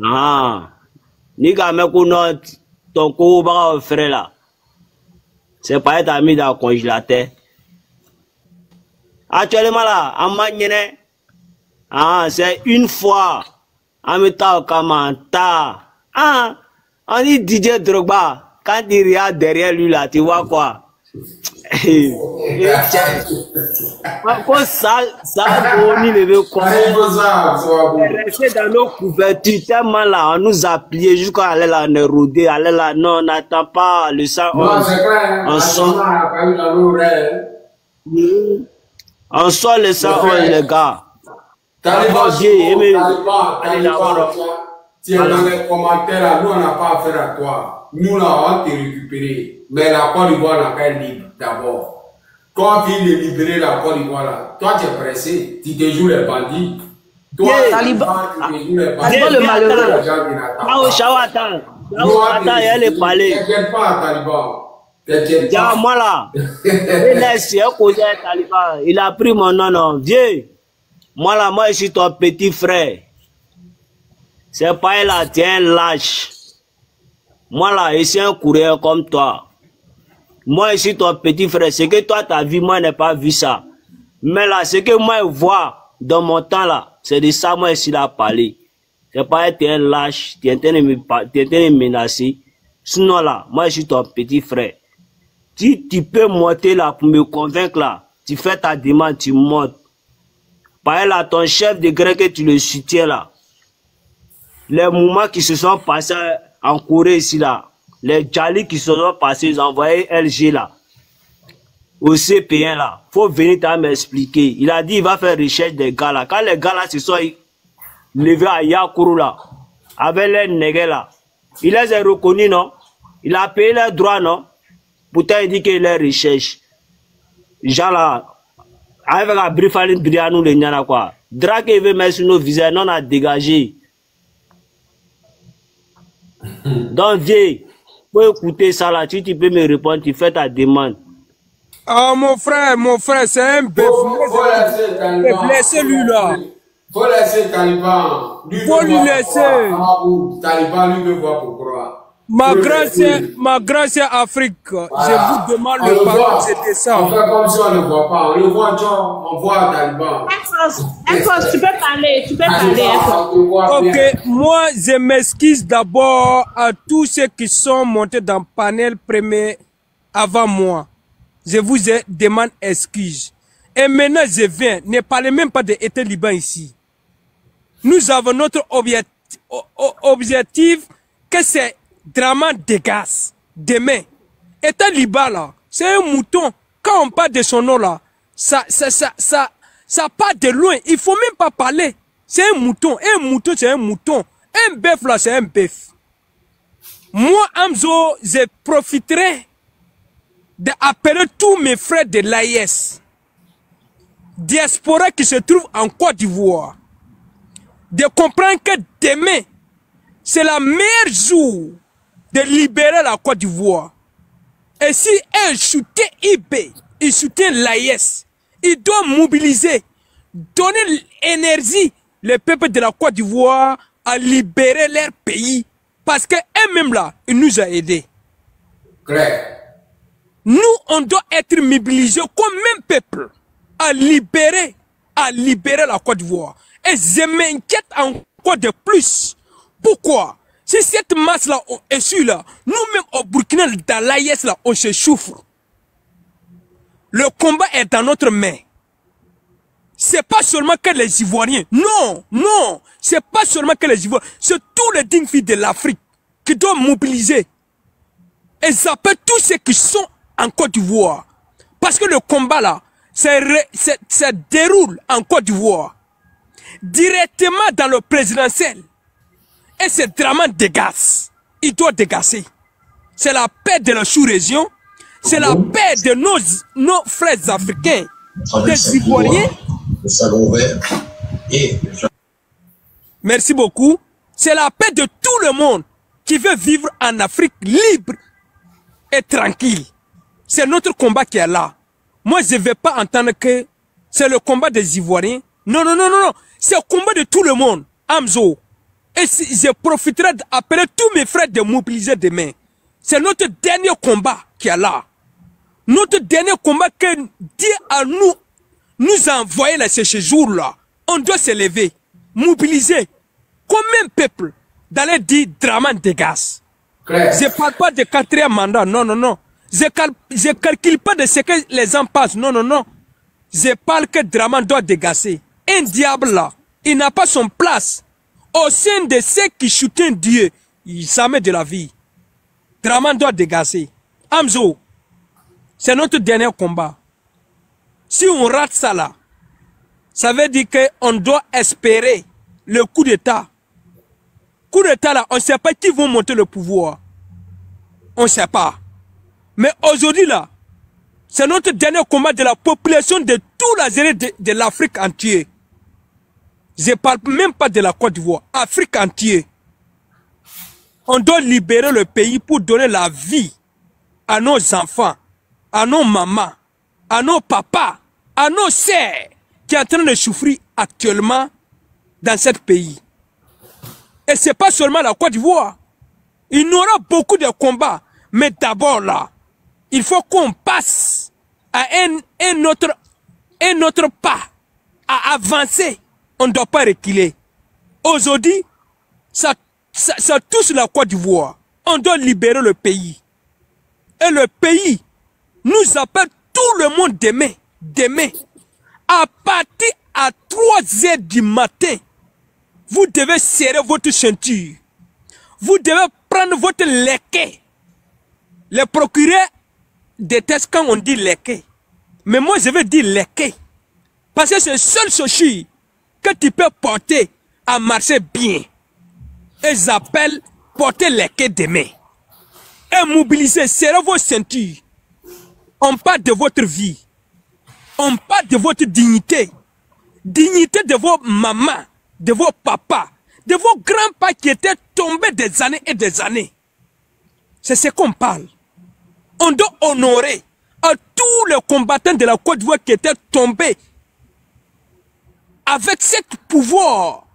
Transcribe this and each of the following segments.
Ah. Ni quand même qu'on ton coup va offrir là. C'est pas être mis dans le congélateur. Actuellement là, en manière, ah, c'est une fois. En mettant au commentaire. Ah, on dit DJ Drogba. Quand il regarde derrière lui là, tu vois quoi? Ça, on y veut rester dans nos couvertures tellement là, on nous a plié jusqu'à aller là, on est rodé, aller là, non, on n'attend pas le 111. On sort le 111, les gars. Taliban, tu es dans les commentaires là, nous on n'a pas affaire à toi. Nous là, on va te récupérer. Mais la Côte d'Ivoire n'a qu'à être libre d'abord. Quand il est libéré la Côte d'Ivoire là, toi tu es pressé, tu te joues les bandits. Toi, Taliban, tu te joues les bandits. le malheureux. Ah, au Chawatan. Attends, il est parlé. T'inquiète pas, Taliban. Tiens, moi là, il est Taliban. Il a pris mon nom, non. Vieux. Moi là, moi je suis ton petit frère. C'est pas là, tiens, lâche. Moi là, je suis un courrier comme toi. Moi je suis ton petit frère. Ce que toi t'as vu, moi je n'ai pas vu ça. Mais là, ce que moi je vois dans mon temps là, c'est de ça moi je suis là parler. C'est pas être un lâche, tu es en train de me menacer. Sinon là, moi je suis ton petit frère. Si tu peux monter là pour me convaincre là, tu fais ta demande, tu montes. Par là, ton chef de grec que tu le soutiens là. Les mouvements qui se sont passés en Corée ici là. Les Djali qui se sont passés, ils ont envoyé LG là. Au CP1 là. Faut venir m'expliquer. Il a dit il va faire recherche des gars là. Quand les gars là se sont levés à Yakourou là. Avec les nègres là. Il les a reconnus non. Il a payé leurs droits non. Pourtant il dit qu'il les recherche. Genre là. Avec la brifaline brianou le nyana quoi. Drake il veut mettre sur nos visages, non on a dégagé. Donc vieux, pour écouter ça là, tu peux me répondre, tu fais ta demande. Ah mon frère, c'est un bœuf. Faut laisser lui là. Faut laisser Taliban. Faut lui laisser. Taliban lui veut voir pourquoi. Ma grâce Afrique, je vous demande le pardon, c'était ça. On fait comme si on ne voit pas, on le voit, on voit Taliban. Infos, tu peux parler, Ok, moi je m'excuse d'abord à tous ceux qui sont montés dans le panel premier avant moi. Je vous demande excuse. Et maintenant je viens, ne parlez même pas de État Liban ici. Nous avons notre objectif que c'est Draman dégage demain. État Liban là, c'est un mouton. Quand on parle de son nom là, ça part de loin. Il faut même pas parler. C'est un mouton. Un mouton, c'est un mouton. Un bœuf là, c'est un bœuf. Moi, Amzo, je profiterai d'appeler tous mes frères de l'AIS, diaspora qui se trouve en Côte d'Ivoire, de comprendre que demain, c'est la meilleure jour de libérer la Côte d'Ivoire. Et si un soutient IB, il soutient l'AIS, il doit mobiliser, donner l'énergie, le peuple de la Côte d'Ivoire, à libérer leur pays. Parce qu'eux-mêmes là, ils nous ont aidés. Claire. Nous, on doit être mobilisés comme même peuple à libérer la Côte d'Ivoire. Et je m'inquiète encore de plus. Pourquoi? Si cette masse-là est sur là, nous-mêmes au Burkina, dans l'AIS là, on se souffre. Le combat est dans notre main. C'est pas seulement que les Ivoiriens. Non, non. C'est pas seulement que les Ivoiriens. C'est tous les dignes filles de l'Afrique qui doivent mobiliser. Et ça peut tous ceux qui sont en Côte d'Ivoire. Parce que le combat là, ça déroule en Côte d'Ivoire. Directement dans le présidentiel. Et c'est Draman dégage. Il doit dégager. C'est la paix de la sous-région. C'est la paix de nos frères africains. Des Ivoiriens. Le salon vert et... Merci beaucoup. C'est la paix de tout le monde qui veut vivre en Afrique libre et tranquille. C'est notre combat qui est là. Moi, je ne vais pas entendre que c'est le combat des Ivoiriens. Non, non, non, non, non. C'est le combat de tout le monde. Amzo, Et si je profiterai d'appeler tous mes frères de mobiliser demain. C'est notre dernier combat qui est là. Notre dernier combat que Dieu a nous a envoyé là, ce jour-là. On doit se lever, mobiliser. Comme un peuple, d'aller dire Draman dégage. Je ne parle pas de quatrième mandat, non, non, non. Je ne calcule pas de ce que les gens passent, non, non, non. Je parle que Draman doit dégager. Un diable là, il n'a pas son place. Au sein de ceux qui soutiennent Dieu, il s'en met de la vie. Draman doit dégager. Amzo, c'est notre dernier combat. Si on rate ça là, ça veut dire qu'on doit espérer le coup d'État. Coup d'État là, on ne sait pas qui vont monter le pouvoir. On ne sait pas. Mais aujourd'hui là, c'est notre dernier combat de la population de tout l'Algérie de l'Afrique entière. Je ne parle même pas de la Côte d'Ivoire, Afrique entière. On doit libérer le pays pour donner la vie à nos enfants, à nos mamans, à nos papas, à nos sœurs qui sont en train de souffrir actuellement dans ce pays. Et ce n'est pas seulement la Côte d'Ivoire. Il y aura beaucoup de combats. Mais d'abord là, il faut qu'on passe à un autre pas, à avancer. On ne doit pas reculer. Aujourd'hui, ça touche la Côte d'Ivoire. On doit libérer le pays. Et le pays nous appelle tout le monde demain, à partir à 3 heures du matin, vous devez serrer votre ceinture. Vous devez prendre votre léqué. Les procureurs détestent quand on dit léqué. Mais moi, je veux dire léqué. Parce que c'est le seul chaussure que tu peux porter à marcher bien. Ils appellent porter léqué demain. Et mobiliser, serrez vos ceintures. On parle de votre vie. On parle de votre dignité. Dignité de vos mamans, de vos papas, de vos grands-pères qui étaient tombés des années et des années. C'est ce qu'on parle. On doit honorer à tous les combattants de la Côte d'Ivoire qui étaient tombés avec ce pouvoir.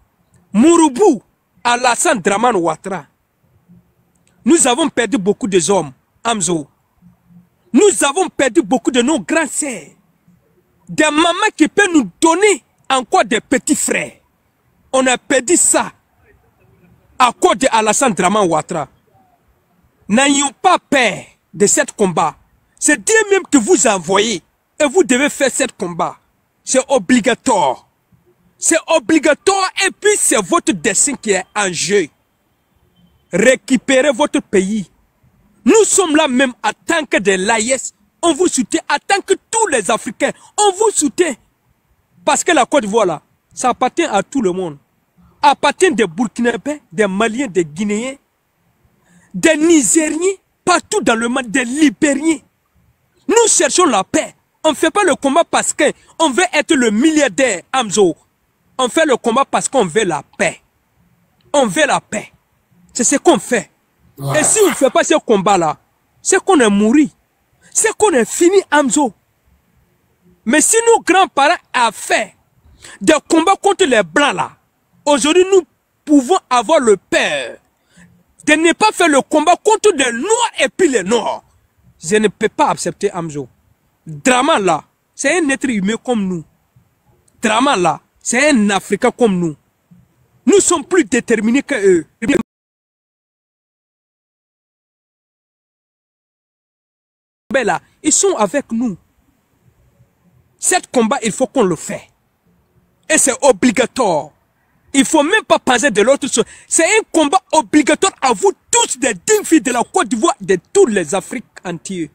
Mouroubou, Alassane Dramane Ouattara. Nous avons perdu beaucoup de hommes, Amzo. Nous avons perdu beaucoup de nos grands sœurs. Des mamans qui peuvent nous donner encore des petits frères. On a perdu ça à cause de Alassane Dramane Ouattara. N'ayons pas peur de ce combat. C'est Dieu même qui vous a envoyé et vous devez faire ce combat. C'est obligatoire. C'est obligatoire et puis c'est votre destin qui est en jeu. Récupérez votre pays. Nous sommes là même en tant que de l'AIS. On vous soutient en tant que tous les Africains. On vous soutient. Parce que la Côte d'Ivoire là, ça appartient à tout le monde. Appartient des Burkinabés, des Maliens, des Guinéens, des Nigériens, partout dans le monde, des Libériens. Nous cherchons la paix. On ne fait pas le combat parce qu'on veut être le milliardaire, Amzo. On fait le combat parce qu'on veut la paix. On veut la paix. C'est ce qu'on fait. Ouais. Et si on ne fait pas ce combat-là, c'est qu'on est mouru. C'est qu'on est fini, Amzo. Mais si nos grands-parents ont fait des combats contre les Blancs, là, aujourd'hui, nous pouvons avoir le peur de ne pas faire le combat contre les Noirs et puis les Noirs. Je ne peux pas accepter, Amzo. Draman, là, c'est un être humain comme nous. Draman, là, c'est un Africain comme nous. Nous sommes plus déterminés qu'eux. Là, ils sont avec nous. Cet combat, il faut qu'on le fasse. Et c'est obligatoire. Il ne faut même pas penser de l'autre chose. C'est un combat obligatoire à vous tous, des dignes filles de la Côte d'Ivoire, de toutes les Afriques entières.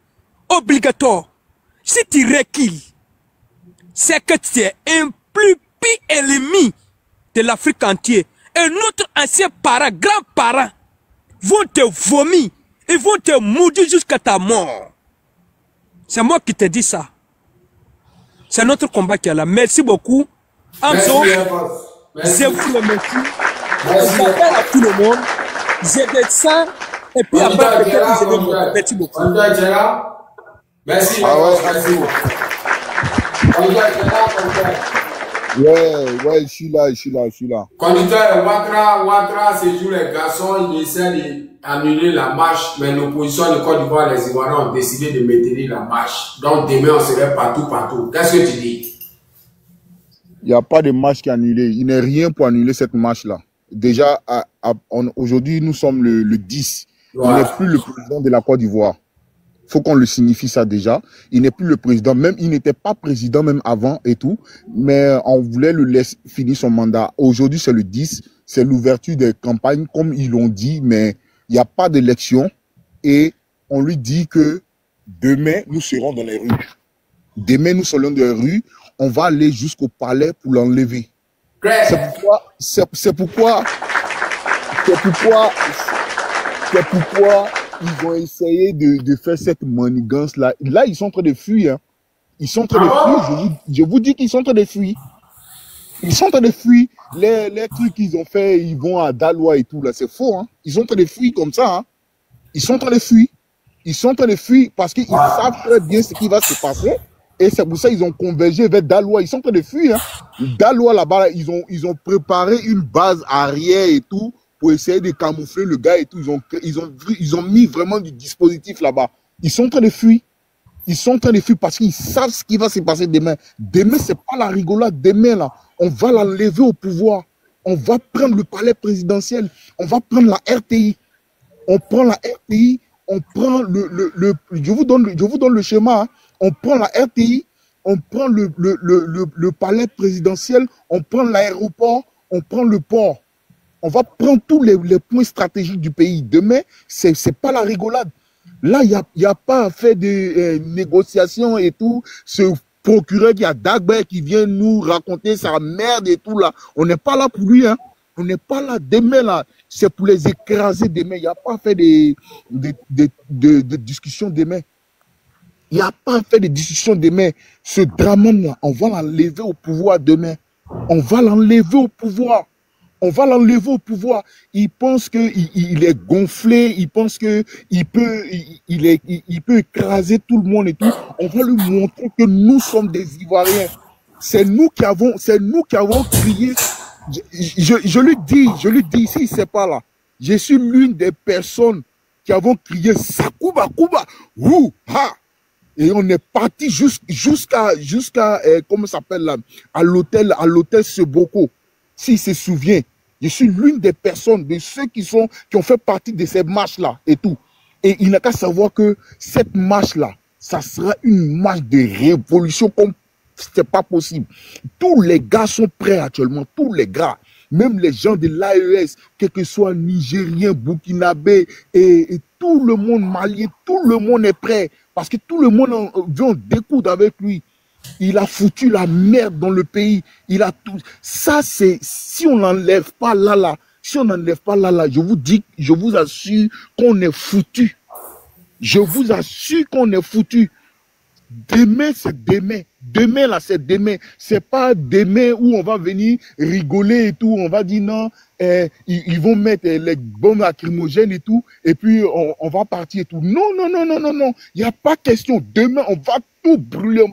Obligatoire. Si tu recules, c'est que tu es un plus pire ennemi de l'Afrique entière. Et notre ancien parent, grand-parent, vont te vomir. Ils vont te maudire jusqu'à ta mort. C'est moi qui te dis ça. C'est notre combat qui est là. Merci beaucoup. Amzo, je vous remercie. Je m'appelle à tout le monde. Je descends. Et puis après, peut-être je vais vous. Merci beaucoup. Merci. Ouais, je suis là. Conducteur, Ouattara, c'est tous les garçons, ils essaient d'annuler la marche, mais l'opposition de Côte d'Ivoire, les Ivoiriens ont décidé de maintenir la marche. Donc demain, on serait partout. Qu'est-ce que tu dis? Il n'y a pas de marche qui est annulée. Il n'est rien pour annuler cette marche-là. Déjà, aujourd'hui, nous sommes le 10. Ouais. Il n'est plus le président de la Côte d'Ivoire. Il faut qu'on le signifie ça déjà. Il n'est plus le président. Même, il n'était pas président même avant et tout. Mais on voulait le laisser finir son mandat. Aujourd'hui, c'est le 10. C'est l'ouverture des campagnes, comme ils l'ont dit. Mais il n'y a pas d'élection. Et on lui dit que demain, nous serons dans les rues. Demain, nous serons dans les rues. On va aller jusqu'au palais pour l'enlever. C'est pourquoi ils ont essayé de faire cette manigance là. Là, ils sont en train de fuir. Hein. Ils sont en train de fuir. Je vous dis qu'ils sont en train de fuir. Ils sont en train de fuir. Les trucs qu'ils ont fait, ils vont à Daloa et tout là. C'est faux. Hein. Ils sont en train de fuir comme ça. Hein. Ils sont en train de fuir. Ils sont en train de fuir parce qu'ils savent très bien ce qui va se passer. Et c'est pour ça qu'ils ont convergé vers Daloa. Ils sont en train de fuir. Hein. Daloa, là-bas, ils ont préparé une base arrière et tout pour essayer de camoufler le gars et tout. Ils ont mis vraiment du dispositif là-bas. Ils sont en train de fuir. Ils sont en train de fuir parce qu'ils savent ce qui va se passer demain. Demain, c'est pas la rigolade. Demain, là, on va l'enlever au pouvoir. On va prendre le palais présidentiel. On va prendre la RTI. On prend la RTI. On prend je vous donne le schéma. Hein. On prend la RTI, on prend le palais présidentiel, on prend l'aéroport, on prend le port. On va prendre tous les points stratégiques du pays. Demain, c'est pas la rigolade. Là, il y a pas à faire de négociations et tout. Ce procureur qui a Dagbe qui vient nous raconter sa merde et tout là. On n'est pas là pour lui, hein. On n'est pas là demain là. C'est pour les écraser demain. Il n'y a pas à faire de discussions demain. Il n'y a pas à faire de discussion demain. Ce drame-là, on va l'enlever au pouvoir demain. On va l'enlever au pouvoir. On va l'enlever au pouvoir. Il pense qu'il est gonflé. Il pense qu'il peut écraser tout le monde et tout. On va lui montrer que nous sommes des Ivoiriens. C'est nous qui avons crié. Je lui dis, ici, il ne sait pas là. Je suis l'une des personnes qui avons crié Sakuba Kuba, Wou, Ha. Et on est parti jusqu'à comment ça s'appelle là, à l'hôtel Seboko. S'il se souvient, je suis l'une des personnes, de ceux qui ont fait partie de ces marches-là et tout. Et il n'a qu'à savoir que cette marche-là, ça sera une marche de révolution comme c'est pas possible. Tous les gars sont prêts actuellement, tous les gars. Même les gens de l'AES, quel que soit Nigérien, Burkinabé et tout le monde malien, tout le monde est prêt. Parce que tout le monde vient découdre avec lui. Il a foutu la merde dans le pays. Il a tout. Ça, c'est, si on n'enlève pas là, je vous dis, je vous assure qu'on est foutu. Je vous assure qu'on est foutu. Demain, c'est demain. Demain, là, c'est demain. C'est pas demain où on va venir rigoler et tout. On va dire non, ils vont mettre les bombes lacrymogènes et tout. Et puis, on va partir et tout. Non. Il n'y a pas question. Demain, on va tout brûler. On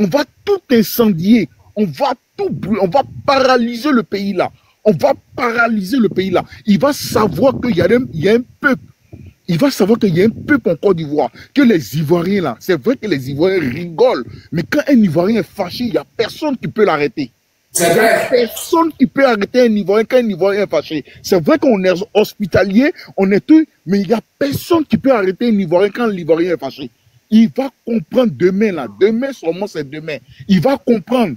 va tout incendier. On va tout brûler. On va paralyser le pays là. Il va savoir qu'il y a un peuple. Il va savoir qu'il y a un peuple en Côte d'Ivoire, que les Ivoiriens là, c'est vrai que les Ivoiriens rigolent, mais quand un Ivoirien est fâché, il n'y a personne qui peut l'arrêter. Il n'y a personne qui peut arrêter un Ivoirien quand un Ivoirien est fâché. C'est vrai qu'on est hospitalier, on est tout, mais il n'y a personne qui peut arrêter un Ivoirien quand l'Ivoirien est fâché. Il va comprendre demain là, demain seulement c'est demain. Il va comprendre.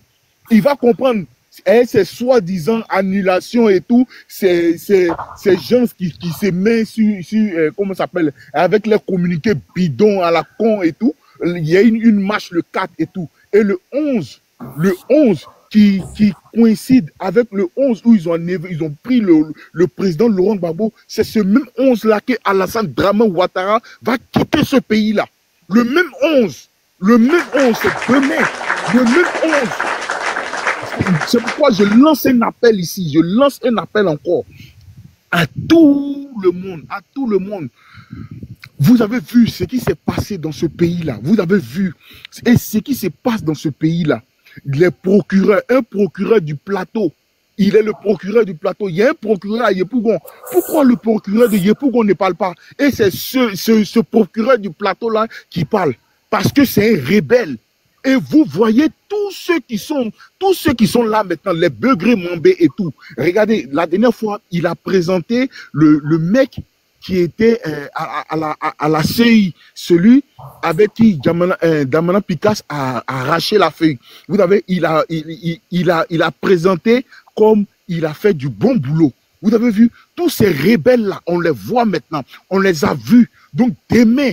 Et ces soi-disant annulations et tout, ces gens qui se mettent sur comment ça s'appelle, avec les communiqués bidons à la con et tout. Il y a une marche le 4 et tout. Et le 11 qui coïncide avec le 11 où ils ont pris le président Laurent Gbagbo, c'est ce même 11 là que Alassane Dramane Ouattara va quitter ce pays là. Le même 11, c'est demain. Le même 11. C'est pourquoi je lance un appel ici, je lance un appel encore à tout le monde, Vous avez vu ce qui s'est passé dans ce pays-là, vous avez vu et ce qui se passe dans ce pays-là. les procureurs, un procureur du plateau. Il est le procureur du plateau. Il y a un procureur à Yepougon. Pourquoi le procureur de Yepougon ne parle pas? Et c'est ce procureur du plateau-là qui parle. Parce que c'est un rebelle. Et vous voyez tous ceux qui sont là maintenant, les Begré Mambé et tout. Regardez, la dernière fois, il a présenté le mec qui était à la CI, celui avec qui Damana Picasse a arraché la feuille. Vous savez, il a présenté comme il a fait du bon boulot. Vous avez vu, tous ces rebelles-là, on les voit maintenant, on les a vus. Donc demain,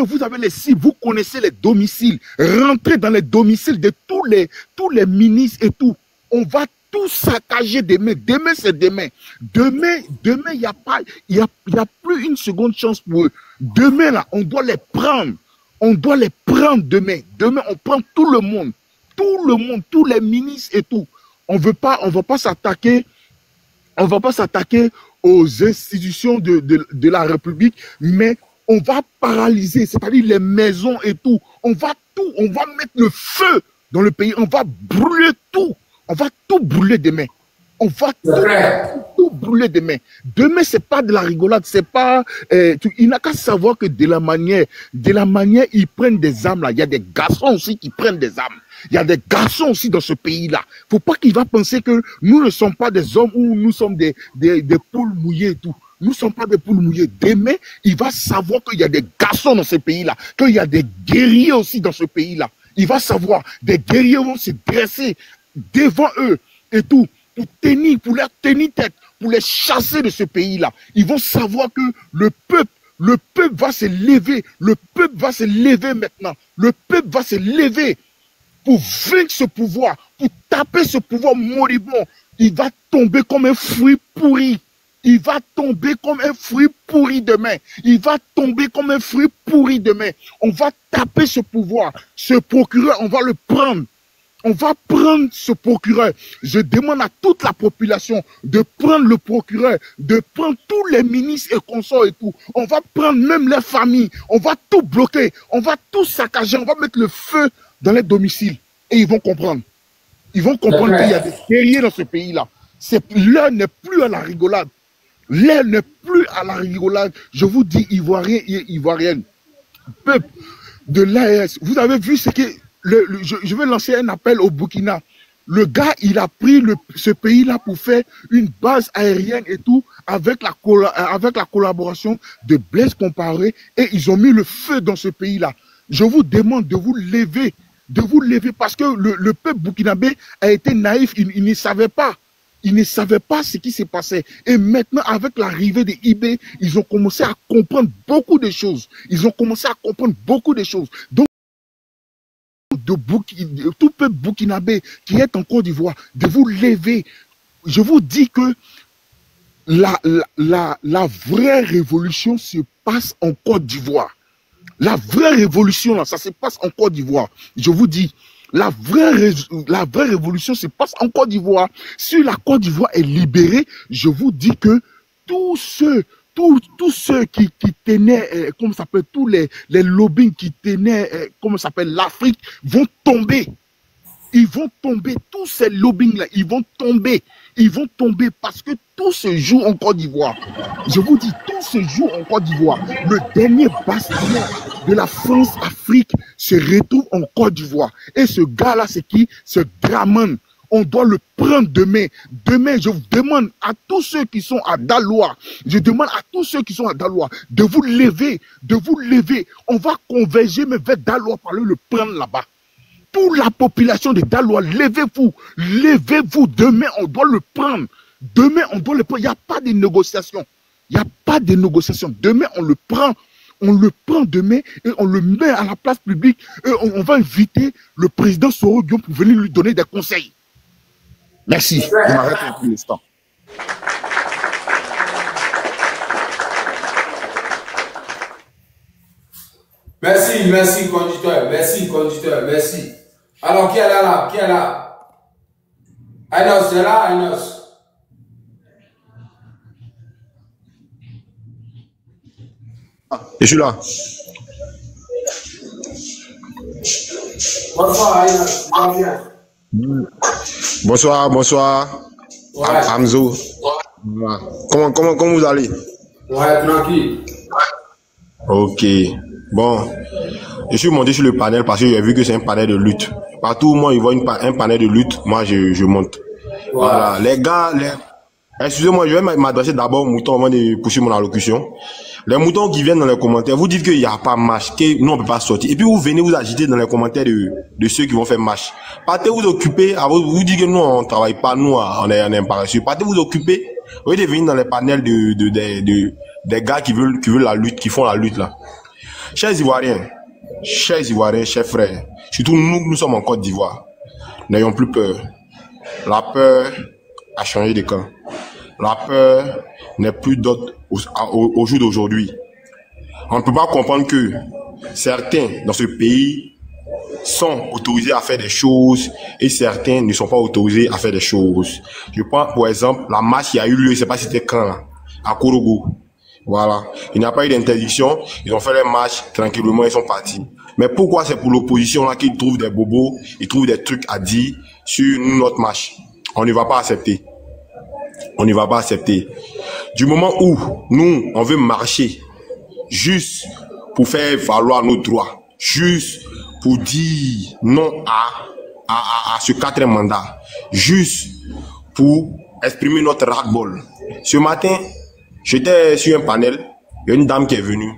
vous avez les cibles, vous connaissez les domiciles. Rentrez dans les domiciles de tous les ministres et tout. On va tout saccager demain. Demain, c'est demain. Demain, il n'y a plus une seconde chance pour eux. Demain, là, on doit les prendre. On doit les prendre demain. Demain, on prend tout le monde. Tout le monde, tous les ministres et tout. On va pas s'attaquer aux institutions de la République, mais on va paralyser, c'est-à-dire les maisons et tout. On va mettre le feu dans le pays. On va brûler tout. On va tout brûler demain. On va tout brûler demain. Demain, c'est pas de la rigolade. C'est pas. Il n'a qu'à savoir que de la manière, ils prennent des armes là. Il y a des garçons aussi qui prennent des armes. Il y a des garçons aussi dans ce pays-là. Faut pas qu'il va penser que nous ne sommes pas des hommes ou nous sommes des poules mouillées et tout. Nous ne sommes pas des poules mouillées. Demain, il va savoir qu'il y a des garçons dans ce pays-là, qu'il y a des guerriers aussi dans ce pays-là. Il va savoir, des guerriers vont se dresser devant eux et tout, pour leur tenir tête, pour les chasser de ce pays-là. Ils vont savoir que le peuple va se lever. Le peuple va se lever maintenant. Le peuple va se lever pour vaincre ce pouvoir, pour taper ce pouvoir moribond. Il va tomber comme un fruit pourri. Il va tomber comme un fruit pourri demain. Il va tomber comme un fruit pourri demain. On va taper ce pouvoir. Ce procureur, on va le prendre. On va prendre ce procureur. Je demande à toute la population de prendre le procureur, de prendre tous les ministres et consorts et tout. On va prendre même les familles. On va tout bloquer. On va tout saccager. On va mettre le feu dans les domiciles. Et ils vont comprendre. Ils vont comprendre qu'il y a des guerriers dans ce pays-là. L'heure n'est plus à la rigolade. L'heure n'est plus à la rigolade. Je vous dis, Ivoiriens et Ivoiriennes, peuple de l'AES, vous avez vu ce que... je vais lancer un appel au Burkina. Le gars, il a pris ce pays-là pour faire une base aérienne et tout, avec la collaboration de Blaise Compaoré, et ils ont mis le feu dans ce pays-là. Je vous demande de vous lever parce que le peuple burkinabé a été naïf, il ne savait pas. Ils ne savaient pas ce qui s'est passé. Et maintenant, avec l'arrivée des IB, ils ont commencé à comprendre beaucoup de choses. Donc, tout peuple burkinabé qui est en Côte d'Ivoire, de vous lever. Je vous dis que la vraie révolution se passe en Côte d'Ivoire. La vraie révolution, là, ça se passe en Côte d'Ivoire. Je vous dis, la vraie révolution se passe en Côte d'Ivoire. Si la Côte d'Ivoire est libérée, je vous dis que tous ceux qui tenaient, comment ça s'appelle, tous les lobbying qui tenaient, comment ça s'appelle, l'Afrique, vont tomber. Ils vont tomber, tous ces lobbying-là, ils vont tomber parce que tout se joue en Côte d'Ivoire. Je vous dis, tout se joue en Côte d'Ivoire. Le dernier bastion de la France-Afrique se retrouve en Côte d'Ivoire. Et ce gars-là, c'est qui? Ce Dramane. On doit le prendre demain. Demain, je vous demande à tous ceux qui sont à Daloa, de vous lever, On va converger mais vers Daloa pour aller le prendre là-bas. Toute la population de Daloa, levez-vous. Demain, on doit le prendre. Il n'y a pas de négociation. Demain, on le prend demain et on le met à la place publique et on va inviter le président Soro Guillaume pour venir lui donner des conseils. Merci. Je m'arrête un peu l'instant. Merci, conducteur. Merci. Alors, qui est là? Aïnos, c'est là, Aïnos. Je suis là. Bonsoir, Aïnos. Tu vas bien? Bonsoir, bonsoir. Ouais, Hamzo. Voilà. Comment vous allez? ouais, tranquille. Ok. Bon. Je suis monté sur le panel parce que j'ai vu que c'est un panel de lutte. Partout où moi, je vois un panel de lutte, moi, je monte. Voilà. Les gars, excusez-moi, je vais m'adresser d'abord aux moutons avant de pousser mon allocution. Les moutons qui viennent dans les commentaires, vous dites qu'il n'y a pas match, que nous on ne peut pas sortir. Et puis vous venez vous agiter dans les commentaires de ceux qui vont faire match. Partez vous occuper, vous dites que nous on ne travaille pas, nous on est paresseux. Partez vous occuper, vous allez venir dans les panels des gars qui veulent la lutte, qui font la lutte là. Chers Ivoiriens, chers frères, surtout nous sommes en Côte d'Ivoire. N'ayons plus peur. La peur a changé de camp. La peur n'est plus d'autre au jour d'aujourd'hui. On ne peut pas comprendre que certains dans ce pays sont autorisés à faire des choses et certains ne sont pas autorisés à faire des choses. Je prends pour exemple la marche qui a eu lieu, je ne sais pas si c'était quand là, à Korogo. Voilà. Il n'y a pas eu d'interdiction, ils ont fait leur marche tranquillement, ils sont partis. Mais pourquoi c'est pour l'opposition là qu'ils trouvent des bobos, ils trouvent des trucs à dire sur notre marche? On ne va pas accepter. On ne va pas accepter. Du moment où nous, on veut marcher juste pour faire valoir nos droits, juste pour dire non à ce 4e mandat, juste pour exprimer notre ras-le-bol. Ce matin, j'étais sur un panel, il y a une dame qui est venue.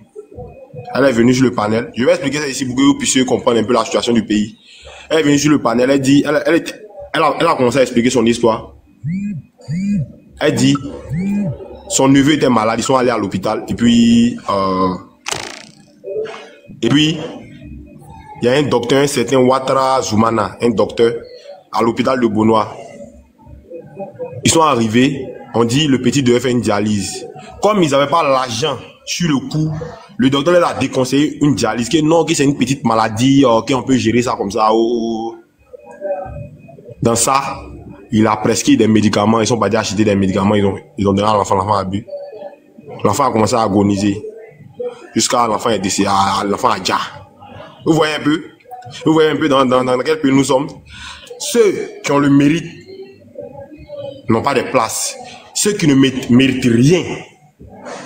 Elle est venue sur le panel. Je vais expliquer ça ici pour que vous puissiez comprendre un peu la situation du pays. Elle est venue sur le panel, elle dit, elle a commencé à expliquer son histoire. Elle dit, son neveu était malade, ils sont allés à l'hôpital. Et puis, il y a un docteur, un certain Ouattara Zoumana, un docteur, à l'hôpital de Bonois. Ils sont arrivés, on dit, le petit devait faire une dialyse. Comme ils n'avaient pas l'argent sur le coup, le docteur leur a déconseillé une dialyse, que non, que c'est une petite maladie, qu'on peut gérer ça comme ça. Dans ça, il a prescrit des médicaments, ils sont pas dit acheter des médicaments, ils ont donné à l'enfant, l'enfant a bu. L'enfant a commencé à agoniser. Jusqu'à l'enfant est décédé, l'enfant a déjà. Vous voyez un peu? Vous voyez un peu dans quel pays nous sommes? Ceux qui ont le mérite n'ont pas de place. Ceux qui ne méritent rien,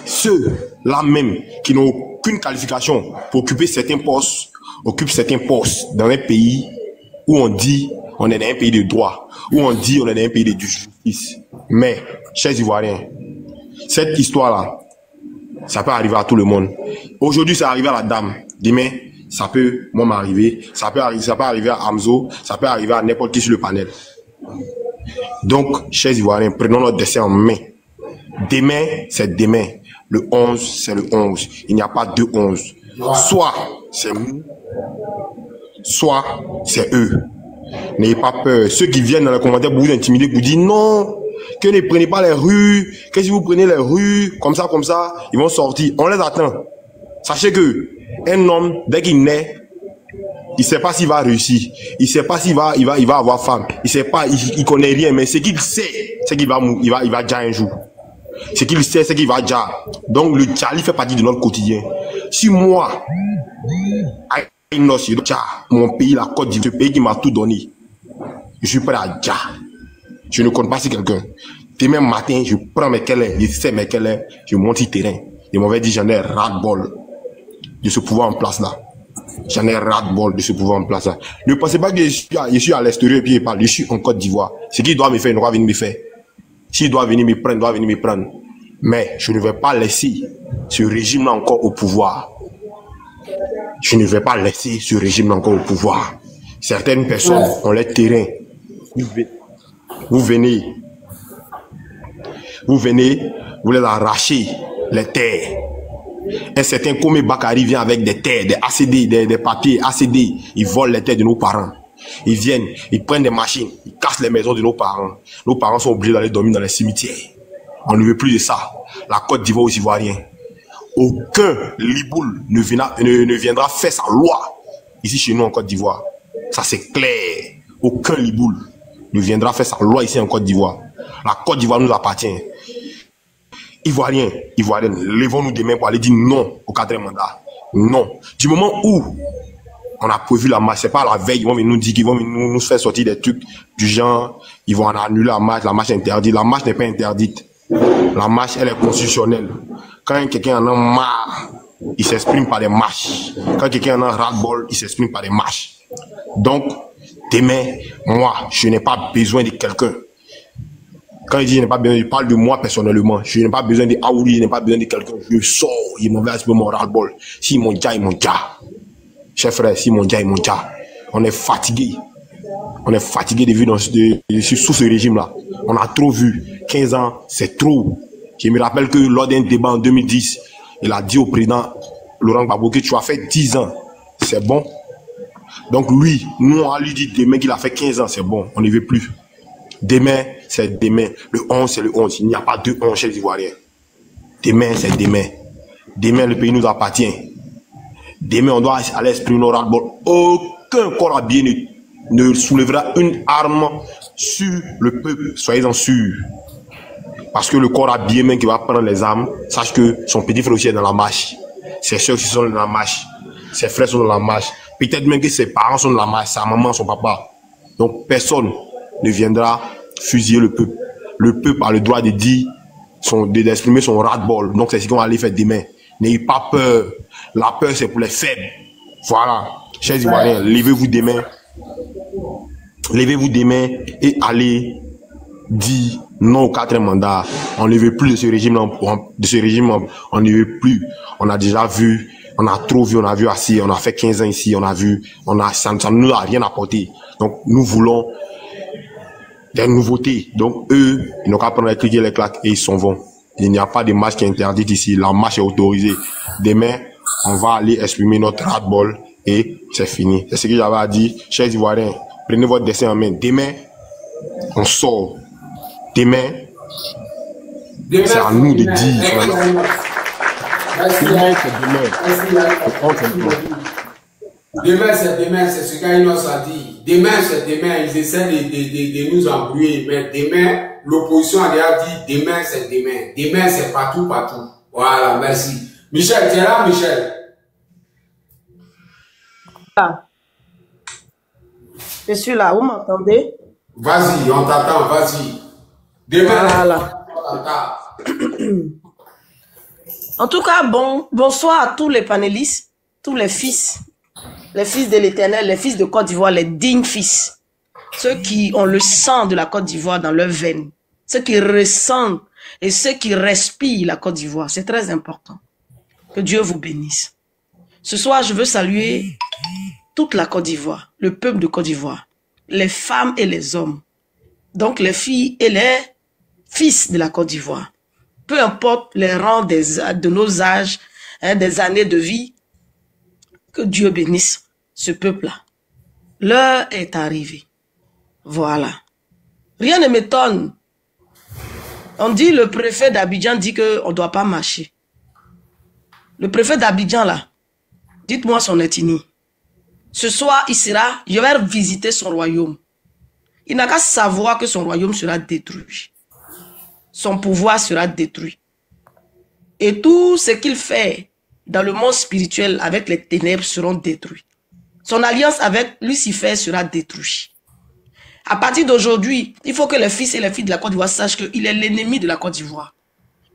ceux-là même qui n'ont aucune qualification pour occuper certains postes, occupent certains postes dans un pays où on dit on est dans un pays de droit, où on dit on est dans un pays de justice. Mais, chers Ivoiriens, cette histoire-là, ça peut arriver à tout le monde. Aujourd'hui, ça arrive à la dame. Demain, ça peut moi m'arriver. Ça peut arriver à Hamzo. Ça peut arriver à n'importe qui sur le panel. Donc, chers Ivoiriens, prenons notre destin en main. Demain, c'est demain. Le 11, c'est le 11. Il n'y a pas de 11. Soit c'est nous, soit c'est eux. N'ayez pas peur. Ceux qui viennent dans les commentaires pour vous intimider, pour dire non, que ne prenez pas les rues, que si vous prenez les rues, comme ça, ils vont sortir. On les attend. Sachez que un homme, dès qu'il naît, il ne sait pas s'il va réussir. Il ne sait pas s'il va avoir femme. Il sait pas, il connaît rien, mais ce qu'il sait, c'est qu'il va mourir, il va déjà un jour. Ce qu'il sait, c'est qu'il va déjà. Donc le Tchali fait partie de notre quotidien. Si moi, mon pays, la Côte d'Ivoire, ce pays qui m'a tout donné, je suis prêt à déjà. Je ne compte pas sur quelqu'un. Demain matin, je prends mes kélés, je sais mes kélés, je monte sur le terrain. Ils m'avaient dit, j'en ai ras-le-bol de ce pouvoir en place là. J'en ai ras-le-bol de ce pouvoir en place là. Ne pensez pas que je suis à l'extérieur et puis je parle. Je suis en Côte d'Ivoire. Ce qu'il doit me faire, il doit venir me faire. S'il doit venir me prendre, il doit venir me prendre. Mais je ne vais pas laisser ce régime là encore au pouvoir. Je ne vais pas laisser ce régime là encore au pouvoir. Certaines personnes ont les terrains. Vous venez, vous les arrachez, les terres. Un certain Kome Bakari vient avec des terres, des ACD, des papiers ACD. Ils volent les terres de nos parents. Ils viennent, ils prennent des machines, ils cassent les maisons de nos parents. Nos parents sont obligés d'aller dormir dans les cimetières. On ne veut plus de ça. La Côte d'Ivoire aux Ivoiriens. Aucun Liboul ne viendra faire sa loi ici chez nous en Côte d'Ivoire. Ça c'est clair. Aucun Liboul ne viendra faire sa loi ici en Côte d'Ivoire. La Côte d'Ivoire nous appartient. Ivoiriens, levons-nous des mains pour aller dire non au 4e mandat. Non. Du moment où On a prévu la marche. C'est pas la veille, ils vont nous dire qu'ils vont nous faire sortir des trucs du genre, ils vont annuler la marche est interdite. La marche n'est pas interdite. La marche, elle est constitutionnelle. Quand quelqu'un en a marre, il s'exprime par des marches. Quand quelqu'un en a ras-le-bol, il s'exprime par des marches. Donc, demain, moi, je n'ai pas besoin de quelqu'un. Quand il dit je n'ai pas besoin, il parle de moi personnellement. Je n'ai pas besoin de Aouli, je n'ai pas besoin de quelqu'un. Je sors, il m'envoie un peu mon ras-le-bol. S'ils m'ont déjà, ils m'ont déjà. Chers frères, s'ils m'ont déjà, ils m'ont déjà. On est fatigué. On est fatigué de vivre sous ce régime-là. On a trop vu. 15 ans, c'est trop. Je me rappelle que lors d'un débat en 2010, il a dit au président Laurent Gbagbo que tu as fait 10 ans. C'est bon. Donc lui, nous on lui dit demain qu'il a fait 15 ans, c'est bon. On ne veut plus. Demain, c'est demain. Le 11, c'est le 11. Il n'y a pas de 11 chez les Ivoiriens. Demain, c'est demain. Demain, le pays nous appartient. Demain, on doit aller exprimer nos ras-le-bol. Aucun corps habillé ne soulèvera une arme sur le peuple. Soyez-en sûrs. Parce que le corps habillé même qui va prendre les armes, sache que son petit frère aussi est dans la marche. Ses soeurs aussi sont dans la marche. Ses frères sont dans la marche. Peut-être même que ses parents sont dans la marche, sa maman, son papa. Donc personne ne viendra fusiller le peuple. Le peuple a le droit de dire, d'exprimer son ras-le-bol. Donc c'est ce qu'on va aller faire demain. N'ayez pas peur. La peur, c'est pour les faibles. Voilà. Chers Ivoiriens, levez-vous demain. Levez-vous demain et allez dire non au 4e mandat. On ne veut plus de ce régime-là. On ne veut plus. On a déjà vu. On a trop vu. On a vu assez. On a fait 15 ans ici. On a vu. Ça ne nous a rien apporté. Donc, nous voulons des nouveautés. Donc, eux, ils n'ont qu'à prendre les clics et les claques et ils s'en vont. Il n'y a pas de marche qui est interdite ici. La marche est autorisée. Demain, on va aller exprimer notre ras-le-bol et c'est fini. C'est ce que j'avais à dire. Chers Ivoiriens, prenez votre destin en main. Demain, on sort. Demain, c'est à nous de dire. Demain, c'est demain. Demain, c'est demain, c'est ce qu'Ainos a dit. Demain, c'est demain. Ils essaient de nous embrouiller. Mais demain, l'opposition a déjà dit demain, c'est demain. Demain, c'est partout, partout. Voilà, merci. Michel, tu es là, Michel? Ah. Je suis là, vous m'entendez? Vas-y, on t'attend, vas-y. Demain, voilà. On t'attend. En tout cas, bonsoir à tous les panélistes, tous les fils de l'Éternel, les fils de Côte d'Ivoire, les dignes fils, ceux qui ont le sang de la Côte d'Ivoire dans leurs veines, ceux qui ressentent et ceux qui respirent la Côte d'Ivoire. C'est très important. Que Dieu vous bénisse. Ce soir, je veux saluer toute la Côte d'Ivoire, le peuple de Côte d'Ivoire, les femmes et les hommes, donc les filles et les fils de la Côte d'Ivoire. Peu importe les rangs de nos âges, des années de vie, que Dieu bénisse ce peuple-là. L'heure est arrivée. Voilà. Rien ne m'étonne. On dit, le préfet d'Abidjan dit qu'on ne doit pas marcher. Le préfet d'Abidjan, là, dites-moi son ethnie. Ce soir, je vais visiter son royaume. Il n'a qu'à savoir que son royaume sera détruit. Son pouvoir sera détruit. Et tout ce qu'il fait dans le monde spirituel avec les ténèbres seront détruits. Son alliance avec Lucifer sera détruite. À partir d'aujourd'hui, il faut que les fils et les filles de la Côte d'Ivoire sachent qu'il est l'ennemi de la Côte d'Ivoire.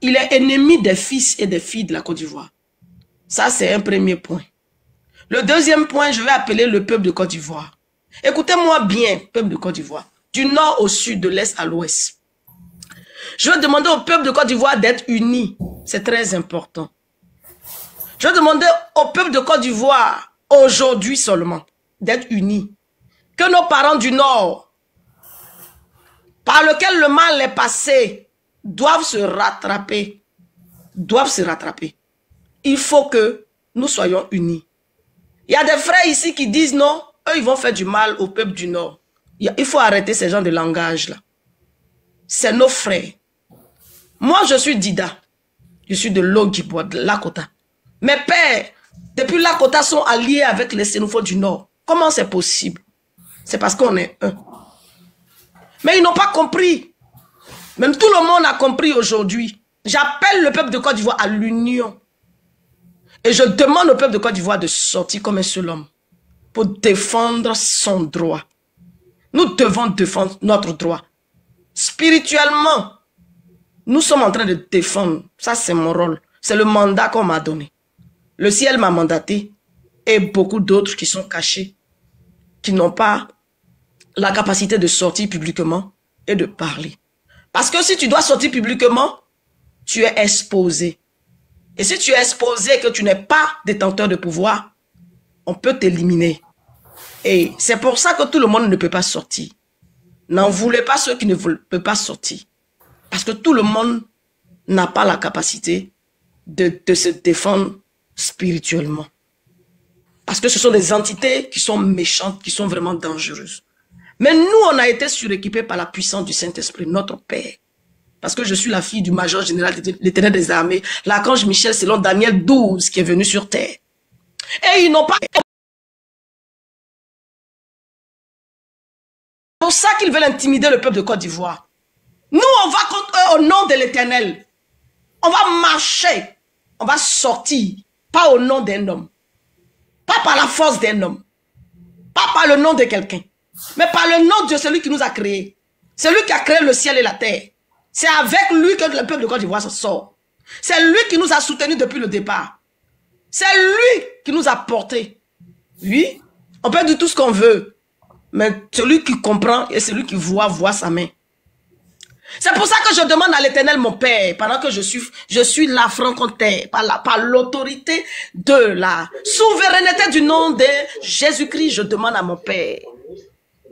Il est ennemi des fils et des filles de la Côte d'Ivoire. Ça, c'est un premier point. Le deuxième point, je vais appeler le peuple de Côte d'Ivoire. Écoutez-moi bien, peuple de Côte d'Ivoire. Du nord au sud, de l'est à l'ouest. Je vais demander au peuple de Côte d'Ivoire d'être unis. C'est très important. Je vais demander au peuple de Côte d'Ivoire, aujourd'hui seulement, d'être unis. Que nos parents du nord, par lequel le mal est passé, doivent se rattraper. Doivent se rattraper. Il faut que nous soyons unis. Il y a des frères ici qui disent non, eux ils vont faire du mal au peuple du nord. Il faut arrêter ces genres de langage là. C'est nos frères. Moi je suis Dida. Je suis de Logibwa, de Lakota. Mes pères, depuis Lakota, sont alliés avec les Sénoufos du nord. Comment c'est possible? C'est parce qu'on est un. Mais ils n'ont pas compris. Même tout le monde a compris aujourd'hui. J'appelle le peuple de Côte d'Ivoire à l'union. Et je demande au peuple de Côte d'Ivoire de sortir comme un seul homme. pour défendre son droit. Nous devons défendre notre droit. Spirituellement, nous sommes en train de défendre. Ça, c'est mon rôle. C'est le mandat qu'on m'a donné. Le ciel m'a mandaté et beaucoup d'autres qui sont cachés, qui n'ont pas la capacité de sortir publiquement et de parler. Parce que si tu dois sortir publiquement, tu es exposé. Et si tu es exposé et que tu n'es pas détenteur de pouvoir, on peut t'éliminer. Et c'est pour ça que tout le monde ne peut pas sortir. N'en voulez pas ceux qui ne peuvent pas sortir. Parce que tout le monde n'a pas la capacité de se défendre spirituellement. Parce que ce sont des entités qui sont méchantes, qui sont vraiment dangereuses. Mais nous, on a été suréquipés par la puissance du Saint-Esprit, notre Père. Parce que je suis la fille du major général de l'Éternel des armées, l'archange Michel, selon Daniel 12, qui est venu sur terre. Et ils n'ont pas... C'est pour ça qu'ils veulent intimider le peuple de Côte d'Ivoire. Nous, on va contre eux au nom de l'Éternel. On va marcher. On va sortir. Pas au nom d'un homme. Pas par la force d'un homme. Pas par le nom de quelqu'un. Mais par le nom de celui qui nous a créés. Celui qui a créé le ciel et la terre. C'est avec lui que le peuple de Côte d'Ivoire se sort. C'est lui qui nous a soutenus depuis le départ. C'est lui qui nous a portés. Oui, on peut dire tout ce qu'on veut. Mais celui qui comprend et celui qui voit sa main. C'est pour ça que je demande à l'Éternel, mon Père, pendant que je suis là, franc-comté, par l'autorité de la souveraineté du nom de Jésus-Christ, je demande à mon Père.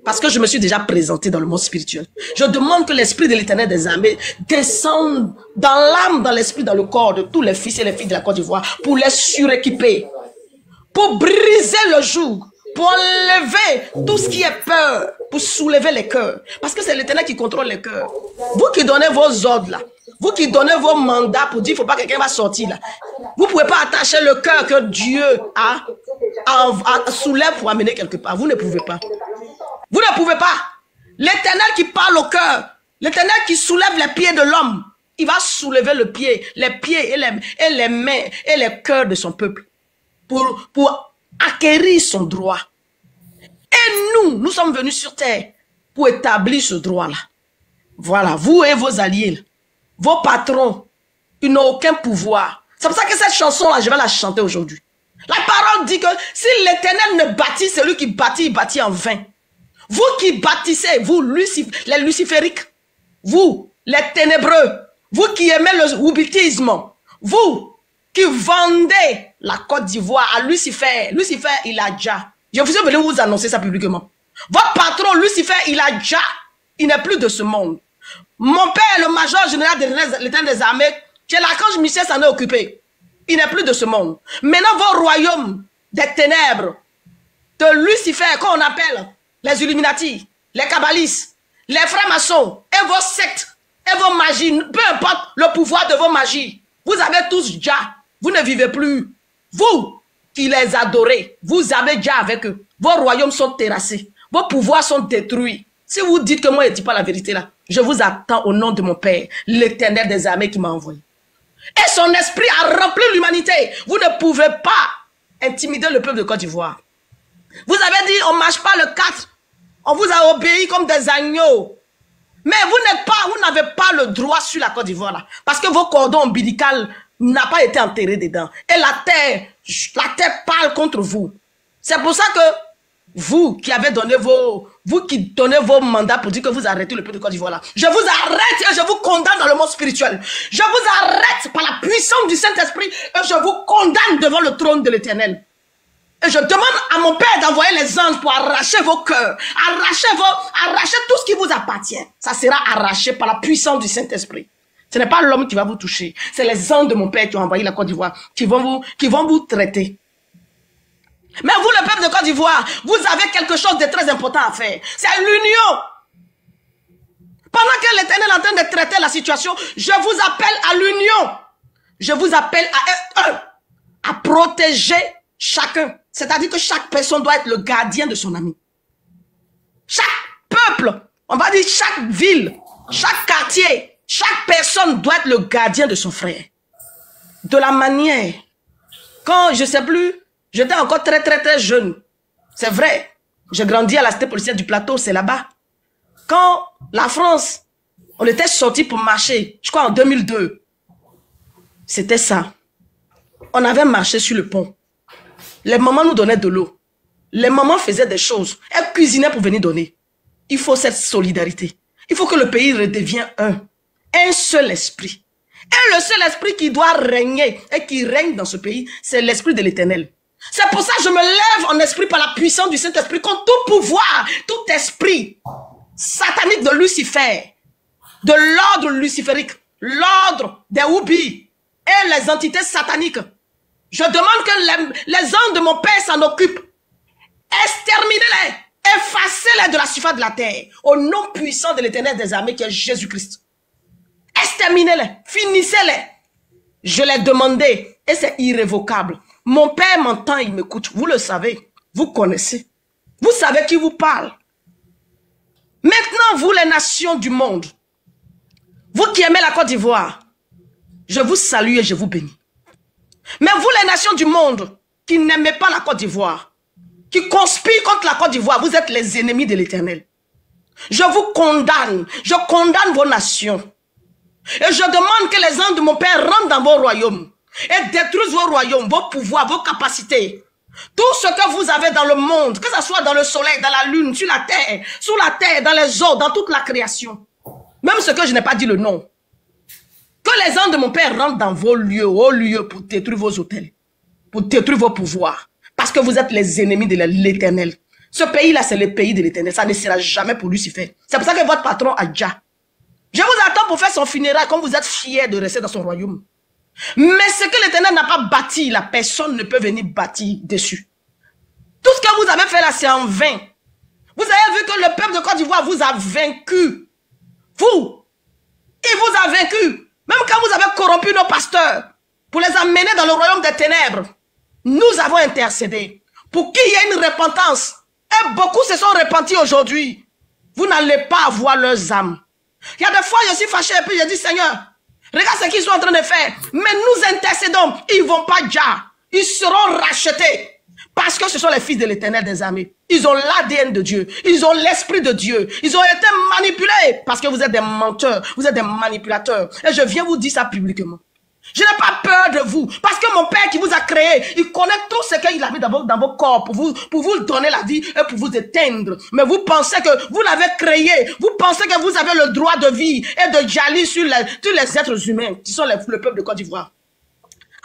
Parce que je me suis déjà présenté dans le monde spirituel. Je demande que l'Esprit de l'Éternel des armées descende dans l'âme, dans l'esprit, dans le corps de tous les fils et les filles de la Côte d'Ivoire pour les suréquiper, pour briser le joug, pour enlever tout ce qui est peur, pour soulever les cœurs. Parce que c'est l'Éternel qui contrôle les cœurs. Vous qui donnez vos ordres là, vous qui donnez vos mandats pour dire qu'il ne faut pas que quelqu'un va sortir là, vous ne pouvez pas attacher le cœur que Dieu a soulève pour amener quelque part. Vous ne pouvez pas. Vous ne pouvez pas. L'Éternel qui parle au cœur, l'Éternel qui soulève les pieds de l'homme, il va soulever les pieds et les mains et les cœurs de son peuple pour acquérir son droit. Et nous sommes venus sur terre pour établir ce droit-là. Voilà, vous et vos alliés, vos patrons, ils n'ont aucun pouvoir. C'est pour ça que cette chanson-là, je vais la chanter aujourd'hui. La parole dit que si l'Éternel ne bâtit, celui qui bâtit, il bâtit en vain. Vous qui bâtissez, vous, les lucifériques, vous, les ténébreux, vous qui aimez le woubitisme, vous qui vendez la Côte d'Ivoire à Lucifer, Lucifer, il a déjà. Je vous ai venu vous annoncer ça publiquement. Votre patron, Lucifer, il a déjà. Il n'est plus de ce monde. Mon père, le major général de l'Éternel des armées, qui est l'archange Michel, s'en est occupé. Il n'est plus de ce monde. Maintenant, vos royaumes des ténèbres, de Lucifer, qu'on appelle les Illuminati, les Kabbalistes, les frères maçons, et vos sectes, et vos magies, peu importe le pouvoir de vos magies, vous avez tous déjà, vous ne vivez plus. Vous qui les adorez, vous avez déjà avec eux. Vos royaumes sont terrassés, vos pouvoirs sont détruits. Si vous dites que moi, je ne dis pas la vérité là, je vous attends au nom de mon Père, l'Éternel des armées qui m'a envoyé. Et son esprit a rempli l'humanité. Vous ne pouvez pas intimider le peuple de Côte d'Ivoire. Vous avez dit, on ne marche pas le 4. On vous a obéi comme des agneaux. Mais vous n'avez pas le droit sur la Côte d'Ivoire là. Parce que vos cordons ombilicaux n'ont pas été enterrés dedans. Et la terre parle contre vous. C'est pour ça que vous qui avez donné vous donnez vos mandats pour dire que vous arrêtez le peuple de Côte d'Ivoire là. Je vous arrête et je vous condamne dans le monde spirituel. Je vous arrête par la puissance du Saint-Esprit et je vous condamne devant le trône de l'Éternel. Et je demande à mon Père d'envoyer les anges pour arracher vos cœurs, arracher tout ce qui vous appartient. Ça sera arraché par la puissance du Saint-Esprit. Ce n'est pas l'homme qui va vous toucher. C'est les anges de mon Père qui ont envoyé la Côte d'Ivoire, qui vont vous traiter. Mais vous, le peuple de Côte d'Ivoire, vous avez quelque chose de très important à faire. C'est l'union. Pendant que l'Éternel est en train de traiter la situation, je vous appelle à l'union. Je vous appelle à protéger chacun. C'est-à-dire que chaque personne doit être le gardien de son ami. Chaque peuple, on va dire chaque ville, chaque quartier, chaque personne doit être le gardien de son frère. De la manière, quand je ne sais plus, j'étais encore très jeune. C'est vrai. J'ai grandi à la cité policière du plateau, c'est là-bas. Quand la France, on était sortis pour marcher, je crois en 2002. C'était ça. On avait marché sur le pont. Les mamans nous donnaient de l'eau. Les mamans faisaient des choses. Elles cuisinaient pour venir donner. Il faut cette solidarité. Il faut que le pays redevienne un. Un seul esprit. Et le seul esprit qui doit régner et qui règne dans ce pays, c'est l'esprit de l'Éternel. C'est pour ça que je me lève en esprit par la puissance du Saint-Esprit contre tout pouvoir, tout esprit satanique de Lucifer, de l'ordre luciférique, l'ordre des Oubis et les entités sataniques. Je demande que les hommes de mon Père s'en occupent. Exterminez-les, effacez-les de la surface de la terre, au nom puissant de l'Éternel des armées qui est Jésus-Christ. Exterminez-les, finissez-les. Je l'ai demandé et c'est irrévocable. Mon Père m'entend, il m'écoute. Vous le savez, vous connaissez. Vous savez qui vous parle. Maintenant, vous les nations du monde, vous qui aimez la Côte d'Ivoire, je vous salue et je vous bénis. Mais vous les nations du monde qui n'aimez pas la Côte d'Ivoire, qui conspirent contre la Côte d'Ivoire, vous êtes les ennemis de l'Éternel. Je vous condamne, je condamne vos nations. Et je demande que les anges de mon Père rentrent dans vos royaumes et détruisent vos royaumes, vos pouvoirs, vos capacités. Tout ce que vous avez dans le monde, que ce soit dans le soleil, dans la lune, sur la terre, sous la terre, dans les eaux, dans toute la création. Même ce que je n'ai pas dit le nom. Que les anges de mon Père rentrent dans vos lieux, hauts lieux, pour détruire vos hôtels, pour détruire vos pouvoirs. Parce que vous êtes les ennemis de l'Éternel. Ce pays-là, c'est le pays de l'Éternel. Ça ne sera jamais pour Lucifer. C'est pour ça que votre patron a déjà. Je vous attends pour faire son funérail comme vous êtes fiers de rester dans son royaume. Mais ce que l'Éternel n'a pas bâti, la personne ne peut venir bâtir dessus. Tout ce que vous avez fait là, c'est en vain. Vous avez vu que le peuple de Côte d'Ivoire vous a vaincu. Vous, il vous a vaincu. Même quand vous avez corrompu nos pasteurs pour les amener dans le royaume des ténèbres, nous avons intercédé pour qu'il y ait une repentance. Et beaucoup se sont repentis aujourd'hui. Vous n'allez pas avoir leurs âmes. Il y a des fois, je suis fâché et puis je dis, Seigneur, regarde ce qu'ils sont en train de faire. Mais nous intercédons. Ils ne vont pas déjà. Ils seront rachetés. Parce que ce sont les fils de l'Éternel des armées. Ils ont l'ADN de Dieu. Ils ont l'esprit de Dieu. Ils ont été manipulés. Parce que vous êtes des menteurs. Vous êtes des manipulateurs. Et je viens vous dire ça publiquement. Je n'ai pas peur de vous. Parce que mon Père qui vous a créé, il connaît tout ce qu'il a mis dans vos corps pour vous donner la vie et pour vous éteindre. Mais vous pensez que vous l'avez créé. Vous pensez que vous avez le droit de vie et de jalir sur tous les êtres humains qui sont le peuple de Côte d'Ivoire.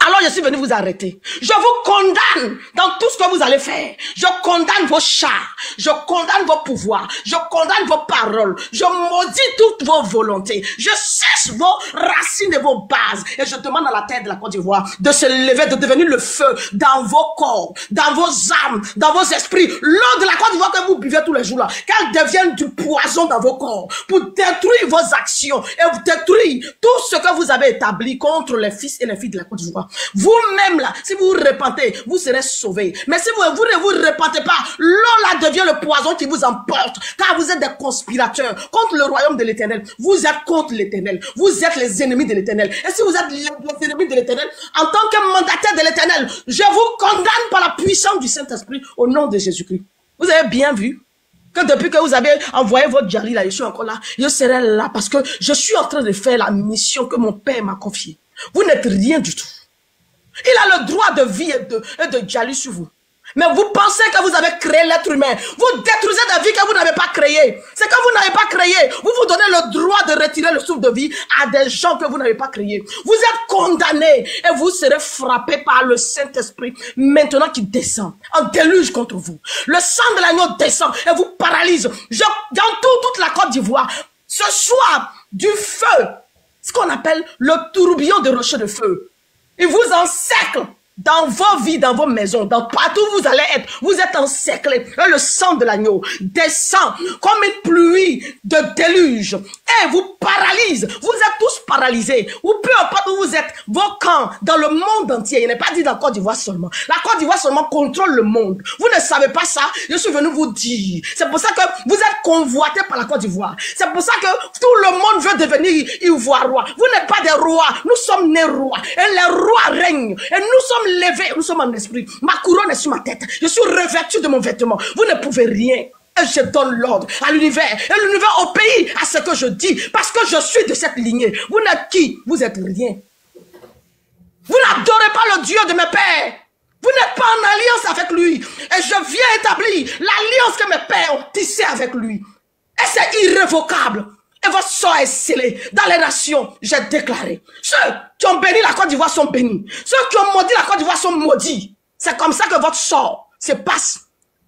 Alors je suis venu vous arrêter. Je vous condamne dans tout ce que vous allez faire. Je condamne vos chars. Je condamne vos pouvoirs. Je condamne vos paroles. Je maudis toutes vos volontés. Je cesse vos racines et vos bases. Et je demande à la terre de la Côte d'Ivoire de se lever, de devenir le feu dans vos corps, dans vos âmes, dans vos esprits. L'eau de la Côte d'Ivoire que vous buvez tous les jours là, qu'elle devienne du poison dans vos corps pour détruire vos actions et détruire tout ce que vous avez établi contre les fils et les filles de la Côte d'Ivoire. Vous-même là, si vous vous repentez, vous serez sauvés. Mais si vous ne vous repentez pas, l'eau là devient le poison qui vous emporte. Car vous êtes des conspirateurs contre le royaume de l'Éternel. Vous êtes contre l'Éternel. Vous êtes les ennemis de l'Éternel. Et si vous êtes les ennemis de l'Éternel, en tant que mandataire de l'Éternel, je vous condamne par la puissance du Saint-Esprit au nom de Jésus-Christ. Vous avez bien vu que depuis que vous avez envoyé votre Jali là, je suis encore là. Je serai là parce que je suis en train de faire la mission que mon Père m'a confiée. Vous n'êtes rien du tout. Il a le droit de vie et de jalousie sur vous. Mais vous pensez que vous avez créé l'être humain. Vous détruisez des vies que vous n'avez pas créées. C'est que vous n'avez pas créé. Vous vous donnez le droit de retirer le souffle de vie à des gens que vous n'avez pas créés. Vous êtes condamnés et vous serez frappés par le Saint-Esprit maintenant qui descend en déluge contre vous. Le sang de l'agneau descend et vous paralyse. Dans toute la Côte d'Ivoire, ce soir, du feu, ce qu'on appelle le tourbillon de rochers de feu. Il vous encercle dans vos vies, dans vos maisons, dans partout où vous allez être. Vous êtes encerclés. Et le sang de l'agneau descend comme une pluie de déluge et vous paralyse. Vous êtes tous paralysés. Ou peu importe où vous êtes, vos camps dans le monde entier. Il n'est pas dit dans la Côte d'Ivoire seulement. La Côte d'Ivoire seulement contrôle le monde. Vous ne savez pas ça. Je suis venu vous dire. C'est pour ça que vous êtes convoités par la Côte d'Ivoire. C'est pour ça que tout le monde veut devenir ivoirien. Vous n'êtes pas des rois. Nous sommes nés rois. Et les rois règnent. Et nous sommes sommes levés, nous sommes en esprit. Ma couronne est sur ma tête. Je suis revêtu de mon vêtement. Vous ne pouvez rien. Et je donne l'ordre à l'univers. Et l'univers obéit à ce que je dis. Parce que je suis de cette lignée. Vous n'êtes qui? Vous êtes rien. Vous n'adorez pas le Dieu de mes pères. Vous n'êtes pas en alliance avec lui. Et je viens établir l'alliance que mes pères ont tissée avec lui. Et c'est irrévocable. Et votre sort est scellé dans les nations. J'ai déclaré. Ceux qui ont béni la Côte d'Ivoire sont bénis. Ceux qui ont maudit la Côte d'Ivoire sont maudits. C'est comme ça que votre sort se passe.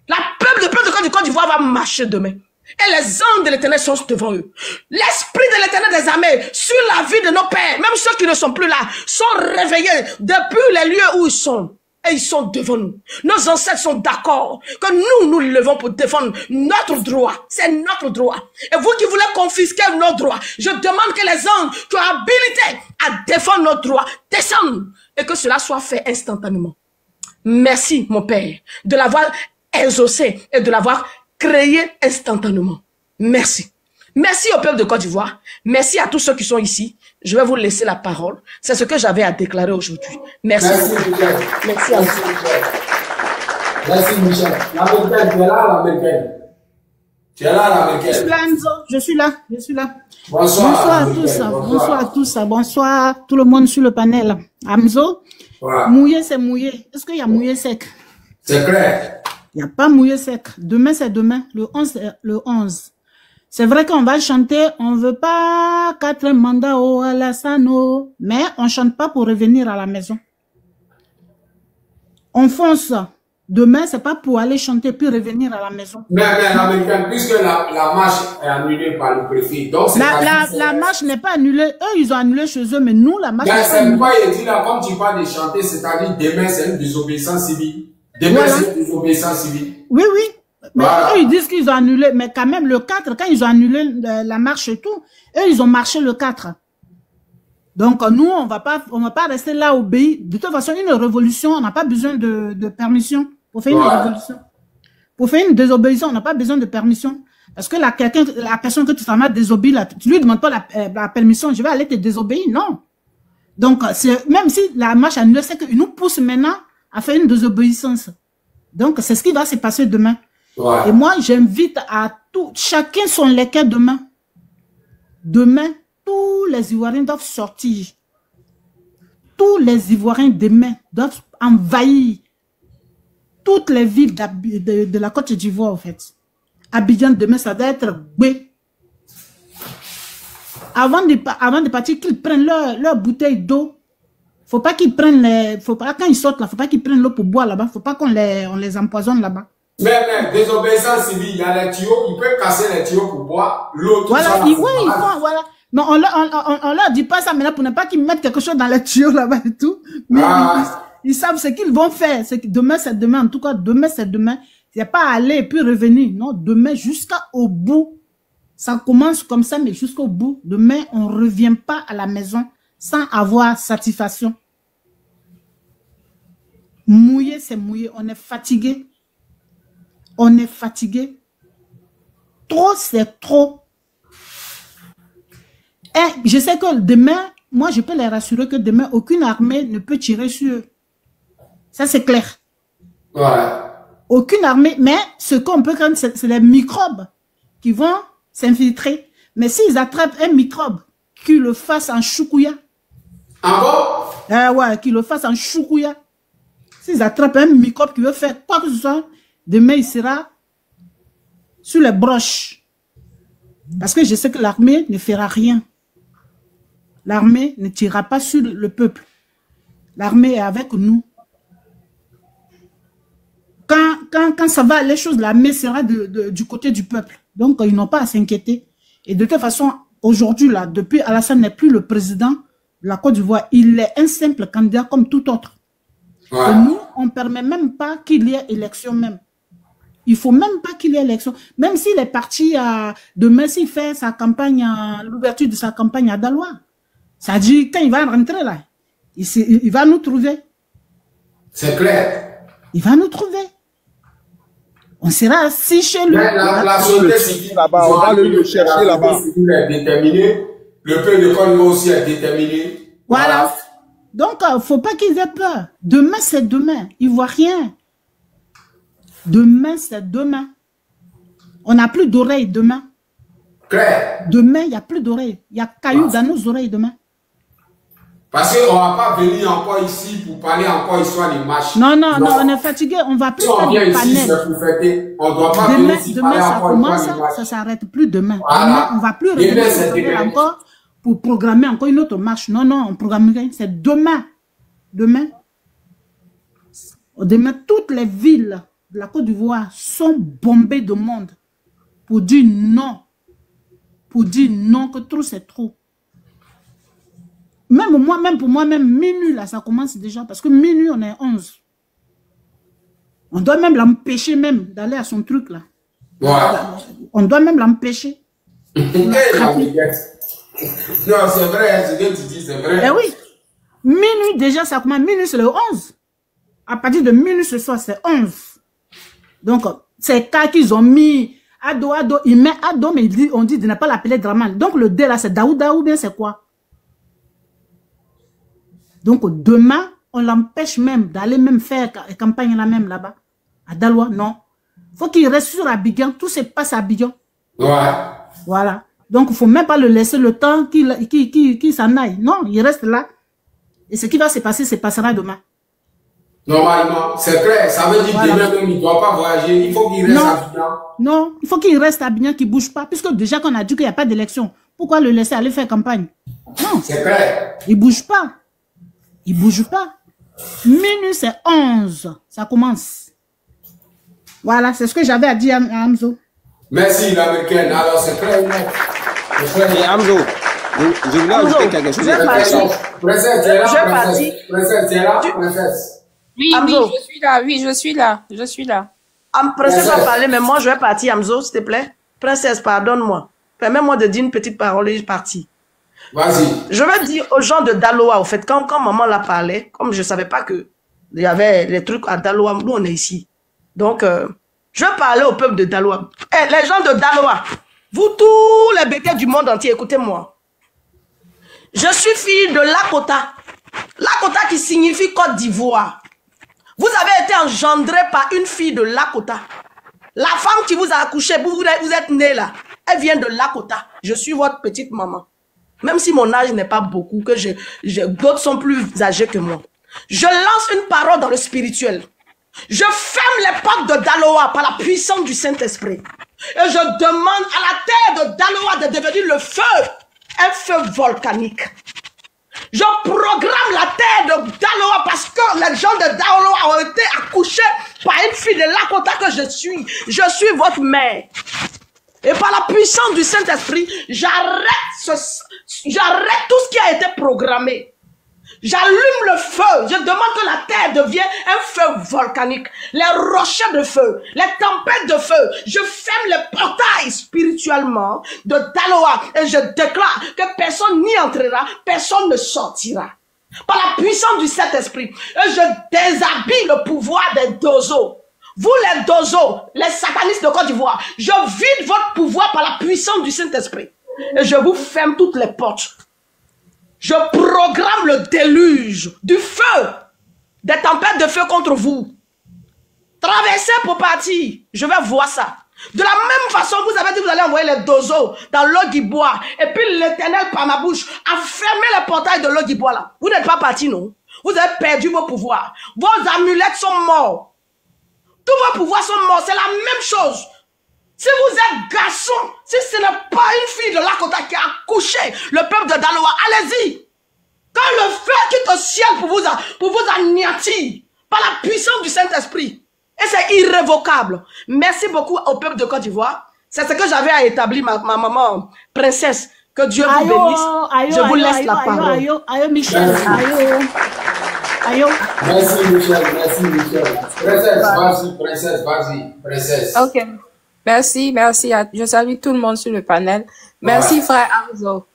Le peuple de Côte d'Ivoire va marcher demain. Et les anges de l'Éternel sont devant eux. L'esprit de l'Éternel des armées sur la vie de nos pères, même ceux qui ne sont plus là, sont réveillés depuis les lieux où ils sont. Et ils sont devant nous. Nos ancêtres sont d'accord que nous levons pour défendre notre droit. C'est notre droit. Et vous qui voulez confisquer nos droits, je demande que les anges qui ont habilité à défendre nos droits descendent et que cela soit fait instantanément. Merci, mon Père, de l'avoir exaucé et de l'avoir créé instantanément. Merci. Merci au peuple de Côte d'Ivoire. Merci à tous ceux qui sont ici. Je vais vous laisser la parole. C'est ce que j'avais à déclarer aujourd'hui. Merci. Merci, Michel. Merci à vous. Merci, Michel. L'américaine, tu es là, l'américaine. Tu es là, l'américaine. Je suis là, Enzo. Je suis là. Je suis là. Bonsoir. Bonsoir à tous. Bonsoir à tous. Bonsoir tout le monde sur le panel. Amzo, Voilà. mouillé, c'est mouillé. Est-ce qu'il y a mouillé sec? C'est clair. Il n'y a pas mouillé sec. Demain, c'est demain. Le 11, c'est le 11. C'est vrai qu'on va chanter, on veut pas 4 mandats au Alassano, mais on chante pas pour revenir à la maison. On fonce. Demain, c'est pas pour aller chanter puis revenir à la maison. Mais l'américaine, puisque la marche est annulée par le préfet, donc c'est la marche n'est pas annulée. Eux, ils ont annulé chez eux, mais nous, la marche n'est pas annulée. C'est pourquoi il dit là, comme tu parles de chanter, c'est-à-dire demain, c'est une désobéissance civile. Demain, voilà. C'est une désobéissance civile. Oui, oui. Mais voilà. Eux, ils disent qu'ils ont annulé. Mais quand même, le 4, quand ils ont annulé la marche et tout, eux, ils ont marché le 4. Donc, nous, on va pas rester là obéi. De toute façon, une révolution, on n'a pas besoin de permission pour faire une révolution. Pour faire une désobéissance, on n'a pas besoin de permission. Parce que la personne que tu t'en as désobéi, là, tu lui demandes pas la permission, je vais aller te désobéir, non. Donc, même si la marche annulée, c'est qu'ils nous poussent maintenant à faire une désobéissance. Donc, c'est ce qui va se passer demain. Ouais. Et moi, j'invite à tout, chacun son léquet demain. Demain, tous les Ivoiriens doivent sortir. Tous les Ivoiriens demain doivent envahir toutes les villes de la Côte d'Ivoire, en fait. Abidjan, demain, ça doit être bé. Avant de partir, qu'ils prennent leur bouteille d'eau. Faut pas qu'ils prennent quand ils sortent là, faut pas qu'ils prennent l'eau pour boire là-bas. Faut pas qu'on les empoisonne là-bas. Mais désobéissance civile, il y a les tuyaux, ils peuvent casser les tuyaux pour boire l'eau. Voilà, ils font, voilà. Mais on leur dit pas ça maintenant pour ne pas qu'ils mettent quelque chose dans les tuyaux là-bas et tout. Mais ils savent ce qu'ils vont faire. Demain, c'est demain. En tout cas, demain, c'est demain. Il n'y a pas à aller et puis revenir. Non, demain, jusqu'au bout. Ça commence comme ça, mais jusqu'au bout. Demain, on ne revient pas à la maison sans avoir satisfaction. Mouillé, c'est mouillé. On est fatigué. On est fatigué. Trop, c'est trop. Et je sais que demain, moi, je peux les rassurer que demain, aucune armée ne peut tirer sur eux. Ça, c'est clair. Ouais. Aucune armée, mais ce qu'on peut craindre, c'est les microbes qui vont s'infiltrer. Mais s'ils attrapent un microbe, qu'ils le fassent en choukouya. Ah bon? Ouais, qu'ils le fassent en choukouya. S'ils attrapent un microbe qui veut faire quoi que ce soit, demain, il sera sur les broches. Parce que je sais que l'armée ne fera rien. L'armée ne tirera pas sur le peuple. L'armée est avec nous. Quand ça va, les choses, l'armée sera du côté du peuple. Donc, ils n'ont pas à s'inquiéter. Et de toute façon, aujourd'hui, là, depuis Alassane n'est plus le président de la Côte d'Ivoire. Il est un simple candidat comme tout autre. Ouais. Et nous, on ne permet même pas qu'il y ait élection même. Il ne faut même pas qu'il y ait élection. Même s'il est parti demain, s'il fait sa campagne, l'ouverture de sa campagne à Daloa. Ça dit, quand il va rentrer là, il va nous trouver. C'est clair. Il va nous trouver. On sera assis chez lui. La société civile là-bas, on va le chercher là-bas. Le peuple de Côte d'Ivoire aussi est déterminé. Voilà. Donc, faut pas qu'ils aient peur. Demain, c'est demain. Ils voient rien. Demain, c'est demain. On n'a plus d'oreilles demain. Claire. Demain, il n'y a plus d'oreilles. Il y a cailloux dans nos oreilles demain. Parce qu'on ne va pas venir encore ici pour parler encore histoire des matchs. Non, non, non, on est fatigué. On va plus si faire du panel. On doit pas demain, venir ici demain, parler ça encore commence, histoire des matchs. ça s'arrête plus demain. Voilà. Demain, on ne va plus revenir encore pour programmer encore une autre marche. Non, non, on programme rien. C'est demain. Demain. Demain, toutes les villes de la Côte d'Ivoire sont bombées de monde pour dire non. Pour dire non, que trop c'est trop. Même moi, même pour moi-même, minuit, là, ça commence déjà. Parce que minuit, on est 11. On doit même l'empêcher même d'aller à son truc, là. Ouais. On doit même l'empêcher. Non, c'est vrai, ce que tu dis, c'est vrai. Eh oui. Minuit, déjà, ça commence. Minuit, c'est le 11. À partir de minuit ce soir, c'est 11. Donc, c'est cas qu'ils ont mis Ado, il met Ado, mais on dit de ne pas l'appeler Draman. Donc, le D là, c'est Daouda ou bien c'est quoi? Donc, demain, on l'empêche même d'aller même faire campagne là même là-bas. À Daloa, non. Faut qu'il reste sur Abidjan. Tout se passe à Abidjan. Ouais. Voilà. Donc, il ne faut même pas le laisser le temps qu'il s'en aille. Non, il reste là. Et ce qui va se passer, se passera demain. Normalement, c'est clair. Ça veut dire que demain même, il ne doit pas voyager. Il faut qu'il reste à Abidjan. Non, il faut qu'il reste à Abidjan, qu'il ne bouge pas. Puisque déjà qu'on a dit qu'il n'y a pas d'élection. Pourquoi le laisser aller faire campagne? Non. C'est clair. Il ne bouge pas. Il ne bouge pas. Minuit, c'est 11. Ça commence. Voilà, c'est ce que j'avais à dire à Hamzo. Merci, l'américaine. Alors, c'est clair. Et Hamzo, je voulais ajouter quelque chose. Princesse, tu es là, princesse, tu es là, princesse. Oui, Hamzo. oui, je suis là. Oui, je suis là. Je suis là. Princesse va parler, mais moi, je vais partir, Hamzo, s'il te plaît. Princesse, pardonne-moi. Permets-moi de dire une petite parole et je partis. Vas-y. Je vais dire aux gens de Daloa, au fait, quand maman l'a parlé, comme je ne savais pas qu'il y avait des trucs à Daloa, nous, on est ici. Donc, je vais parler au peuple de Daloa. Eh, les gens de Daloa, vous tous les béquets du monde entier, écoutez-moi. Je suis fille de Lakota. Lakota qui signifie Côte d'Ivoire. Vous avez été engendré par une fille de Lakota. La femme qui vous a accouché, vous êtes née là. Elle vient de Lakota. Je suis votre petite maman. Même si mon âge n'est pas beaucoup, que d'autres sont plus âgés que moi. Je lance une parole dans le spirituel. Je ferme les portes de Daloa par la puissance du Saint-Esprit. Et je demande à la terre de Daloa de devenir le feu, un feu volcanique. Je programme la terre de Daloa parce que les gens de Daloa ont été accouchés par une fille de Lakota que je suis. Je suis votre mère. Et par la puissance du Saint-Esprit, j'arrête tout ce qui a été programmé. J'allume le feu. Je demande que la terre devienne un feu volcanique. Les rochers de feu, les tempêtes de feu. Je ferme les portails spirituellement de Daloa et je déclare que personne n'y entrera, personne ne sortira. Par la puissance du Saint-Esprit. Et je déshabille le pouvoir des dozos. Vous les dozos, les satanistes de Côte d'Ivoire, je vide votre pouvoir par la puissance du Saint-Esprit. Et je vous ferme toutes les portes. Je programme le déluge du feu, des tempêtes de feu contre vous. Traversez pour partir. Je vais voir ça. De la même façon, vous avez dit que vous allez envoyer les dozos dans l'Ogibois. Et puis l'Éternel, par ma bouche, a fermé le portail de l'Ogibois là. Vous n'êtes pas partis, non? Vous avez perdu vos pouvoirs. Vos amulettes sont morts. Tous vos pouvoirs sont morts. C'est la même chose. Si vous êtes garçon, si ce n'est pas une fille de Lakota qui a accouché le peuple de Daloa, allez-y. Quand le feu quitte au ciel pour vous anéantir par la puissance du Saint-Esprit. Et c'est irrévocable. Merci beaucoup au peuple de Côte d'Ivoire. C'est ce que j'avais à établir ma maman princesse. Que Dieu vous bénisse. Je vous laisse la parole. Ayo, Michel. Ayo. Merci, Michel. Merci, Michel. Princesse, vas-y. Princesse. Ok. Merci. Je salue tout le monde sur le panel. Merci, frère Hamzo.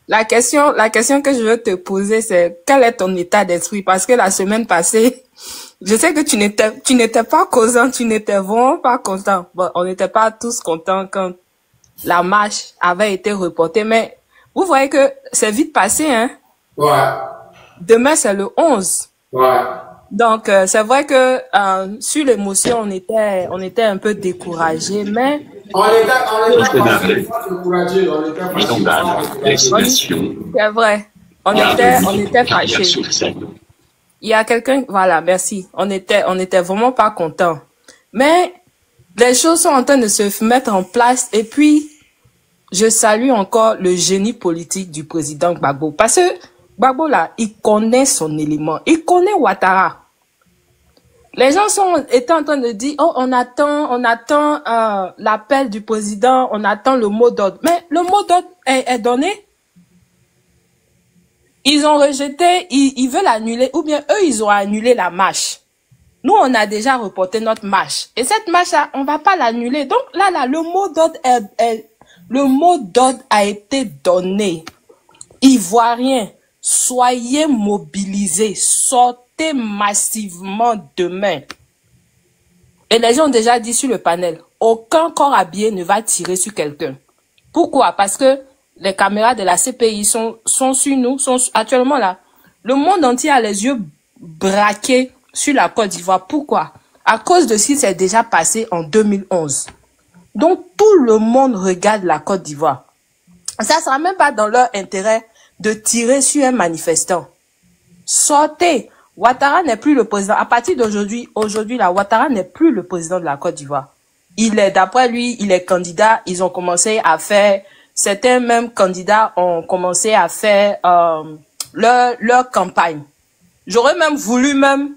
La question que je veux te poser, c'est quel est ton état d'esprit? Parce que la semaine passée, je sais que tu n'étais pas causant, tu n'étais vraiment pas content. Bon, on n'était pas tous contents quand la marche avait été reportée, mais vous voyez que c'est vite passé, hein? Ouais. demain, c'est le 11. Ouais. Donc, c'est vrai que sur l'émotion, on était un peu découragés, mais... On était pas découragés, on était pas découragés. C'est vrai. On était fâchés. Il y a quelqu'un, voilà, merci. On était vraiment pas contents. Mais les choses sont en train de se mettre en place et puis je salue encore le génie politique du président Gbagbo. Parce que Gbagbo là, il connaît son élément. Il connaît Ouattara. Les gens étaient en train de dire, oh, on attend l'appel du président, on attend le mot d'ordre. Mais le mot d'ordre est donné. Ils ont rejeté, ils veulent annuler, ou bien eux, ils ont annulé la marche. Nous, on a déjà reporté notre marche. Et cette marche-là, on va pas l'annuler. Donc là, le mot d'ordre a été donné. Ivoiriens, soyez mobilisés, sortez massivement demain. Et les gens ont déjà dit sur le panel, aucun corps habillé ne va tirer sur quelqu'un. Pourquoi? Parce que les caméras de la CPI sont sur nous, sont actuellement là. Le monde entier a les yeux braqués sur la Côte d'Ivoire. Pourquoi? À cause de ce qui s'est déjà passé en 2011. Donc, tout le monde regarde la Côte d'Ivoire. Ça ne sera même pas dans leur intérêt de tirer sur un manifestant. Sortez. Ouattara n'est plus le président. À partir d'aujourd'hui, là, Ouattara n'est plus le président de la Côte d'Ivoire. D'après lui, il est candidat. Ils ont commencé à faire... Certains même candidats ont commencé à faire leur campagne. J'aurais même voulu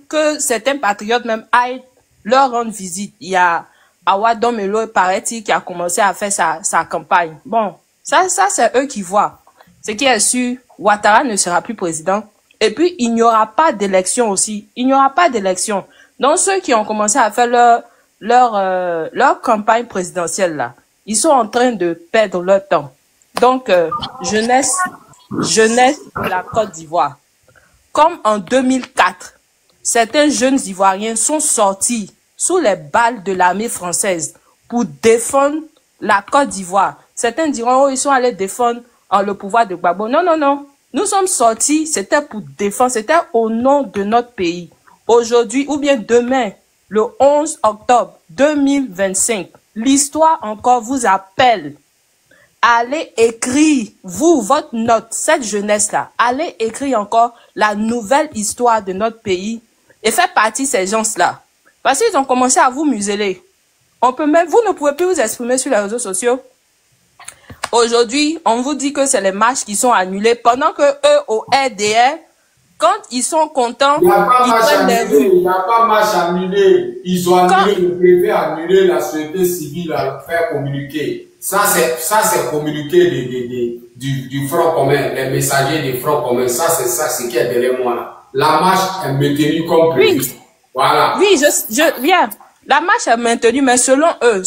que certains patriotes même aillent leur rendre visite. Il y a Awa Domelo, paraît-il, qui a commencé à faire sa campagne. Bon, ça c'est eux qui voient. Ce qui est sûr, Ouattara ne sera plus président. Et puis, il n'y aura pas d'élection aussi. Il n'y aura pas d'élection. Donc, ceux qui ont commencé à faire leur campagne présidentielle, là, ils sont en train de perdre leur temps. Donc, jeunesse de la Côte d'Ivoire. Comme en 2004, certains jeunes Ivoiriens sont sortis sous les balles de l'armée française pour défendre la Côte d'Ivoire. Certains diront, oh, ils sont allés défendre le pouvoir de Gbagbo. Non, non, non. Nous sommes sortis, c'était pour défendre, c'était au nom de notre pays. Aujourd'hui, ou bien demain, le 11 octobre 2025, l'histoire encore vous appelle. Allez écrire, vous, votre note, cette jeunesse-là, allez écrire encore la nouvelle histoire de notre pays et faire partie de ces gens-là. Parce qu'ils ont commencé à vous museler. Vous ne pouvez plus vous exprimer sur les réseaux sociaux. Aujourd'hui, on vous dit que c'est les marches qui sont annulées pendant que eux, au RDR, quand ils sont contents, ils prennent les rues. Il n'y a pas marche annulée. Ils ont annulé, le préfet a annulé, la société civile a fait communiquer. Ça, c'est communiqué du Front commun, les messagers du Front commun. Ça, c'est ce qui est derrière moi. Là. La marche est maintenue comme prévu. Oui. Voilà. Oui, je viens. La marche est maintenue, mais selon eux,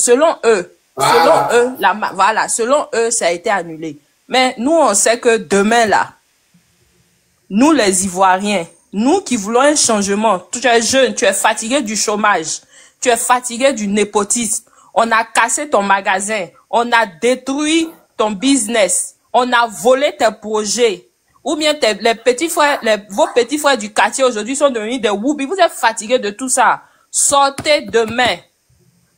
voilà. Selon eux, ça a été annulé. Mais nous, on sait que demain, là, nous, les Ivoiriens, nous qui voulons un changement, tu es jeune, tu es fatigué du chômage, tu es fatigué du népotisme, on a cassé ton magasin, on a détruit ton business, on a volé tes projets, ou bien vos petits frères du quartier aujourd'hui sont devenus des woubi, vous êtes fatigués de tout ça. Sortez demain,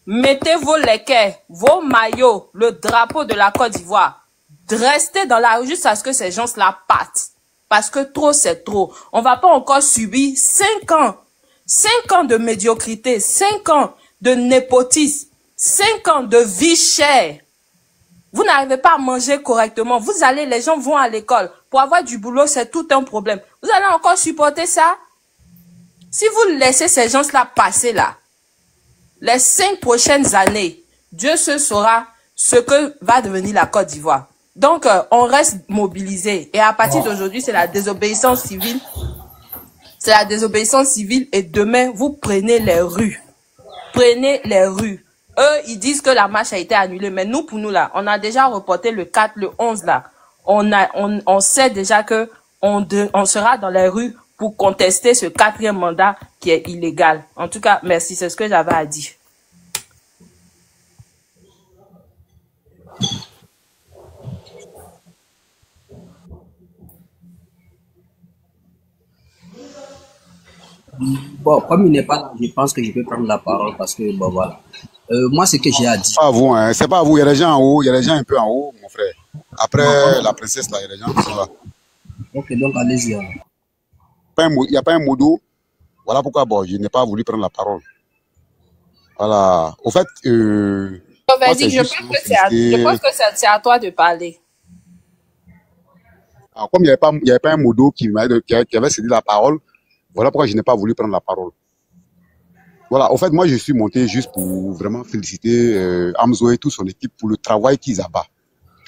mettez vos léquets, vos maillots, le drapeau de la Côte d'Ivoire, restez dans la rue jusqu'à ce que ces gens-là partent. Parce que trop, c'est trop. On va pas encore subir 5 ans. 5 ans de médiocrité, 5 ans de népotisme, 5 ans de vie chère. Vous n'arrivez pas à manger correctement. Les gens vont à l'école. Pour avoir du boulot, c'est tout un problème. Vous allez encore supporter ça? Si vous laissez ces gens-là passer là, les 5 prochaines années, Dieu se saura ce que va devenir la Côte d'Ivoire. Donc, on reste mobilisé. Et à partir d'aujourd'hui, c'est la désobéissance civile. C'est la désobéissance civile. Et demain, vous prenez les rues. Prenez les rues. Eux, ils disent que la marche a été annulée. Mais nous, pour nous, là, on a déjà reporté le 4, le 11, là. On sait déjà que on sera dans les rues pour contester ce 4e mandat qui est illégal. En tout cas, merci. C'est ce que j'avais à dire. Bon, comme il n'est pas là, je pense que je peux prendre la parole parce que, bon, voilà. Moi, ce que j'ai à dire. Pas à vous, hein. C'est pas à vous. Il y a des gens en haut, il y a des gens un peu en haut, mon frère. Après la princesse, là, il y a des gens qui sont là. Ok, donc allez-y. Il n'y a pas un mot d'eau. Voilà pourquoi, bon, je n'ai pas voulu prendre la parole. Voilà. Au fait, Vas-y, je pense que c'est à toi de parler. Alors, comme il n'y avait pas un modo qui avait cédé la parole, voilà pourquoi je n'ai pas voulu prendre la parole. Voilà, au fait, moi, je suis monté juste pour vraiment féliciter Amzo et toute son équipe pour le travail qu'ils abattent.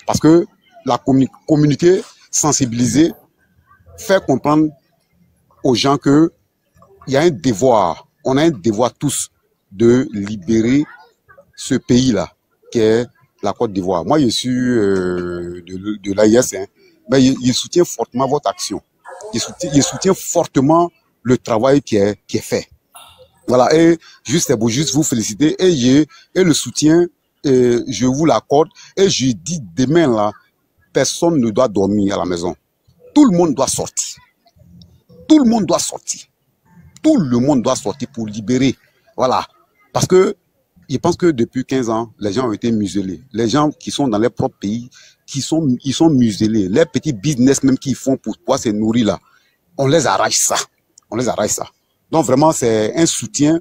Parce que la communiquer, sensibiliser, faire comprendre aux gens qu'il y a un devoir, on a un devoir tous de libérer ce pays-là, qui est la Côte d'Ivoire. Moi, je suis de l'AIS, hein, mais il soutient fortement votre action. Il soutient fortement le travail qui est fait. Voilà, et juste vous féliciter, et le soutien, je vous l'accorde, et je dis demain là, personne ne doit dormir à la maison. Tout le monde doit sortir. Tout le monde doit sortir. Tout le monde doit sortir pour libérer. Voilà. Parce que je pense que depuis 15 ans, les gens ont été muselés. Les gens qui sont dans leur propre pays, ils sont muselés. Les petits business même qu'ils font pour pouvoir se nourrir là, on les arrache ça. On les arrache ça. Donc vraiment, c'est un soutien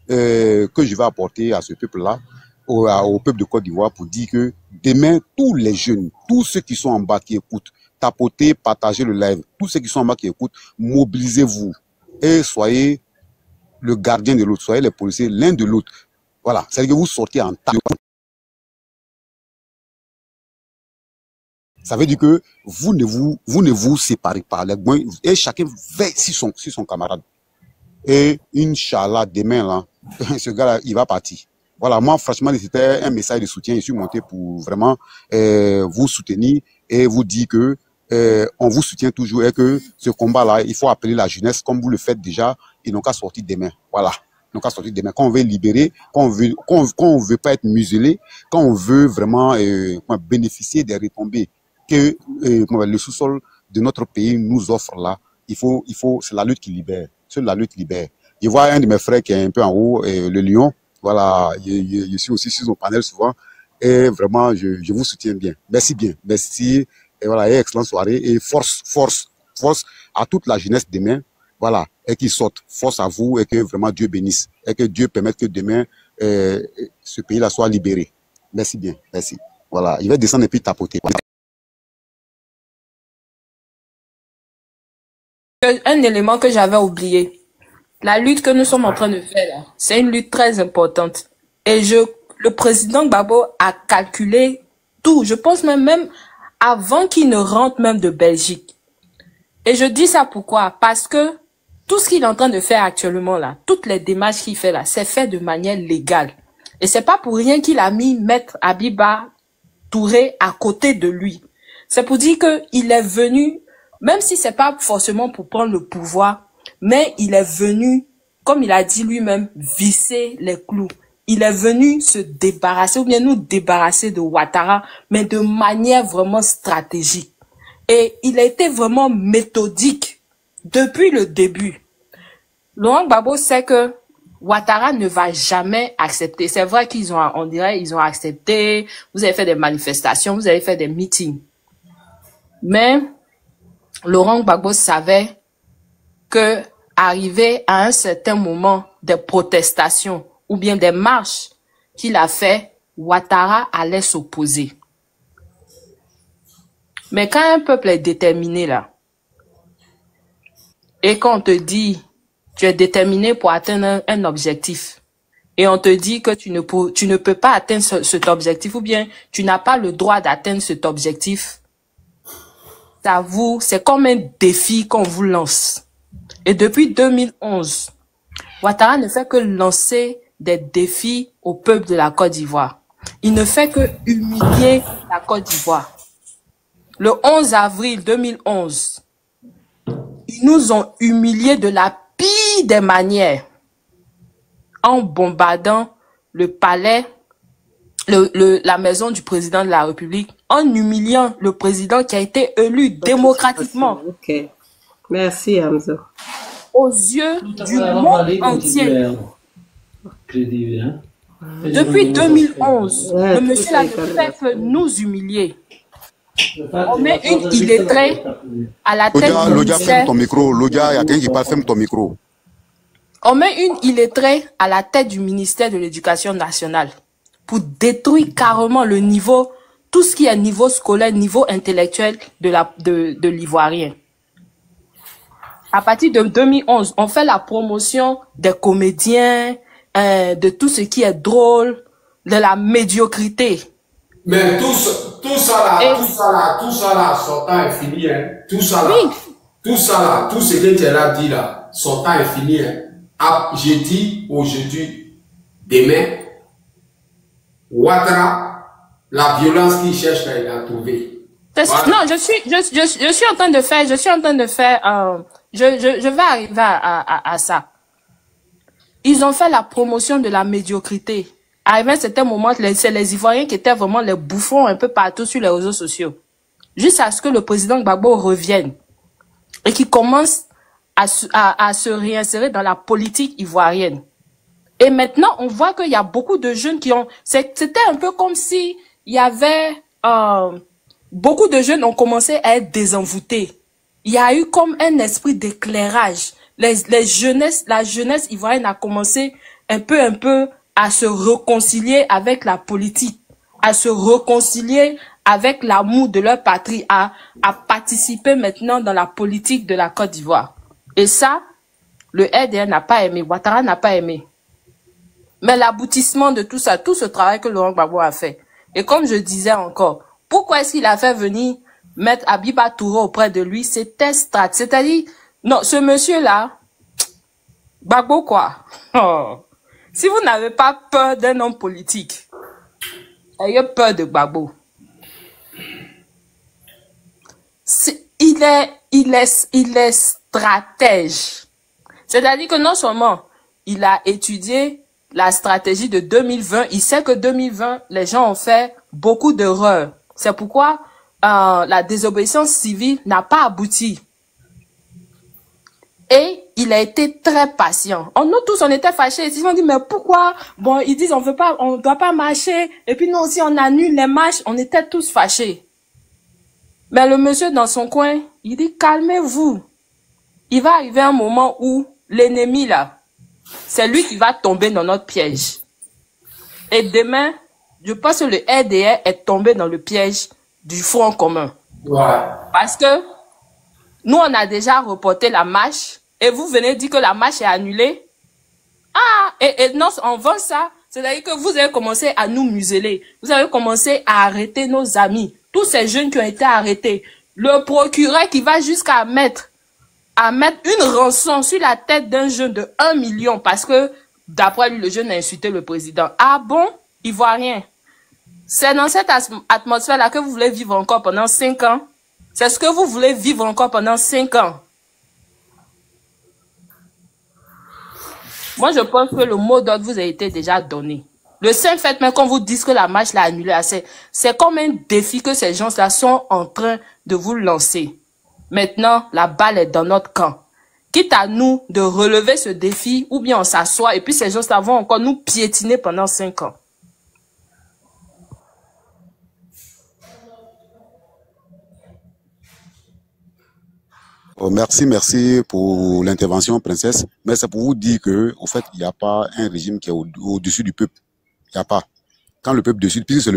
que je vais apporter à ce peuple-là, au peuple de Côte d'Ivoire, pour dire que demain, tous les jeunes, tous ceux qui sont en bas qui écoutent, tapotez, partagez le live, tous ceux qui sont en bas qui écoutent, mobilisez-vous et soyez le gardien de l'autre, soyez les policiers l'un de l'autre. Voilà, c'est-à-dire que vous sortez en tas. Ça veut dire que vous ne vous séparez pas. Et chacun veille sur son camarade. Et Inch'Allah, demain, là, ce gars-là, il va partir. Voilà, moi, franchement, c'était un message de soutien. Je suis monté pour vraiment vous soutenir et vous dire que on vous soutient toujours et que ce combat-là, il faut appeler la jeunesse comme vous le faites déjà. Ils n'ont qu'à sortir demain. Voilà. Ils n'ont qu'à sortir demain. Quand on veut libérer, quand on veut pas être muselé, quand on veut vraiment bénéficier des retombées que le sous-sol de notre pays nous offre là, c'est la lutte qui libère. C'est la lutte libère. Je vois un de mes frères qui est un peu en haut, le Lion. Voilà, je suis aussi sur son panel souvent. Et vraiment, je vous soutiens bien. Merci bien. Merci. Et voilà, et excellente soirée. Et force à toute la jeunesse demain. Voilà, et qu'ils sortent. Force à vous et que vraiment Dieu bénisse. Et que Dieu permette que demain, ce pays-là soit libéré. Merci bien. Merci. Voilà, je vais descendre et puis tapoter. Un élément que j'avais oublié. La lutte que nous sommes en train de faire là, c'est une lutte très importante. Et le président Gbagbo a calculé tout. Je pense même avant qu'il ne rentre même de Belgique. Et je dis ça pourquoi? Parce que tout ce qu'il est en train de faire actuellement là, toutes les démarches qu'il fait là, c'est fait de manière légale. Et c'est pas pour rien qu'il a mis Maître Abiba Touré à côté de lui. C'est pour dire que il est venu, même si c'est pas forcément pour prendre le pouvoir, mais il est venu, comme il a dit lui-même, visser les clous. Il est venu se débarrasser, ou bien nous débarrasser de Ouattara, mais de manière vraiment stratégique. Et il a été vraiment méthodique depuis le début. Laurent Gbagbo sait que Ouattara ne va jamais accepter. C'est vrai qu'ils ont accepté, vous avez fait des manifestations, vous avez fait des meetings. Mais Laurent Gbagbo savait que arrivé à un certain moment des protestations ou bien des marches qu'il a fait, Ouattara allait s'opposer. Mais quand un peuple est déterminé là, et quand on te dit tu es déterminé pour atteindre un objectif, et on te dit que tu ne peux pas atteindre cet objectif, ou bien tu n'as pas le droit d'atteindre cet objectif, c'est comme un défi qu'on vous lance. Et depuis 2011, Ouattara ne fait que lancer des défis au peuple de la Côte d'Ivoire. Il ne fait que humilier la Côte d'Ivoire. Le 11 avril 2011, ils nous ont humiliés de la pire des manières en bombardant le palais, la maison du président de la République, en humiliant le président qui a été élu démocratiquement. Ok. Merci, Hamza. aux yeux du monde entier. Depuis 2011, le monsieur là ne fait que nous humilier. On met une illettrée à la tête du Lodia, ferme ministère. ton micro. Lodia, il y a quelqu'un qui parle, ferme ton micro. On met une illettrée à la tête du ministère de l'Éducation nationale pour détruire carrément le niveau, tout ce qui est niveau scolaire, niveau intellectuel de l'Ivoirien. À partir de 2011, on fait la promotion des comédiens, de tout ce qui est drôle, de la médiocrité. Mais tout ça là, son temps est fini, hein. Tout ça là, tout ce que tu as dit là, son temps est fini, hein. J'ai dit aujourd'hui, demain, Ouattara, la violence qu'il cherche, il a trouvé. Voilà. Non, je suis en train de faire, je vais arriver à ça. Ils ont fait la promotion de la médiocrité. Arrivé à un certain moment, c'est les Ivoiriens qui étaient vraiment les bouffons un peu partout sur les réseaux sociaux. Jusqu'à ce que le président Gbagbo revienne et qu'il commence à se réinsérer dans la politique ivoirienne. Et maintenant, on voit qu'il y a beaucoup de jeunes qui ont... C'était un peu comme si il y avait... beaucoup de jeunes ont commencé à être désenvoûtés. Il y a eu comme un esprit d'éclairage. La jeunesse ivoirienne a commencé un peu à se réconcilier avec la politique, à se réconcilier avec l'amour de leur patrie, à participer maintenant dans la politique de la Côte d'Ivoire. Et ça, le RDR n'a pas aimé, Ouattara n'a pas aimé. Mais l'aboutissement de tout ça, tout ce travail que Laurent Gbagbo a fait, et comme je disais encore, pourquoi est-ce qu'il a fait venir mettre Abiba Touré auprès de lui? C'était c'est-à-dire, non, ce monsieur-là, Gbagbo quoi? Oh. Si vous n'avez pas peur d'un homme politique, ayez peur de Gbagbo. Il est stratège. C'est-à-dire que non seulement il a étudié la stratégie de 2020, il sait que 2020, les gens ont fait beaucoup d'erreurs. C'est pourquoi la désobéissance civile n'a pas abouti. Et il a été très patient. Nous tous, on était fâchés. Ils ont dit, mais pourquoi? Bon, ils disent, on doit pas marcher. Et puis nous aussi, on annule les marches. On était tous fâchés. Mais le monsieur dans son coin, il dit, calmez-vous. Il va arriver un moment où l'ennemi là, c'est lui qui va tomber dans notre piège. Et demain, je pense que le RDR est tombé dans le piège du Front commun. Ouais. Parce que nous, on a déjà reporté la marche et vous venez dire que la marche est annulée. Ah, et non, on vend ça. C'est-à-dire que vous avez commencé à nous museler. Vous avez commencé à arrêter nos amis. Tous ces jeunes qui ont été arrêtés. Le procureur qui va jusqu'à mettre une rançon sur la tête d'un jeune de 1 million parce que, d'après lui, le jeune a insulté le président. Ah bon? Ivoirien. C'est dans cette atmosphère-là que vous voulez vivre encore pendant 5 ans? C'est ce que vous voulez vivre encore pendant 5 ans? Moi, je pense que le mot d'ordre vous a été déjà donné. Le simple fait, même qu'on vous dise que la marche l'a annulée, c'est comme un défi que ces gens-là sont en train de vous lancer. Maintenant, la balle est dans notre camp. Quitte à nous de relever ce défi, ou bien on s'assoit et puis ces gens-là vont encore nous piétiner pendant 5 ans. Oh, merci pour l'intervention, princesse. Mais c'est pour vous dire que, au fait, il n'y a pas un régime qui est au-dessus du peuple. Il n'y a pas. Quand le peuple décide, puisque c'est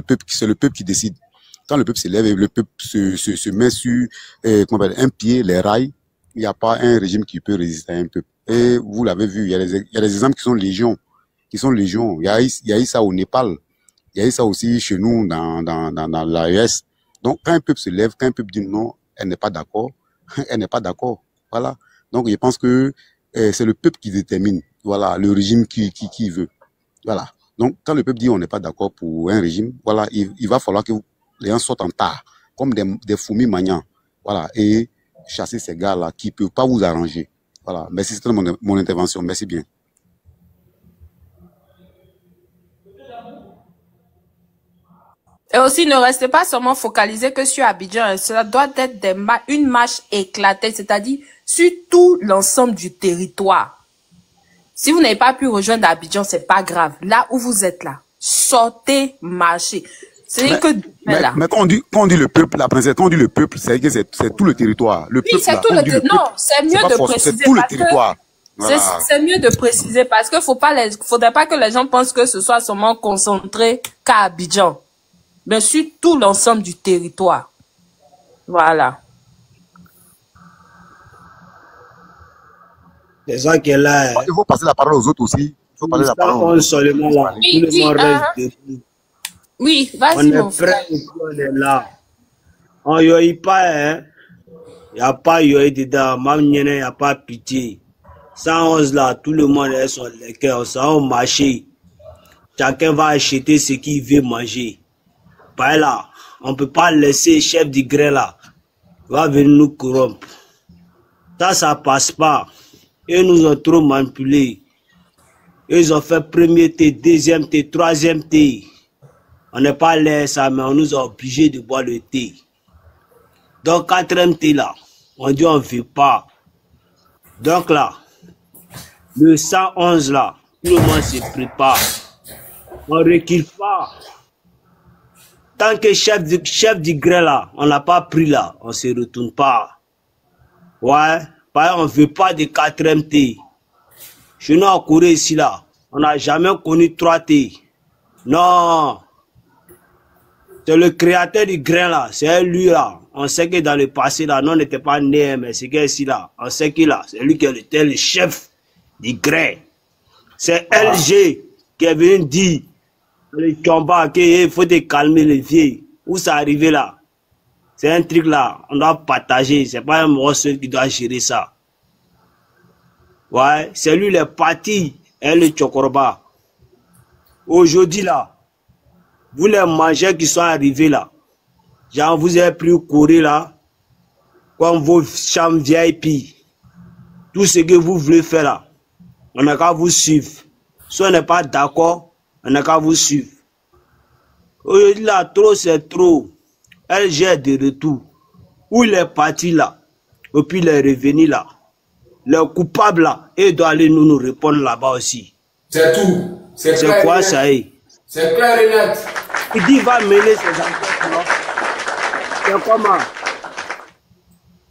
le peuple qui décide. Quand le peuple se lève et le peuple se met sur un pied, les rails, il n'y a pas un régime qui peut résister à un peuple. Et vous l'avez vu, il y a des exemples qui sont légion. Il y a eu ça au Népal. Il y a eu ça aussi chez nous dans l'AES. Donc, quand un peuple se lève, quand un peuple dit non, elle n'est pas d'accord, elle n'est pas d'accord. Voilà. Donc, je pense que c'est le peuple qui détermine, voilà, le régime qui veut. Voilà. Donc, quand le peuple dit on n'est pas d'accord pour un régime, voilà, il va falloir que les gens sortent en tas, comme des fourmis maniants. Voilà. Et chasser ces gars-là qui ne peuvent pas vous arranger. Voilà. Merci, c'était mon intervention. Merci bien. Et aussi, ne restez pas seulement focalisé que sur Abidjan. Cela doit être une marche éclatée, c'est-à-dire sur tout l'ensemble du territoire. Si vous n'avez pas pu rejoindre Abidjan, c'est pas grave. Là où vous êtes là, sortez, marchez. C'est que là. Mais quand on dit le peuple, la princesse, quand on dit le peuple, c'est que c'est tout le territoire. Le oui, peuple, c'est tout le territoire. Non, c'est mieux de préciser. C'est tout le territoire. Voilà. C'est mieux de préciser parce que faudrait pas que les gens pensent que ce soit seulement concentré qu'à Abidjan. Mais sur tout l'ensemble du territoire. Voilà. C'est ça qu'elle a. Il faut passer la parole aux autres aussi. Il faut parler la parole aux autres. Seulement là. Oui, tout le monde reste debout. Oui, vas-y, mon frère. On est prêt, on est là. On y a pas, hein. Il n'y a pas yoï dedans. Même il n'y a pas pitié. 111 là, tout le monde est sur les cœurs. Ça va marcher. Chacun va acheter ce qu'il veut manger. Pas là. On ne peut pas laisser le chef du grain là. Il va venir nous corrompre. Ça passe pas. Ils nous ont trop manipulés. Ils ont fait premier thé, deuxième thé, troisième thé. On n'est pas l'air ça, mais on nous a obligés de boire le thé. Donc, quatrième thé là, on dit on ne veut pas. Donc là, le 111 là, tout le monde se prépare. On ne recule pas. Tant que chef du grain là, on n'a pas pris là, on ne se retourne pas. Ouais, on ne veut pas de quatrième thé. Chez nous en Corée ici là, on n'a jamais connu 3 thé. Non. C'est le créateur du grain là, c'est lui là. On sait que dans le passé là, nous on n'était pas nés, mais c'est qu'ici là, on sait qu'il là, c'est lui qui était le chef du grain. C'est LG qui est venu dire, le combat, qu'il faut te calmer les vieux. Où ça arrivé là? C'est un truc là, on doit partager, c'est pas un morceau qui doit gérer ça. Ouais, c'est lui le parti et le Chokoroba. Aujourd'hui là, vous les mangeurs qui sont arrivés là, genre vous avez pris Corée là, comme vos chambres VIP, tout ce que vous voulez faire là, on n'a qu'à vous suivre. Si on n'est pas d'accord, on n'a qu'à vous suivre. Aujourd'hui là, trop c'est trop. Elle gère de retour. Où il est parti là, et puis il est revenu là. Les coupables là, ils doivent aller nous répondre là-bas aussi. C'est tout. C'est quoi ça est? C'est clair et net. Il dit qu'il va mêler ses enquêtes là. C'est comment?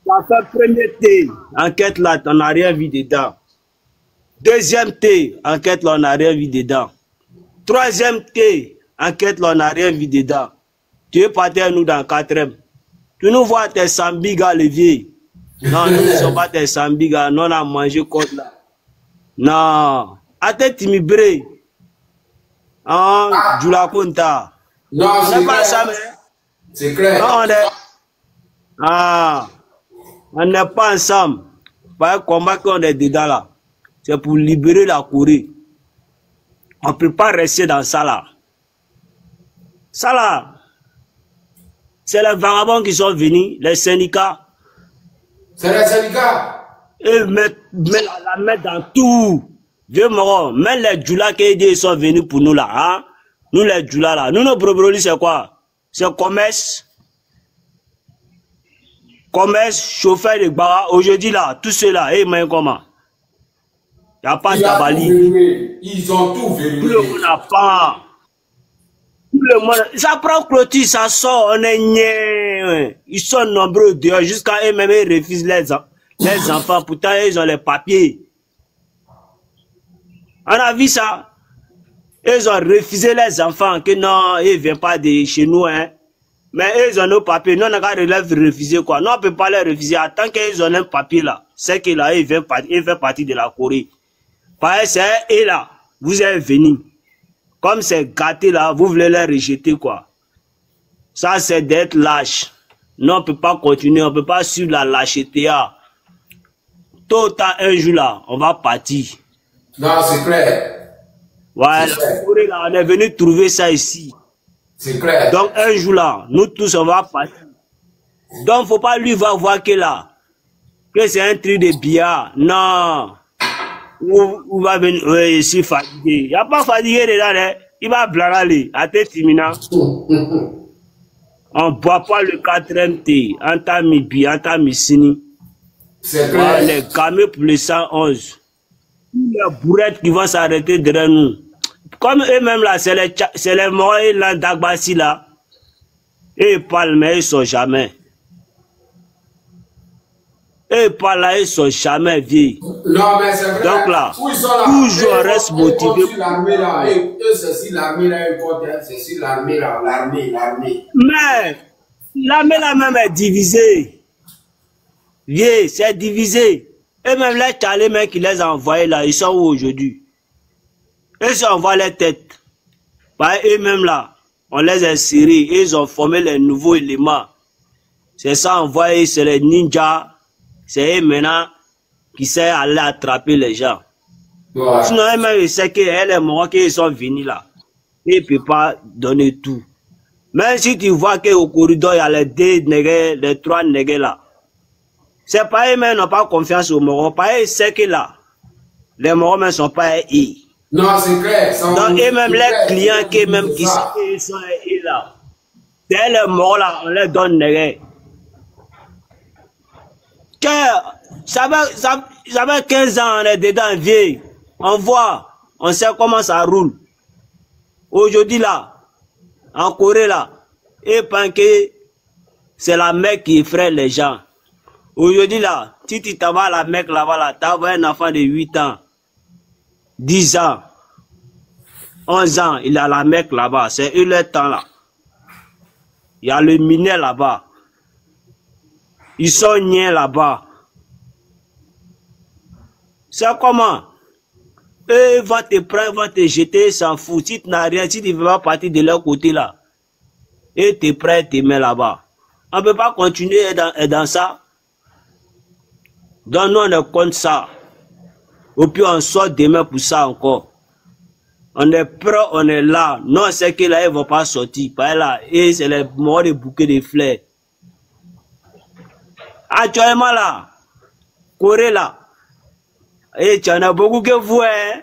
Ça fait premier thé, enquête là, tu n'as rien vu dedans. Deuxième thé, enquête là, on n'a rien vu dedans. Troisième thé, enquête là, on n'a rien vu dedans. Tu es parti à nous dans 4e. Tu nous vois tes sambigas, les vieux. Non, nous ne sommes pas tes sambigas. Nous, on a mangé côte là. Non. Ate timibré. Ah, Djoula Konta. Non, c'est pas ça, mais. C'est clair. Non, on est. Ah. On n'est pas ensemble. Pas un combat qu'on est dedans là. C'est pour libérer la Corée. On ne peut pas rester dans ça là. Ça là. C'est les vagabonds qui sont venus, les syndicats. C'est les syndicats. Ils mettent la mettre dans tout. Vieux mort, même les djoulas qui sont venus pour nous là. Hein? Nous les djoulas là. Nous nos brobroli c'est quoi? C'est commerce. Commerce, chauffeur de bar. Aujourd'hui là, tout cela, mais comment? Il n'y a pas d'abali. Ils ont tout verrouillé. Tout le monde n'a pas. Tout le monde, ça prend clôture, ça sort, on est niais. Ils sont nombreux dehors, jusqu'à eux-mêmes, ils refusent les enfants. Pourtant, ils ont les papiers. On a vu ça. Ils ont refusé les enfants, que non, ils ne viennent pas de chez nous, hein. Mais ils ont nos papiers. Nous, on n'a qu'à refuser quoi. Nous, on ne peut pas les refuser. Tant qu'ils ont un papier là, c'est que là, ils font partie de la Corée. Parce que c'est eux là, vous êtes venus. Comme c'est gâté là, vous voulez les rejeter quoi. Ça c'est d'être lâche. Non, on ne peut pas continuer, on ne peut pas suivre la lâcheté. Tôt ou tard, un jour là, on va partir. Non, c'est clair. Voilà, là, on est venu trouver ça ici. C'est clair. Donc un jour là, nous tous on va partir. Donc il ne faut pas lui voir que là, que c'est un truc de billard. Non. Où va venir, je suis fatigué. Il n'y a pas fatigué dedans, hein. Il va blâmer, à tête timina. On ne boit pas le 4e thé, en ta mi bi, en ta mi sini. C'est Voilà, clair. les gamins pour les 111. Les bourrettes qui vont s'arrêter derrière nous. Comme eux-mêmes là, c'est les morts et là, d'Agbassi là. Et ils parlent, mais ils sont jamais. Et ils parlent là, ils sont jamais vieux. Non, mais c'est vrai. Donc là, Où ils sont là, toujours on eux, reste eux, motivé. contre l'armée là. Eux, c'est si l'armée là, eux, contre, c'est si l'armée là, l'armée. Mais l'armée là même est divisée. Vieux, c'est divisé. Et même les Tchadais même qui les ont envoyés là, ils sont où aujourd'hui? Ils envoient les têtes. Par eux-mêmes là, on les a serrés. Ils ont formé les nouveaux éléments. C'est ça envoyé, c'est les ninjas. C'est eux maintenant qui savent aller attraper les gens. Ouais. Sinon, eux-mêmes, ils savent que les Marocains qu'ils sont venus là. Ils ne peuvent pas donner tout. Même si tu vois qu'au corridor, il y a les deux nègres, les trois nègres là. C'est pas eux-mêmes n'ont pas confiance aux Marocains. Pas eux, c'est que là, les Marocains ne sont pas eux. Non, c'est clair. Donc, eux-mêmes, les clients qui sont eux là. C'est les Marocains là, on les donne nègres. Ça fait 15 ans, on est dedans, vieux. On voit, on sait comment ça roule. Aujourd'hui là, en Corée là, et pense que c'est la Mecque qui effraie les gens. Aujourd'hui là, si tu t'en vas à la Mecque là-bas là, tu as un enfant de 8 ans, 10 ans, 11 ans, il a la Mecque là-bas, c'est eux le temps là. Il y a le minet là-bas. Ils sont niais là-bas. C'est comment? Eux vont te prendre, vont te jeter, s'en foutent. Si tu n'as rien, si tu ne veux pas partir de leur côté là, et te prennent, te mettent là-bas. On ne peut pas continuer dans ça. Donc nous on est contre ça. Et puis on sort demain pour ça encore. On est prêt, on est là. Non, c'est que là, ils ne vont pas sortir. Par là, et c'est les morts de bouquets de fleurs. Actuellement là, Corée là, et tu en as beaucoup que vous, hein.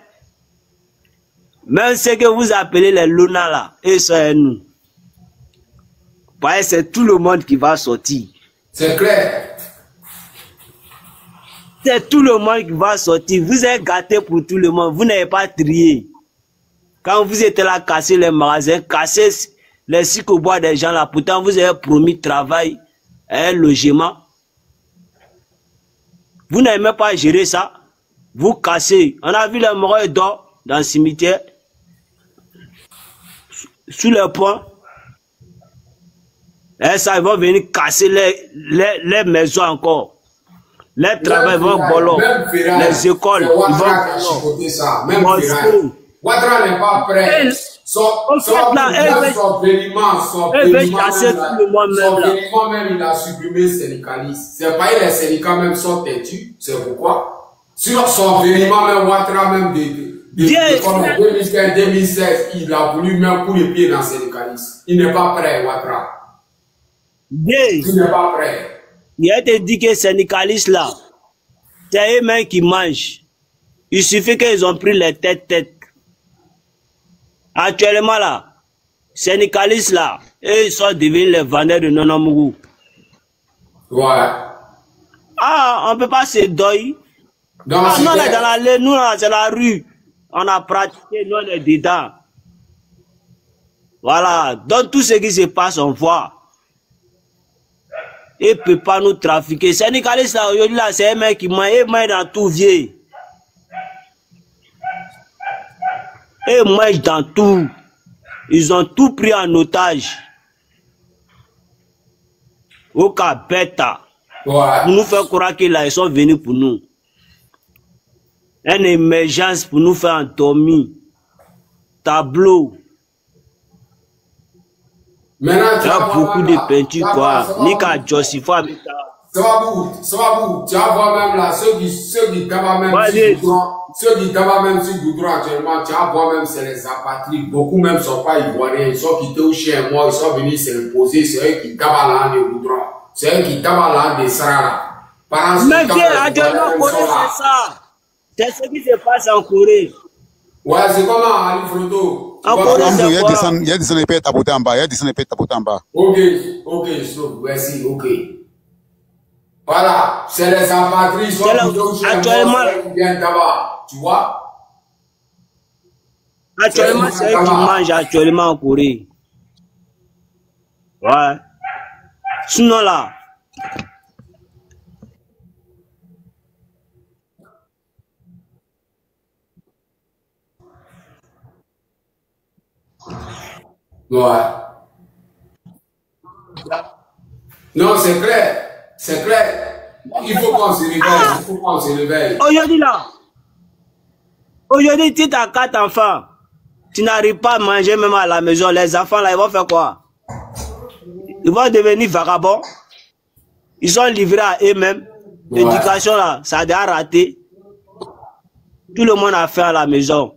Même ce que vous appelez les Luna là, et ça nous. Parce que c'est tout le monde qui va sortir. C'est clair. C'est tout le monde qui va sortir. Vous êtes gâtés pour tout le monde. Vous n'avez pas trié. Quand vous étiez là, casser les magasins, casser les cycles au bois des gens là, pourtant vous avez promis travail, un logement. Vous n'avez même pas géré ça. Vous cassez. On a vu les morts d'or dans le cimetière. Sous les ponts. Et ça, ils vont venir casser les maisons encore. Les travaux vont bolon. Les écoles, ils vont bolon. Ouattara n'est pas prêt. Son véniment même, il a supprimé les syndicalistes. C'est pas les syndicats même sont têtus. C'est pourquoi? Sur son véniment même, Ouattara même de 2015-2016, il a voulu même couler les pieds dans les syndicalistes. Il n'est pas prêt, Ouattara. Il n'est pas prêt. Il a été dit que les syndicalistes là, c'est eux-mêmes qui mangent. Il suffit qu'ils ont pris les têtes. Actuellement là, syndicalistes là, eux, ils sont devenus les vendeurs de Nonomougou. Ouais. Ah, on ne peut pas se doyer. Non, dans la nous là, c'est la rue. On a pratiqué, nous on est dedans. Voilà. Donc tout ce qui se passe, on voit. Ils ne peuvent pas nous trafiquer. Syndicalistes là, aujourd'hui là, c'est un mec qui mangent, ils mangent dans tout vieux. Ils mangent dans tout. Ils ont tout pris en otage. Au cas bêta. Pour nous faire croire qu'ils ils sont venus pour nous. Une émergence pour nous faire endormir. Tableau. Maintenant, il y a beaucoup de peintures quoi. Nika Josifa. Sababou, tu vas voir même là, ceux qui tabac même sur Goudron actuellement, tu vas voir même c'est les apatrides. Beaucoup même ne sont pas ivoiriens, ils sont quittés au chien moi, ils sont venus s'imposer, c'est eux qui tabac là de Goudron. C'est eux qui tabac là de Sarara. Mais bien, actuellement, Corée, c'est ça. C'est ce qui se passe en Corée. Ouais, c'est comment, Ali Frodo? En Corée, il y a des épées tapoter en bas, il y a des épées tapoter en bas. Ok, stop, merci, ok. Voilà, c'est les apatries, actuellement, tu vois. Actuellement, c'est eux qui mangent actuellement en Corée. Ouais. Sinon là. Ouais. Non, c'est clair. C'est clair. Il faut qu'on se réveille. Il faut qu'on se réveille. Aujourd'hui là. Aujourd'hui, tu as 4 enfants. Tu n'arrives pas à manger même à la maison. Les enfants là, ils vont faire quoi? Ils vont devenir vagabonds. Ils sont livrés à eux-mêmes. L'éducation là, ça a déjà raté. Tout le monde a fait à la maison.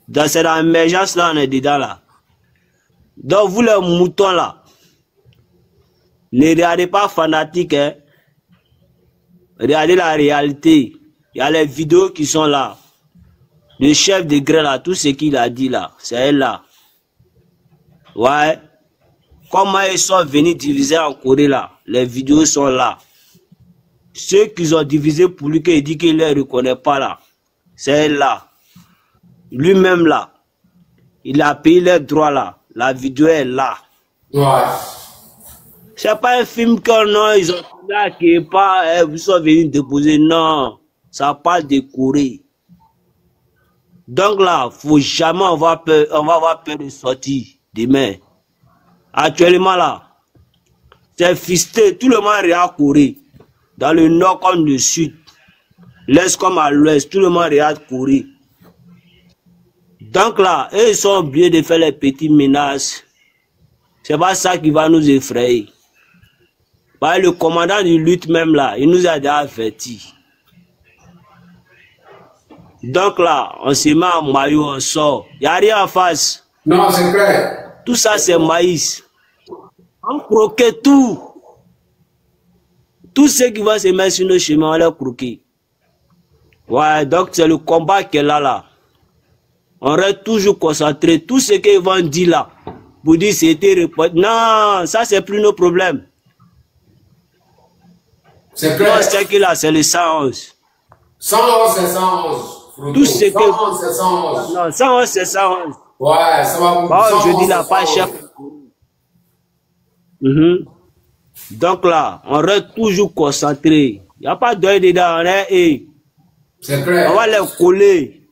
Dans cette émergence là, on est dedans là. Donc vous les moutons là, ne regardez pas fanatique, hein. Regardez la réalité. Il y a les vidéos qui sont là. Le chef de gré là, tout ce qu'il a dit là, c'est elle là. Ouais. Comment ils sont venus diviser en Corée là, les vidéos sont là. Ceux qui ont divisé pour lui, qu'il dit qu'il ne les reconnaît pas là, c'est elle là. Lui-même là, il a payé les droits là. La vidéo est là. Ouais. C'est pas un film que non, ils ont là qui est pas, vous sont venus déposer, non. Ça parle de Corée. Donc là, faut jamais avoir peur, on va avoir peur de sortir demain. Actuellement là, c'est fisté, tout le monde regarde Corée. Dans le nord comme le sud, l'est comme à l'ouest, tout le monde regarde Corée. Donc là, eux, ils sont obligés de faire les petites menaces. C'est pas ça qui va nous effrayer. Bah, le commandant du lutte même là, il nous a déjà avertis. Donc là, on se met en maillot, on sort. Il n'y a rien en face. Non, c'est clair. Tout ça, c'est maïs. On croquait tout. Tout ce qui va se mettre sur nos chemins, on les croquer. Ouais, donc c'est le combat qui est là. On reste toujours concentré. Tout ce qu'ils vont dire là, pour dire c'était reporté. Non, ça c'est plus nos problèmes. C'est clair. Non, c'est que là, c'est le 111. 111, c'est 111. Tout ce que... 111, c'est 111. Non, 111, c'est 111. Ouais, ça va. Bon, je dis là, pas chef. Donc là, on reste toujours concentré. Il n'y a pas d'œil dedans, on est... C'est clair. On va les coller.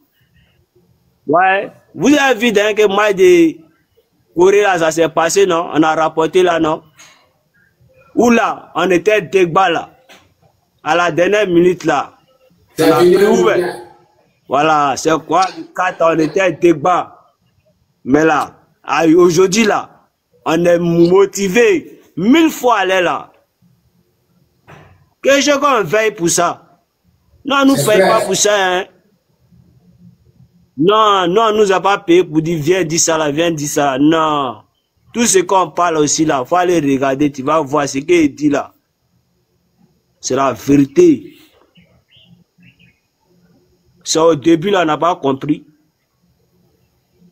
Ouais. Vous avez vu d'un que moi de Corée là, ça s'est passé, non? On a rapporté là, non? Où là, on était débat là. À la dernière minute là. On a pris ouvert. Voilà, c'est quoi? 4, on était débat. Mais là, aujourd'hui là, on est motivé 1000 fois à aller là. Que je qu'on veille pour ça. Non, nous ne payons pas pour ça, hein. Non, non, on nous a pas payé pour dire viens dis ça là, viens dis ça. Non. Tout ce qu'on parle aussi là, il faut aller regarder, tu vas voir ce qu'il dit là. C'est la vérité. C'est au début là, on n'a pas compris.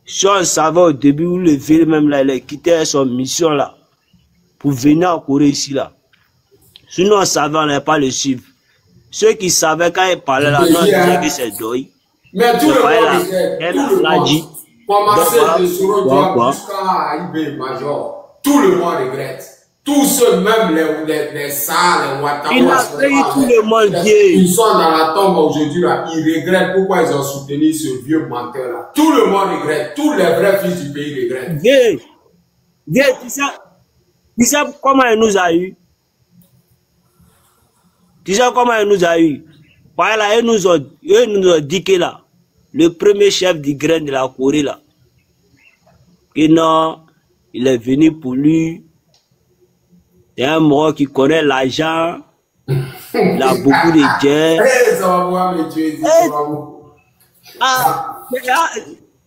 Si on savait au début où le vieux même là, il a quitté son mission là, pour venir en Corée ici là. Sinon on savait, on n'allait pas le suivre. Ceux qui savaient quand il parlait là, non, disaient que c'est Doi. Mais tout le monde dit, commencer de Soro jusqu'à IB Major, tout le monde regrette. Tous ceux, même les salles, les Ouattara, il a payé tout le monde. Ils sont dans la tombe aujourd'hui là, ils regrettent pourquoi ils ont soutenu ce vieux menteur là. Tout le monde regrette, tous les vrais fils du pays regrettent. Viens, tu sais comment il nous a eu? Tu sais comment il nous a eu? Par là, ils nous ont dit que là, le premier chef du grain de la Corée là, que non, il est venu pour lui. C'est un mort qui connaît l'argent, il a beaucoup de gains.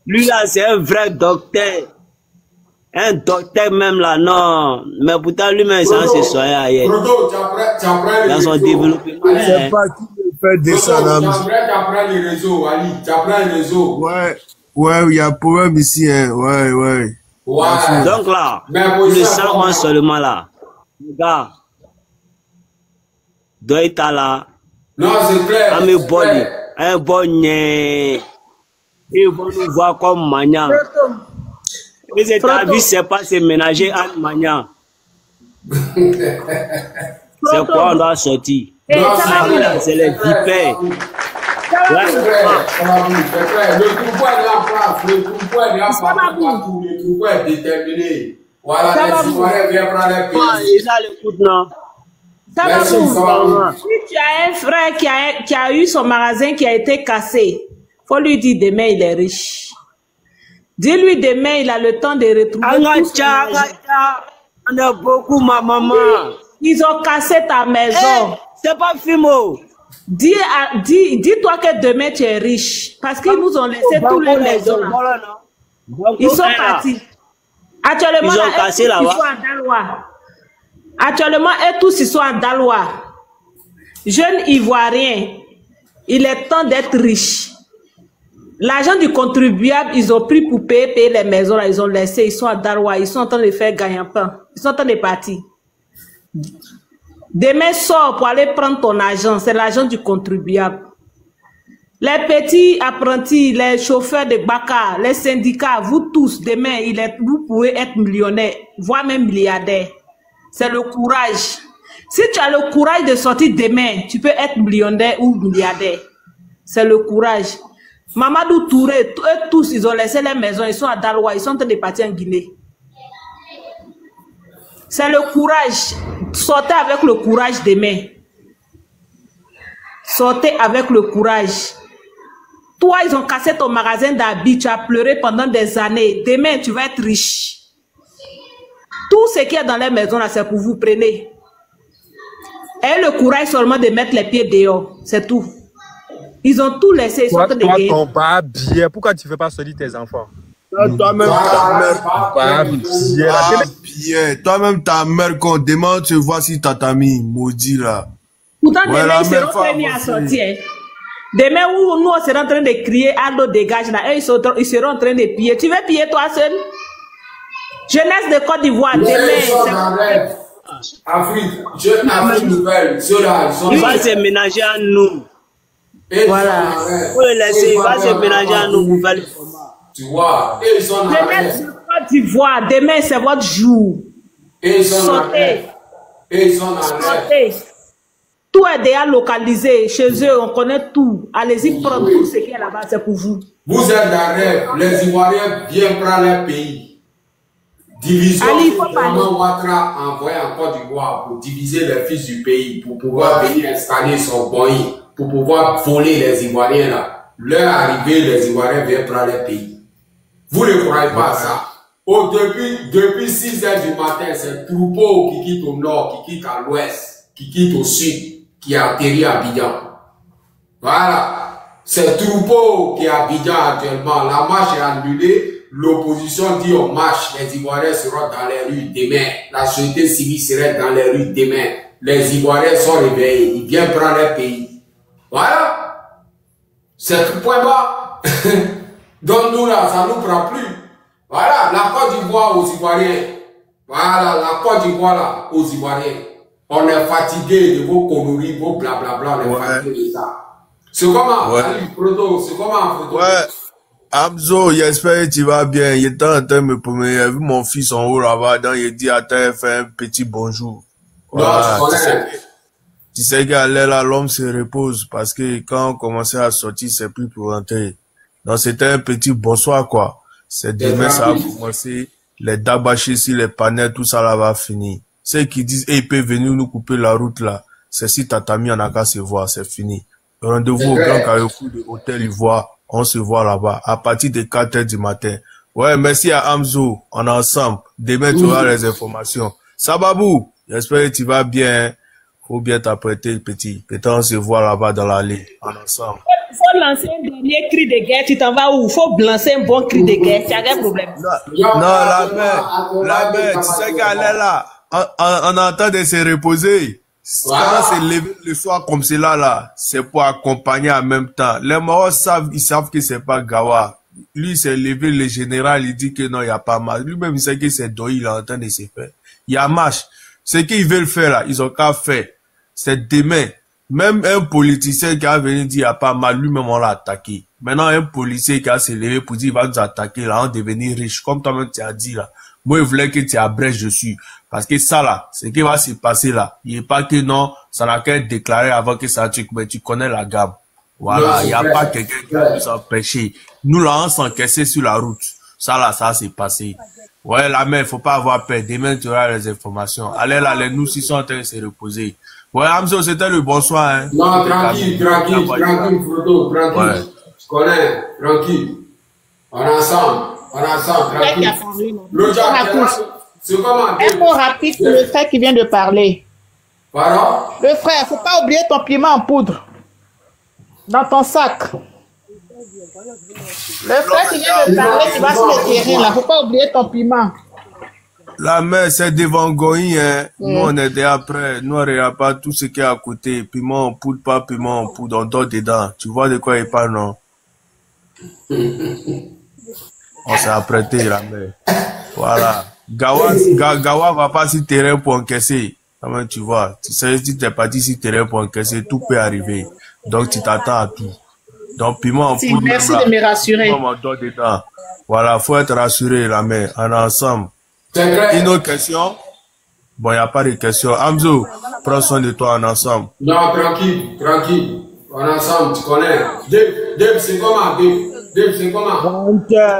Lui là, c'est un vrai docteur. Un docteur même là, non. Mais pourtant lui-même, ça se soigne ailleurs. Dans son développement. C'est pas qui le fait descendre. Tu apprends les réseaux, Ali. Tu apprends les réseaux. Ouais, il y a un problème ici, hein. Ouais. Donc là, le 111 seulement là. Regarde, Doitala. Non, c'est clair. Ami Boni. Un bon. Ils vont nous voir comme Magnan. Les États-Unis, c'est pas se ménager en Magnan. C'est quoi on doit sortir? C'est les vipères. Le troupeau est là place, le troupeau est là partout, le troupeau est déterminé. Voilà, les Ivoiriens viennent prendre les pays. Ils ont l'écoute, non? Si tu as un frère qui a eu son magasin qui a été cassé, faut lui dire demain il est riche. Dis-lui demain il a le temps de retrouver tout son argent. On a beaucoup, ma maman. Ils ont cassé ta maison. C'est pas Fimo. Dis-toi que demain tu es riche. Parce qu'ils nous ont laissé tous les maisons là. Ils sont partis. Actuellement, ils ont cassé là-bas. Actuellement, eux tous ils sont en Dalois. Jeunes Ivoiriens, il est temps d'être riche. L'argent du contribuable, ils ont pris pour payer les maisons là, ils ont laissé, ils sont à Dalois, ils sont en train de faire gagne-pain. Ils sont en train de partir. Demain, sors pour aller prendre ton argent, c'est l'argent du contribuable. Les petits apprentis, les chauffeurs de Baka, les syndicats, vous tous, demain, vous pouvez être millionnaire, voire même milliardaire. C'est le courage. Si tu as le courage de sortir demain, tu peux être millionnaire ou milliardaire. C'est le courage. Mamadou Touré, eux tous, ils ont laissé les maisons, ils sont à Daloa, ils sont en train de partir en Guinée. C'est le courage. Sortez avec le courage demain. Sortez avec le courage. Toi, ils ont cassé ton magasin d'habits, tu as pleuré pendant des années. Demain, tu vas être riche. Tout ce qui est dans les maisons, là, c'est pour vous, prenez. Et le courage seulement de mettre les pieds dehors, c'est tout. Ils ont tout laissé, ils sont en train de gagner. Toi, ton pas bien, pourquoi tu ne fais pas sortir tes enfants? Toi-même, toi-même, ta mère, quand demain, tu vois si t'as ta mie, maudit là. Pourtant, demain, ils seront premiers à sortir. Demain, où nous, on sera en train de crier, Aldo dégage là, eux, ils seront en train de piller. Tu veux piller toi seul? Jeunesse de Côte d'Ivoire, demain. Afrique, Afrique nouvelle, ceux-là, il va se ménager à nous. Voilà. Faut le laisser, il va se ménager à nous pour faire le format. Tu vois, ils sont en Jeunesse de Côte d'Ivoire, demain, c'est votre jour. Sortez. Sortez. Tout est déjà localisé. Chez eux, on connaît tout. Allez-y prendre tout ce qui est là-bas, c'est pour vous. Vous êtes dans rêve. Les Ivoiriens viennent prendre leur pays. Division, Maman Ouattara a envoyé en Côte d'Ivoire pour diviser les fils du pays, pour pouvoir venir installer son pays, pour pouvoir voler les Ivoiriens là. Leur arrivée, les Ivoiriens viennent prendre leur pays. Vous ne croyez pas ça? Depuis 6 h du matin, c'est le troupeau qui quitte au nord, qui quitte à l'ouest, qui quitte au sud, qui a atterri à Abidjan. Voilà. C'est le troupeau qui est à Abidjan actuellement. La marche est annulée. L'opposition dit on marche. Les Ivoiriens seront dans les rues demain. La société civile serait dans les rues demain. Les Ivoiriens sont réveillés. Ils viennent prendre leur pays. Voilà. C'est tout point bas. Donc nous là, ça nous prend plus. Voilà, la Côte d'Ivoire aux Ivoiriens. Voilà, la Côte d'Ivoire là, aux Ivoiriens. On est fatigué de vos conneries, vos blablabla, on est fatigué de ça. C'est comment, c'est comment, ouais. Amzo, j'espère que tu vas bien. Il était en train de me promener. J'ai vu mon fils en haut là-bas. Donc, il dit, attends, fais un petit bonjour. Voilà, tu sais qu'à l'air là, l'homme se repose parce que quand on commençait à sortir, c'est plus pour rentrer. Donc, c'était un petit bonsoir, quoi. C'est demain, ça va commencer. Les dabachés, si les panels, tout ça là va finir. Ceux qui disent, il peut venir nous couper la route là. C'est si Tatami en a qu'à se voir, c'est fini. Rendez-vous au Grand Carrefour de l'hôtel Ivoire. On se voit là-bas à partir de 4 h du matin. Ouais, merci à Amzo. On est ensemble. Demain, tu auras les informations. Sababou, j'espère que tu vas bien. Faut bien t'apprêter, petit. Peut-être on se voit là-bas dans l'allée. On est ensemble. Faut lancer un dernier cri de guerre. Tu t'en vas où? Faut lancer un bon cri de guerre. Tu as quel problème? Non, la mère, tu sais qu'elle est là. On est en train de se reposer. Quand c'est levé le soir comme cela là, c'est pour accompagner en même temps. Les Marocs ils savent que c'est pas Gawa. Lui, c'est levé le général, il dit que non, il n'y a pas marche. Lui-même, il sait que c'est Doi, il est en train de se faire. Il y a marche. Ce qu'ils veulent faire là, ils ont qu'à faire. c'est demain. Même un politicien qui a venu dire, il n'y a pas mal, lui-même, on l'a attaqué. Maintenant, un policier qui a s'est levé pour dire, il va nous attaquer, là, on devenir riche. Comme toi-même, tu as dit, là. Moi, je voulais que tu abrèges dessus. Parce que ça, là, ce qui va se passer, là, il n'est pas que non, ça n'a qu'à être déclaré avant que ça tue, mais tu connais la gamme. Voilà, il n'y a pas quelqu'un qui a pu s'empêcher. Nous, là, on s'encaissait sur la route. Ça, là, ça s'est passé. Ouais, la mère, faut pas avoir peur. Demain, tu auras les informations. Allez, là, les nous, s'ils sont en train de se reposer. Ouais, Amzo, c'était le bonsoir, hein. Non, tranquille, Frodo, tranquille. Ouais. Je connais, tranquille. On est ensemble, tranquille. C'est comment? Un mot rapide sur le frère qui vient de parler. Pardon? Le frère, faut pas oublier ton piment en poudre. Dans ton sac. Le frère qui vient de parler, tu vas sur le terrain, là. Faut pas oublier ton piment. La mère, c'est devant Goï, hein. Nous, on est déjà prêts. Nous, on regarde pas tout ce qui est à côté. Piment en poudre, pas piment en poudre. On dort dedans. Tu vois de quoi il parle, non? On s'est apprêté, la mère. Voilà. Gawa va pas sur terrain pour encaisser. Comment tu vois? Tu sais, si tu es parti sur terrain pour encaisser, tout peut arriver. Donc, tu t'attends à tout. Donc, piment en poudre. Merci de me rassurer. On dort dedans. Voilà, faut être rassuré, la mère. On est ensemble. Une autre question? Bon, il n'y a pas de question. Amzo, prends soin de toi en ensemble. Non, tranquille. En ensemble, tu connais. Dave, c'est comment? Dave, c'est comment?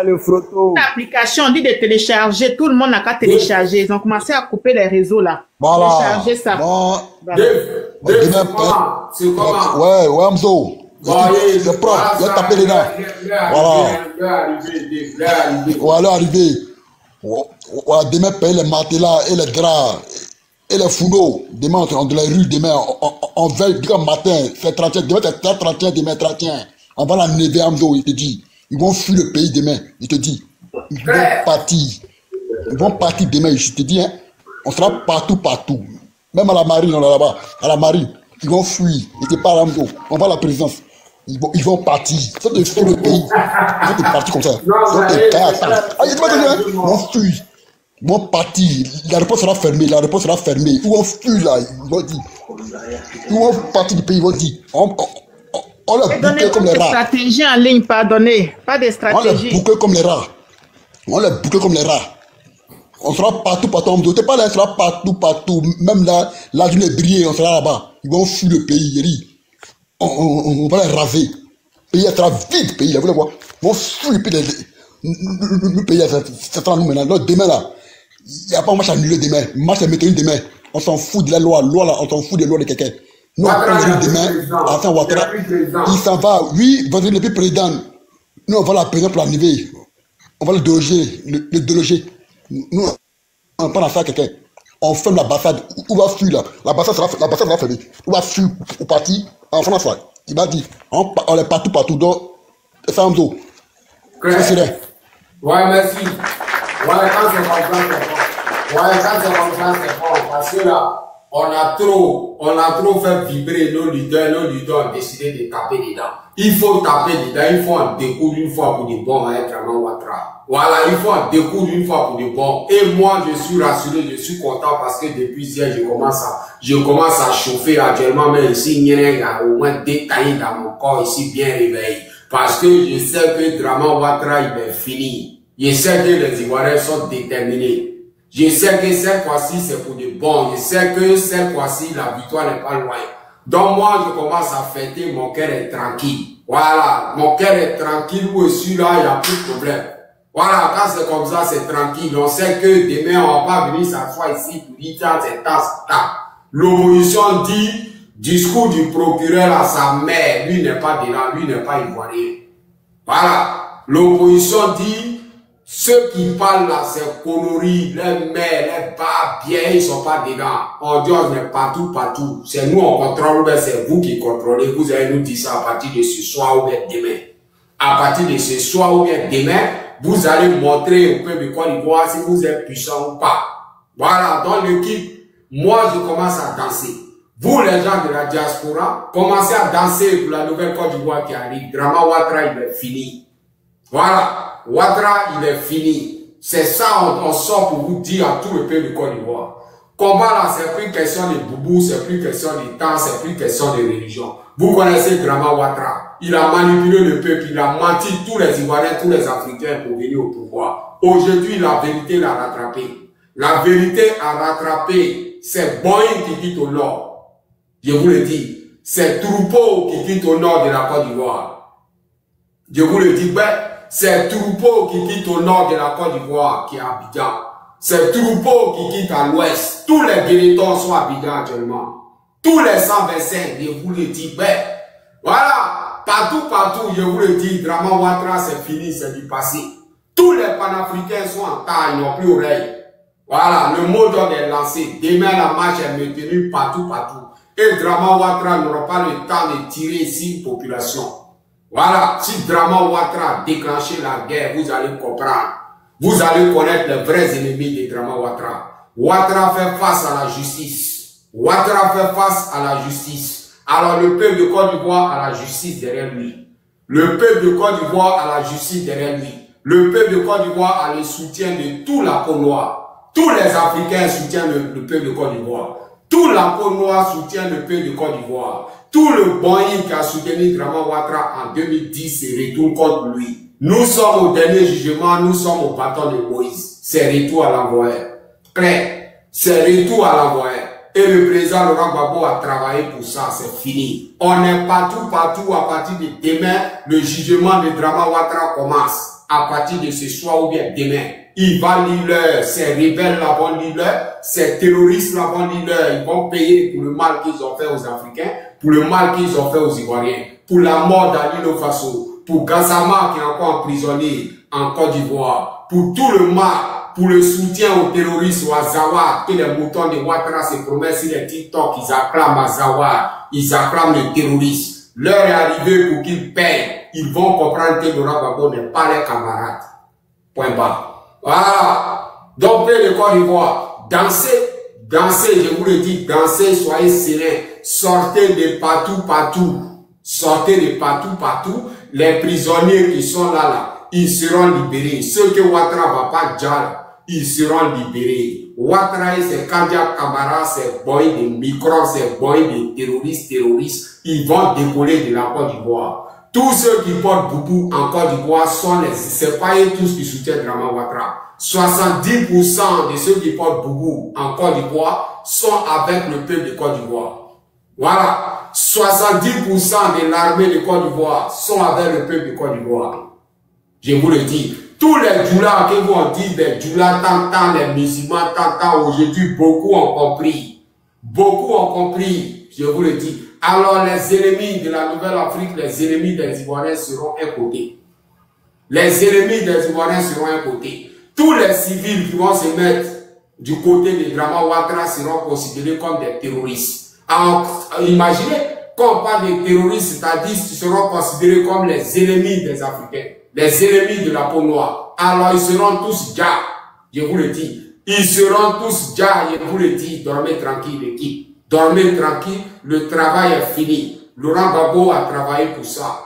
Le frotto. L'application, on dit de télécharger. Tout le monde n'a qu'à télécharger. Ils ont commencé à couper les réseaux, là. Voilà. Télécharger ça. Bon. Voilà. Dave, c'est comment? Ouais, Amzo. C'est propre, il a tapé dedans. Voilà, arrivé. Voilà, demain, payer les matelas et les draps et les fourneaux. Demain, on de la rue, demain, on veille, demain matin, c'est 31, demain, c'est 31, demain, 31. On va la never, Amzo, il te dit. Ils vont fuir le pays demain, il te dit. Ils vont partir. Ils vont partir demain, je te dis, hein. On sera partout. Même à la marine, on est là-bas. À la marine, ils vont fuir. Ils te parlent, Amzo. On va à la présidence. Ils vont partir. C'est de fuir le pays. Ils vont partir comme ça. Ils vont fuir. Ils vont partir. La réponse sera fermée. Ils vont fuir là. Ils vont dire. Ils vont partir du pays. Ils vont dire. On les boucle comme les rats. Stratégie en ligne, pardonnez. Pas de stratégie. On les boucle comme les rats. On sera partout. On ne pas là, on sera partout. Même là, la journée brillée, on sera là-bas. Ils vont fuir le pays. On va les raser. Le pays sera vide, pays là, vous allez voir. On va fuir le pays. Le pays, ça sera nous maintenant. Alors, demain là, il n'y a pas de marche annulée demain. Marche à météo demain. On s'en fout de la loi. Là, on s'en fout des lois de quelqu'un. Nous, on prend les demain. Enfin, Ouattara, il s'en va. Oui, il va devenir le président. Nous, on va la présidente pour l'arriver. On va le déloger. Nous, on prend l'affaire à quelqu'un. On ferme l'ambassade. Où va fuir là? L'ambassade sera fermée. Où va fuir ou partir? En France, il m'a dit, on est partout, donc, c'est Amzo. Ouais, merci. Ouais, quand c'est comme ça, c'est bon. Parce que là, on a trop fait vibrer nos leaders ont décidé de taper dedans. Il faut taper dedans, il faut en découdre une fois pour de bon avec Draman Ouattara. Voilà, il faut en découdre une fois pour de bon. Et moi, je suis rassuré, je suis content parce que depuis hier, je commence à chauffer actuellement, mais ici, il y a au moins des cailles dans mon corps ici bien réveillé. Parce que je sais que Draman Ouattara, il est fini. Je sais que les Ivoiriens sont déterminés. Je sais que cette fois-ci, c'est pour de bon. Je sais que cette fois-ci, la victoire n'est pas loin. Donc moi, je commence à fêter, mon cœur est tranquille. Voilà, mon cœur est tranquille, où je suis là, il n'y a plus de problème. Voilà, quand c'est comme ça, c'est tranquille. On sait que demain, on va pas venir s'asseoir ici pour dire, tiens, c'est tas. L'opposition dit, discours du procureur à sa mère, lui n'est pas dedans, lui n'est pas ivoirien. Voilà, l'opposition dit, ceux qui parlent là, c'est conneries, les mères, les bas, bien, ils sont pas dedans. On dit, on est partout. C'est nous, on contrôle, mais c'est vous qui contrôlez. Vous allez nous dire ça à partir de ce soir ou bien demain. À partir de ce soir ou bien demain, vous allez montrer au peuple de Côte d'Ivoire si vous êtes puissant ou pas. Voilà, dans l'équipe, moi, je commence à danser. Vous, les gens de la diaspora, commencez à danser pour la nouvelle Côte d'Ivoire qui arrive. Draman Ouattara, il est fini. Voilà. Ouattara, il est fini. C'est ça, on sort pour vous dire à tout le peuple de Côte d'Ivoire. Combat là, c'est plus question de boubou, c'est plus question de temps, c'est plus question de religion. Vous connaissez Drama Ouattara. Il a manipulé le peuple, il a menti tous les Ivoiriens, tous les Africains pour venir au pouvoir. Aujourd'hui, la vérité l'a rattrapé. La vérité a rattrapé. C'est Boeing qui quitte au nord. Je vous le dis. C'est Troupeau qui quitte au nord de la Côte d'Ivoire. Je vous le dis, ben, c'est Troupeau qui quitte au nord de la Côte d'Ivoire, qui est à Abidjan. C'est Troupeau qui quitte à l'ouest. Tous les Bélétons sont à Abidjan actuellement. Tous les 125, je vous le dis, ben, voilà, partout, je vous le dis, Drama Ouattara, c'est fini, c'est du passé. Tous les panafricains sont en taille, ils n'ont plus oreille. Voilà, le mot d'ordre est lancé. Demain, la marche est maintenue partout. Et Drama Ouattara n'aura pas le temps de tirer ici une population. Voilà, si Drama Ouattara a déclenché la guerre, vous allez comprendre. Vous allez connaître les vrais ennemis de Drama Ouattara. Ouattara fait face à la justice. Ouattara fait face à la justice. Alors le peuple de Côte d'Ivoire a la justice derrière lui. Le peuple de Côte d'Ivoire a la justice derrière lui. Le peuple de Côte d'Ivoire a le soutien de tout la peau noire. Tous les Africains soutiennent le peuple de Côte d'Ivoire. Tout la peau noire soutient le peuple de Côte d'Ivoire. Tout le Boeing qui a soutenu Drama Ouattara en 2010 se retourne contre lui. Nous sommes au dernier jugement, nous sommes au bâton de Moïse. C'est retour à l'envoyeur. Claire, c'est retour à l'envoyeur. Et le président Laurent Gbagbo a travaillé pour ça, c'est fini. On est partout, à partir de demain, le jugement de Drama Ouattara commence. À partir de ce soir ou bien demain. Il va lire ces rebelles là vont lire, ces terroristes là vont lire, ils vont payer pour le mal qu'ils ont fait aux Africains, pour le mal qu'ils ont fait aux Ivoiriens, pour la mort d'Ali Faso, pour Gassama qui est encore emprisonné en Côte d'Ivoire, pour tout le mal, pour le soutien aux terroristes, aux Azawad, que les moutons de Ouattara se promettent sur les TikTok, ils acclament Azawad, ils acclament les terroristes. L'heure est arrivée pour qu'ils payent. Ils vont comprendre que Laurent Gbagbo n'est pas les camarades. Point barre. Voilà. Donc, peuple de Côte d'Ivoire, dansez, je vous le dis, dansez, soyez sereins, sortez de partout. Sortez de partout. Les prisonniers qui sont là, ils seront libérés. Ceux que Ouattara va pas dire, ils seront libérés. Ouattara et ses candidats camarades, ses boys de microns, ses boys de terroristes, ils vont décoller de la Côte d'Ivoire. Tous ceux qui portent boubou en Côte d'Ivoire sont c'est pas eux tous qui soutiennent Drama Ouattara. 70% de ceux qui portent boubou en Côte d'Ivoire sont avec le peuple de Côte d'Ivoire. Voilà. 70% de l'armée de Côte d'Ivoire sont avec le peuple de Côte d'Ivoire. Je vous le dis. Tous les djoulas que vous en dites, les djoulas tant, les musulmans tant, aujourd'hui, beaucoup ont compris. Beaucoup ont compris. Je vous le dis. Alors les ennemis de la Nouvelle-Afrique, les ennemis des Ivoiriens seront un côté. Les ennemis des Ivoiriens seront un côté. Tous les civils qui vont se mettre du côté de Drama Ouattara seront considérés comme des terroristes. Alors, imaginez, quand on parle de terroristes, c'est-à-dire qu'ils seront considérés comme les ennemis des Africains, les ennemis de la peau noire. Alors ils seront tous gars, je vous le dis. Ils seront tous gars, je vous le dis. Dormez tranquille, l'équipe. Dormez tranquille, le travail est fini. Laurent Gbagbo a travaillé pour ça.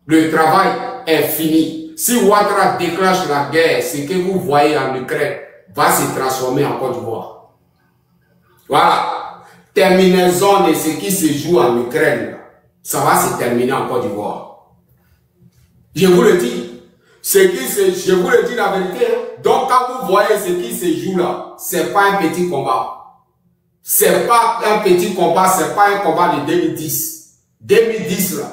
Le travail est fini. Si Ouattara déclenche la guerre, ce que vous voyez en Ukraine va se transformer en Côte d'Ivoire. Voilà. Terminaison de ce qui se joue en Ukraine, ça va se terminer en Côte d'Ivoire. Je vous le dis. Je vous le dis la vérité. Donc quand vous voyez ce qui se joue là, c'est pas un petit combat. C'est pas un petit combat, c'est pas un combat de 2010. 2010 là,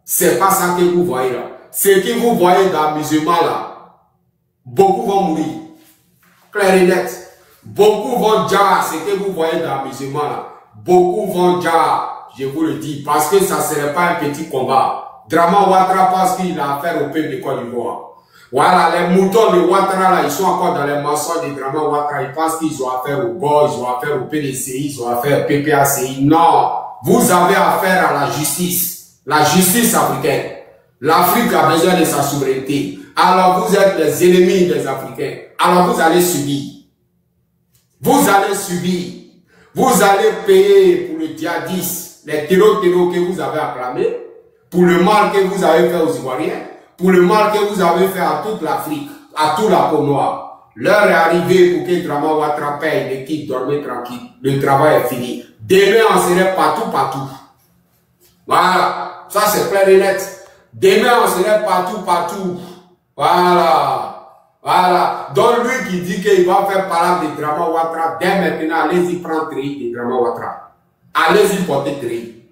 c'est pas ça que vous voyez là. Ce que vous voyez dans l'amusement là, beaucoup vont mourir. Clair et net. Beaucoup vont dire ce que vous voyez dans l'amusement là. Beaucoup vont dire, je vous le dis, parce que ça serait pas un petit combat. Drama Ouattara pense qu'il a affaire au peuple de Côte d'Ivoire. Voilà, les moutons de Ouattara là, ils sont encore dans les mensonges de Drama Ouattara. Ils pensent qu'ils ont affaire au BOR, ils ont affaire au PDCI, ils ont affaire au PPACI. Non, vous avez affaire à la justice africaine. L'Afrique a besoin de sa souveraineté. Alors vous êtes les ennemis des Africains. Alors vous allez subir. Vous allez subir. Vous allez payer pour le djihadisme, les terreaux que vous avez acclamés, pour le mal que vous avez fait aux Ivoiriens, pour le mal que vous avez fait à toute l'Afrique, à toute la peau noire. L'heure est arrivée pour que Drama Ouattara paye l'équipe, dormez tranquille. Le travail est fini. Demain, on serait partout, partout. Voilà. Ça, c'est clair et net. Demain, on serait partout, partout. Voilà. Voilà. Donc, lui qui dit qu'il va faire parler de Draman Ouattara, dès maintenant, allez-y prendre treillis de Draman Ouattara. Allez-y porter treillis.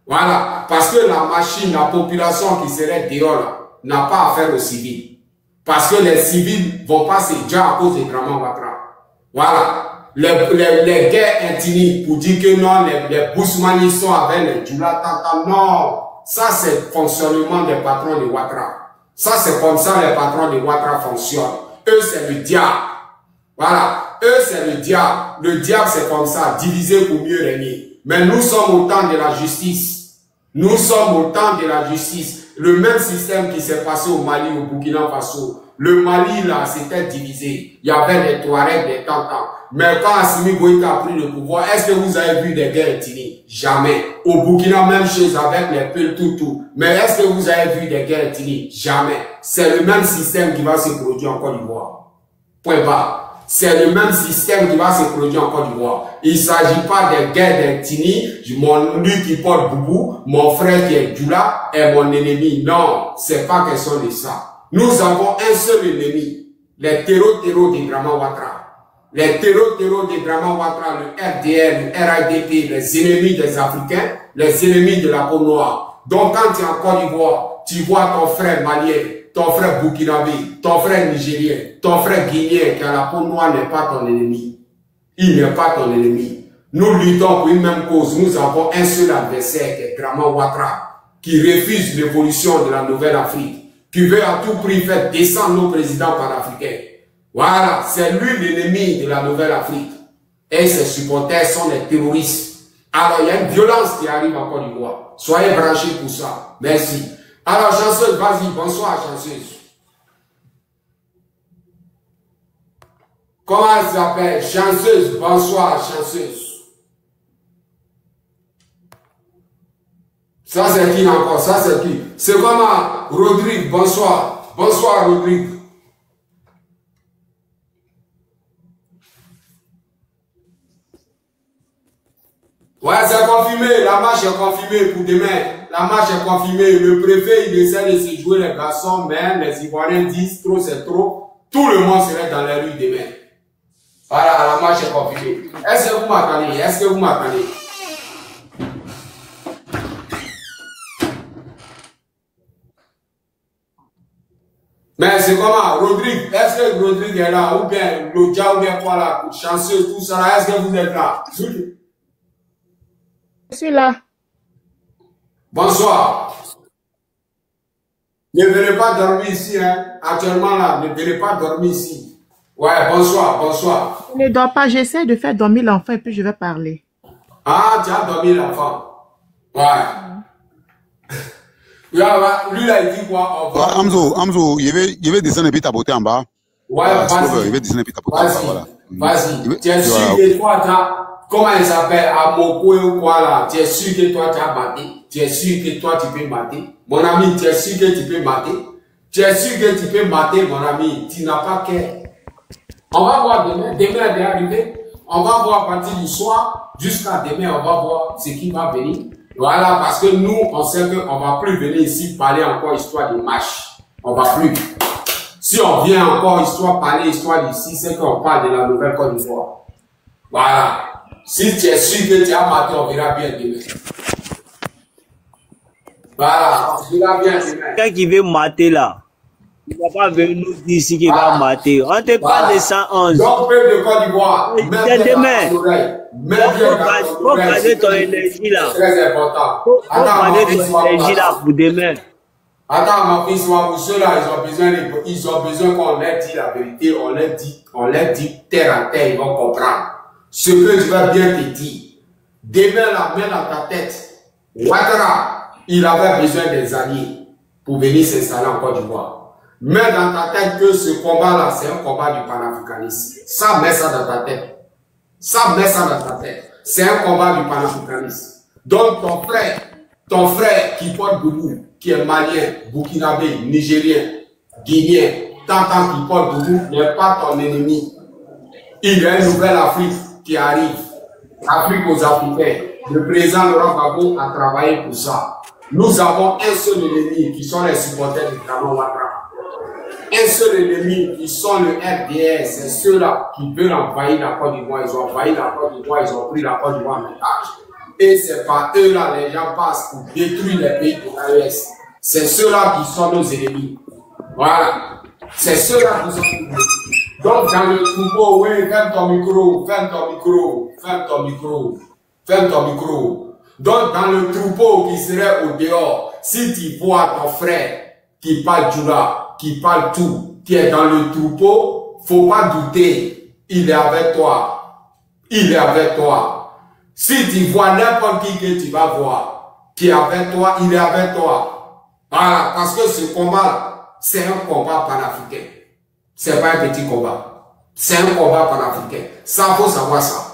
Voilà. Parce que la machine, la population qui serait dehors, n'a pas affaire aux civils. Parce que les civils vont passer déjà à cause de Draman Ouattara. Voilà. Les guerres intimides pour dire que non, les Bousmani sont avec les Djoula Tanta. Non. Ça, c'est le fonctionnement des patrons de Ouattara. Ça, c'est comme ça les patrons de Ouattara fonctionnent. Eux, c'est le diable. Voilà. Eux, c'est le diable. Le diable, c'est comme ça. Diviser pour mieux régner. Mais nous sommes au temps de la justice. Nous sommes au temps de la justice. Le même système qui s'est passé au Mali, au Burkina Faso. Le Mali, là, c'était divisé. Il y avait des Touaregs, des Tantans. Mais quand Assimi Goïta a pris le pouvoir, est-ce que vous avez vu des guerres ethniques? Jamais. Au Burkina, même chose avec les Peltoutou. Mais est-ce que vous avez vu des guerres ethniques? Jamais. C'est le même système qui va se produire en Côte d'Ivoire. Point barre. C'est le même système qui va se produire en Côte d'Ivoire. Il ne s'agit pas des guerres d'ethnie, lui qui porte Boubou, mon frère qui est Djoula est mon ennemi. Non, c'est pas question de ça. Nous avons un seul ennemi, les terreaux de Draman Ouattara. Les terreaux de Draman Ouattara, le RDR, le RIDP, les ennemis des Africains, les ennemis de la peau noire. Donc quand tu es en Côte d'Ivoire, tu vois ton frère malien, ton frère burkinabé, ton frère nigérien, ton frère guinéen qui a la peau noire n'est pas ton ennemi. Il n'est pas ton ennemi. Nous luttons pour une même cause. Nous avons un seul adversaire qui est Draman Ouattara, qui refuse l'évolution de la Nouvelle-Afrique, qui veut à tout prix faire descendre nos présidents panafricains. Voilà, c'est lui l'ennemi de la Nouvelle-Afrique. Et ses supporters sont des terroristes. Alors, il y a une violence qui arrive en Côte d'Ivoire. Soyez branchés pour ça. Merci. Alors, chanceuse, vas-y, bonsoir, chanceuse. Comment elle s'appelle? Chanceuse, bonsoir, chanceuse. Ça, c'est qui encore? Ça, c'est qui? C'est comment? Rodrigue, bonsoir. Bonsoir, Rodrigue. Ouais, c'est confirmé. La marche est confirmée pour demain. La marche est confirmée. Le préfet, il essaie de se jouer les garçons, mais les Ivoiriens disent trop, c'est trop. Tout le monde serait dans les rues demain. Voilà, la marche est confirmée. Est-ce que vous m'attendez? Est-ce que vous m'attendez? Mais c'est comment? Rodrigue, est-ce que Rodrigue est là? Ou bien Lodja, ou bien quoi là? Chanceuse, tout ça là, est-ce que vous êtes là? Je suis là. Bonsoir. Ne venez pas dormir ici, hein. Actuellement là, ne venez pas dormir ici. Ouais, bonsoir, bonsoir. Je ne dors pas, j'essaie de faire dormir l'enfant et puis je vais parler. Ah, tu as dormi l'enfant. Ouais. Lui là, il dit quoi? Amzo, je vais descendre et puis tapoter en bas. Ouais, vas-y. Je vais descendre et puis tapoter en bas, voilà. Vas-y. Tu es sûr que toi, tu as... Comment il s'appelle? Amoko ou quoi là? Tu es sûr que toi, tu as battu? Tu es sûr que toi, tu peux battre? Mon ami, tu es sûr que tu peux battre? Tu es sûr que tu peux battre, mon ami? Tu n'as pas qu'à... On va voir demain. Demain est arrivé. On va voir à partir du soir jusqu'à demain. On va voir ce qui va venir. Voilà, parce que nous, on sait qu'on va plus venir ici parler encore histoire de marche. On va plus. Si on vient encore parler histoire d'ici, c'est qu'on parle de la nouvelle Côte d'Ivoire. Voilà. Si tu es sûr que tu as maté, on verra bien demain. Voilà, on verra bien demain. Quelqu'un qui veut mater là, il ne va pas venir nous dire ici qu'il va mater. On te parle de 111. Donc, peuple de Côte d'Ivoire, c'est demain. Il faut garder ton énergie là. C'est très important. Il faut garder ton énergie là pour demain. Attends, mon fils, pour ceux-là, ils ont besoin qu'on leur dise la vérité, on leur dit terre à terre, ils vont comprendre. Ce que tu vas bien te dire. Demain, la main dans ta tête. Ouattara, il avait besoin des alliés pour venir s'installer en Côte d'Ivoire. Mets dans ta tête que ce combat-là, c'est un combat du panafricanisme. Ça, mets ça dans ta tête. Ça, mets ça dans ta tête. C'est un combat du panafricanisme. Donc, ton frère qui porte Boubou, qui est malien, burkinabé, nigérien, guinéen, tant qui porte Boubou, n'est pas ton ennemi. Il y a une nouvelle Afrique qui arrive. Afrique aux Africains. Le président Laurent Gbagbo a travaillé pour ça. Nous avons un seul ennemi qui sont les supporters du Dramane Ouattara. Un seul ennemi qui sont le FDS, c'est ceux-là qui veulent envahir la Côte d'Ivoire. Ils ont envahi la Côte d'Ivoire, ils ont pris la Côte d'Ivoire en otage. Et c'est par eux-là, les gens passent pour détruire les pays de l'AES. C'est ceux-là qui sont nos ennemis. Voilà. C'est ceux-là qui sont nos ennemis. Donc, dans le troupeau, oui, ferme ton micro, ferme ton micro, ferme ton micro, ferme ton micro. Donc, dans le troupeau qui serait au dehors, si tu vois ton frère qui parle Djoula, qui parle tout, qui est dans le troupeau, faut pas douter, il est avec toi. Il est avec toi. Si tu vois n'importe qui que tu vas voir, qui est avec toi, il est avec toi. Voilà, parce que ce combat, c'est un combat panafricain. C'est pas un petit combat. C'est un combat panafricain. Ça, faut savoir ça.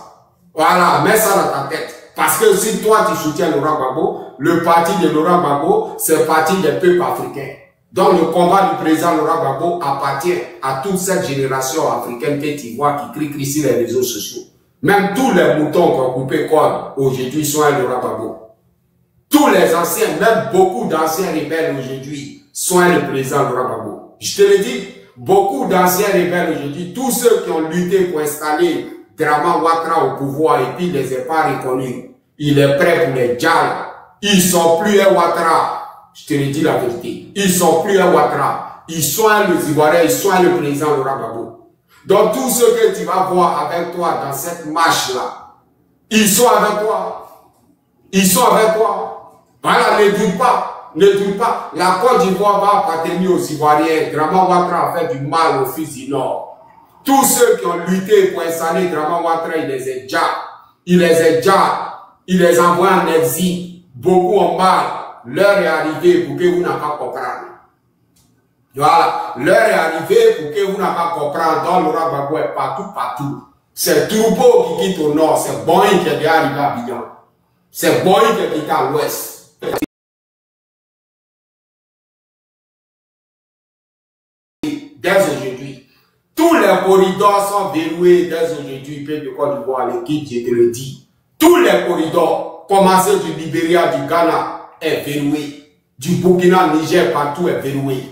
Voilà, mets ça dans ta tête. Parce que si toi, tu soutiens Laurent Gbagbo, le parti de Laurent Gbagbo, c'est le parti des peuples africains. Donc, le combat du président Laurent Gbagbo appartient à toute cette génération africaine que tu vois qui crie sur les réseaux sociaux. Même tous les moutons qui ont coupé corde aujourd'hui sont à Laurent Gbagbo. Tous les anciens, même beaucoup d'anciens rebelles aujourd'hui, sont le président Laurent Gbagbo. Je te le dis, beaucoup d'anciens rebelles aujourd'hui, tous ceux qui ont lutté pour installer Dramane Ouattara au pouvoir et puis les a pas reconnus, il est prêt pour les djals. Ils sont plus un Ouattara. Je te le dis la vérité. Ils sont plus un Ouattara. Ils soignent les Ivoiriens, ils soignent le président Laurent Gbagbo. Donc tous ceux que tu vas voir avec toi dans cette marche-là, ils sont avec toi. Ils sont avec toi. Voilà, ne doute pas. Ne doute pas. La Côte d'Ivoire va appartenir aux Ivoiriens. Dramane Ouattara a fait du mal aux fils du Nord. Tous ceux qui ont lutté pour installer Dramane Ouattara, il les a déjà. Il les a déjà. Il les envoie en exil. Beaucoup en mal. L'heure est arrivée pour que vous n'ayez pas comprendre. Voilà. L'heure est arrivée pour que vous n'ayez pas comprendre. Donc, Laurent Gbagbo est partout, partout. C'est Troupeau qui quitte au nord. C'est Boeing qui est déjà arrivé à Abidjan. C'est Boeing qui est quitté à l'ouest. Dès aujourd'hui. Tous les corridors sont verrouillés dès aujourd'hui. Peuple de Côte d'Ivoire, l'équipe, je te le dis. Tous les corridors, commencé du Libéria, du Ghana, est verrouillé. Du Burkina, Niger, partout est verrouillé.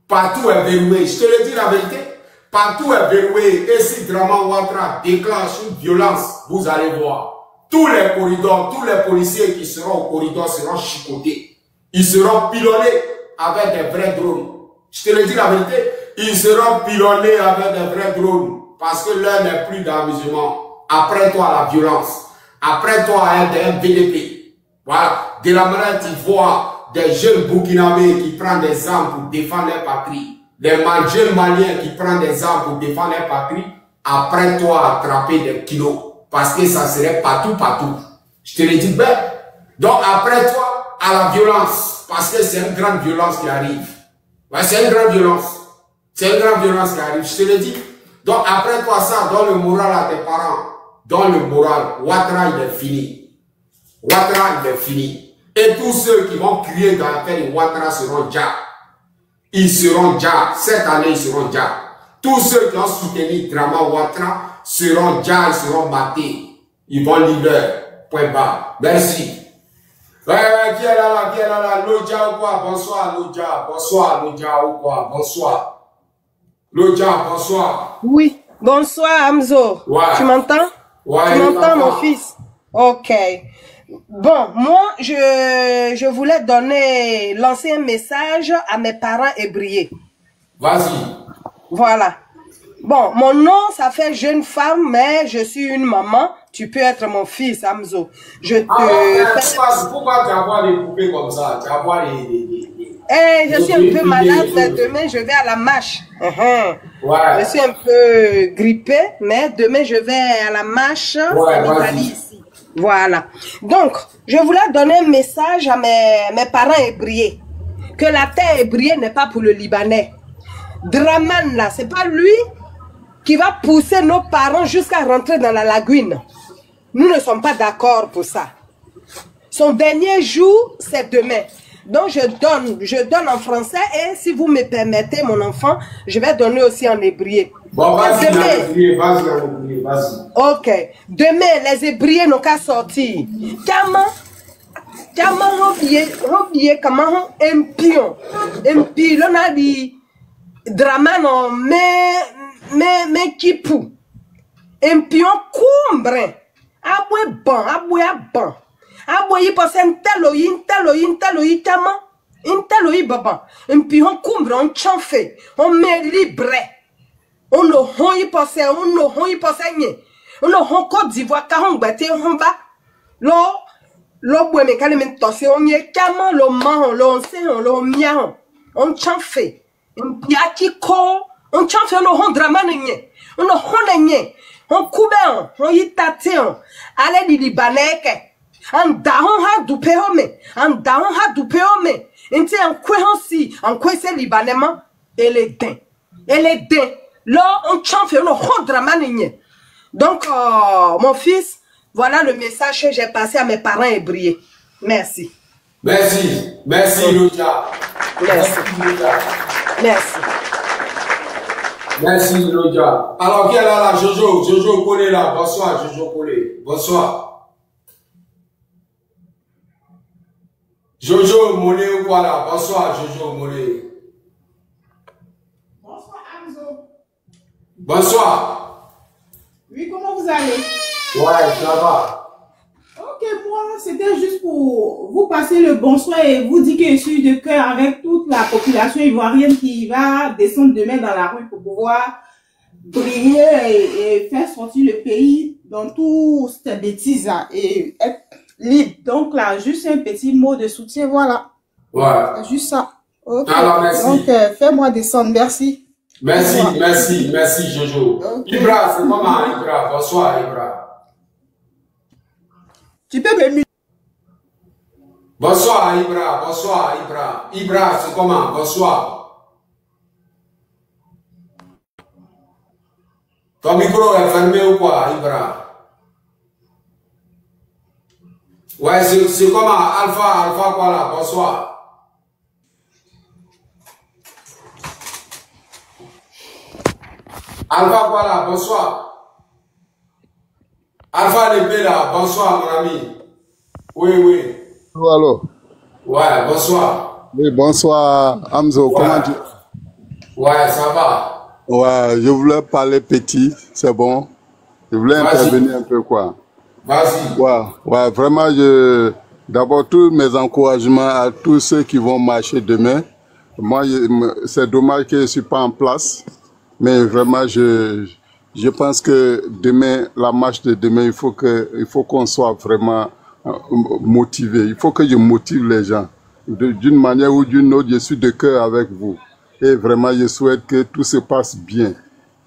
Partout est verrouillé. Je te le dis la vérité. Partout est verrouillé. Et si Dramane Ouattara déclenche une violence, vous allez voir. Tous les corridors, tous les policiers qui seront au corridor seront chicotés. Ils seront pilonnés avec des vrais drones. Je te le dis la vérité. Ils seront pilonnés avec des vrais drones. Parce que l'heure n'est plus d'amusement. Après toi, la violence. Après toi, un BDP. Voilà. De la manière, tu vois des jeunes Burkinabés qui prennent des armes pour défendre leur patrie. Des jeunes Maliens qui prennent des armes pour défendre leur patrie. Après toi, attraper des kilos. Parce que ça serait partout, partout. Je te le dis bien. Donc, après toi, à la violence. Parce que c'est une grande violence qui arrive. Ouais, c'est une grande violence. C'est une grande violence qui arrive. Je te le dis. Donc, après toi, ça, donne le moral à tes parents. Donne le moral. Ouattara, il est fini. Ouattara, il est fini. Et tous ceux qui vont crier dans l'affaire de Ouattara seront déjà. Ils seront déjà. Cette année, ils seront déjà. Tous ceux qui ont soutenu Dramane Ouattara seront déjà, ils seront matés. Ils vont libre. Point bas. Merci. Ouais, qui est là, qui est là, Lodja ou quoi? Bonsoir, Lodja. Bonsoir, Lodja ou quoi? Bonsoir. Lodja, bonsoir. Oui. Bonsoir, Amzo. Ouais. Tu m'entends? Ouais. Tu m'entends, mon fils? Ok. Bon, moi, je voulais lancer un message à mes parents ébriés. Vas-y. Voilà. Bon, mon nom, ça fait jeune femme, mais je suis une maman. Tu peux être mon fils, Amzo. Je te... Pourquoi tu as des poupées comme ça? Tu as je suis un peu malade. Demain, je vais à la marche. Ouais. Je suis un peu grippée, mais demain, je vais à la marche en Italie ici. Voilà. Donc, je voulais donner un message à mes parents ébriés. Que la terre ébriée n'est pas pour le Libanais. Dramane, là, c'est pas lui qui va pousser nos parents jusqu'à rentrer dans la lagune. Nous ne sommes pas d'accord pour ça. Son dernier jour, c'est demain. Donc, je donne en français et si vous me permettez, mon enfant, je vais donner aussi en hébreu. Bon, vas-y, Oui, vas-y. Ok. Demain, les ébriers n'ont qu'à sortir. Comment comment un pion. Un pion, on a dit drama non, mais qui pou. Un pion coumbre. Aboué bon. Aboué, il passe un taloï, comment? Un taloï, baba. Un pion coumbre, on chanfait, on met libre. On le hon y passe, on le hon Côte d'Ivoire, car on bâtit, on bat. L'eau boit, mais quand même, on y est, comment le man, l'on sait, on mien, on chanfait. Un piaki ko, on chanfait, on le hon drama, on le hon, on coupe, on y tate, allez, les Libanais, en dahon ha du péome, en dahon ha du péome, en quoi si, en quoi c'est Libanais, et les dents. Là, on change, on rentre manier. Donc, mon fils, voilà le message que j'ai passé à mes parents ébriés. Merci. Merci, Loja. Merci, Loja. Alors, qui est là, Jojo Kole là. Bonsoir, Jojo Kole. Bonsoir. Jojo Mole ou quoi là? Bonsoir, Jojo Mole. Bonsoir. Oui, comment vous allez? Ouais, ça va. Ok, moi, c'était juste pour vous passer le bonsoir et vous dire que je suis de cœur avec toute la population ivoirienne qui va descendre demain dans la rue pour pouvoir briller et faire sortir le pays dans toutes ces bêtises là et être libre. Donc là, juste un petit mot de soutien, voilà. Ouais. Juste ça. Okay. Alors, merci. Donc, fais-moi descendre, merci. Merci, Jojo. Okay. Ibra, c'est comment, Ibra? Bonsoir, Ibra. Tu peux me... Bonsoir, Ibra. Ibra, c'est comment? Bonsoir. Ton micro est fermé ou quoi, Ibra? Ouais, c'est comment? Alpha, quoi là? Bonsoir. Alpha, voilà, bonsoir. Alpha Lépé là, bonsoir mon ami. Oui. Allô. Ouais, bonsoir. Oui, bonsoir Amzo, ouais. Comment tu... Ouais, ça va. Ouais, je voulais parler petit, c'est bon. Je voulais intervenir un peu quoi. Vas-y. Ouais, vraiment, d'abord tous mes encouragements à tous ceux qui vont marcher demain. Moi, c'est dommage que je ne suis pas en place. Mais vraiment, je pense que demain, la marche de demain, il faut qu'on soit vraiment motivé. Il faut que je motive les gens. D'une manière ou d'une autre, je suis de cœur avec vous. Et vraiment, je souhaite que tout se passe bien.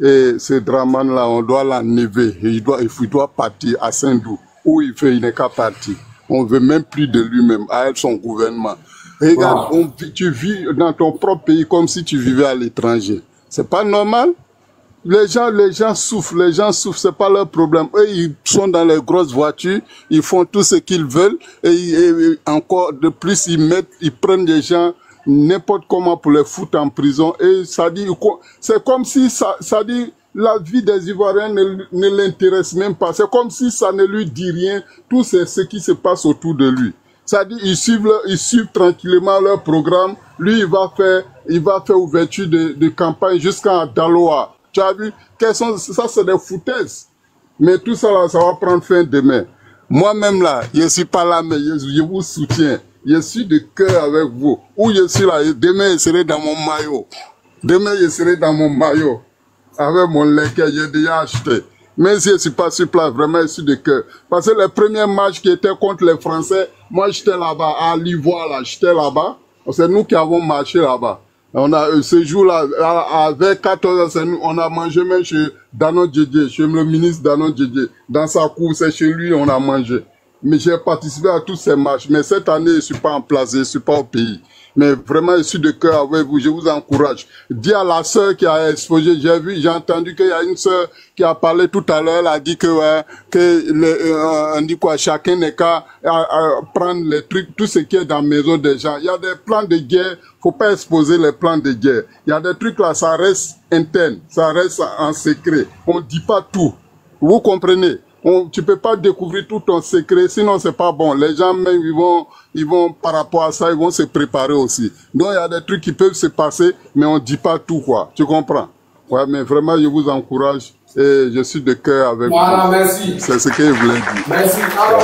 Et ce Draman-là, on doit l'enlever. Il doit partir à Saint-Dou, où il n'est qu'à partir. On ne veut même plus de lui-même, avec son gouvernement. Regarde, tu vis dans ton propre pays comme si tu vivais à l'étranger. C'est pas normal. Les gens souffrent, c'est pas leur problème. Eux, ils sont dans les grosses voitures, ils font tout ce qu'ils veulent, et encore de plus, ils prennent des gens n'importe comment pour les foutre en prison, et ça dit, c'est comme si ça dit, la vie des Ivoiriens ne l'intéresse même pas. C'est comme si ça ne lui dit rien, tout ce qui se passe autour de lui. Ça dit, ils suivent tranquillement leur programme. Lui, il va faire ouverture de campagne jusqu'à Daloa. Tu as vu? Ça, c'est des foutaises. Mais tout ça, là, ça va prendre fin demain. Moi-même, là, je ne suis pas là, mais je vous soutiens. Je suis de cœur avec vous. Où je suis là, demain, je serai dans mon maillot. Avec mon lait que j'ai déjà acheté. Même si je ne suis pas sur place, vraiment, je suis de cœur. Parce que les premiers matchs qui étaient contre les Français, moi, j'étais là-bas, à l'Ivoire, là, j'étais là-bas. C'est nous qui avons marché là-bas. On a, ce jour-là, avec 14 ans, on a mangé même chez Danon Djedje, chez le ministre Danon Djedje. Dans sa cour, c'est chez lui, on a mangé. Mais j'ai participé à tous ces matchs. Mais cette année, je ne suis pas en place, je ne suis pas au pays. Mais vraiment, je suis de cœur avec vous, je vous encourage. Dis à la sœur qui a exposé, j'ai entendu qu'il y a une sœur qui a parlé tout à l'heure, elle a dit on dit quoi, chacun n'est qu'à prendre les trucs, tout ce qui est dans la maison des gens. Il y a des plans de guerre, faut pas exposer les plans de guerre. Il y a des trucs là, ça reste interne, ça reste en secret. On dit pas tout. Vous comprenez? Tu peux pas découvrir tout ton secret, sinon c'est pas bon. Les gens même, ils vont, par rapport à ça, ils vont se préparer aussi. Donc il y a des trucs qui peuvent se passer, mais on dit pas tout, quoi. Tu comprends? Ouais, mais vraiment, je vous encourage et je suis de cœur avec vous. Voilà, merci. C'est ce que je voulais dire. Merci. Alors,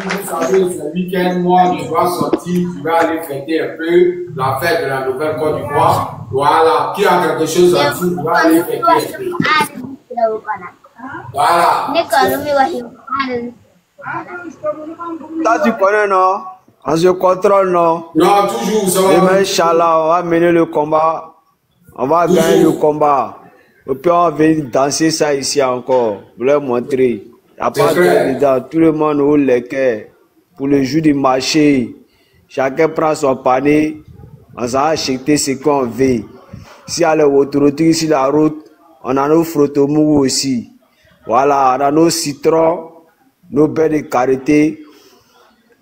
vous savez, ce week-end, moi, je dois sortir, je vais aller fêter un peu la fête de la Nouvelle-Côte d'Ivoire. Voilà. Qui a quelque chose à dire, je vais aller fêter un peu. Voilà. Toi, tu connais, non? On se contrôle, non? Non, toujours, ça va. Demain, Inch'Allah, on va mener le combat. On va gagner le combat. Et puis, on va danser ça ici encore. Pour leur montrer. Il n'y a pas de dedans. Tout le monde roule les cœurs. Pour le jour du marché, chacun prend son panier. On s'en va acheter ce qu'on veut. Si on a autorité sur la route, on a nos frottemous aussi. Voilà, on a nos citrons, nos baies de karité.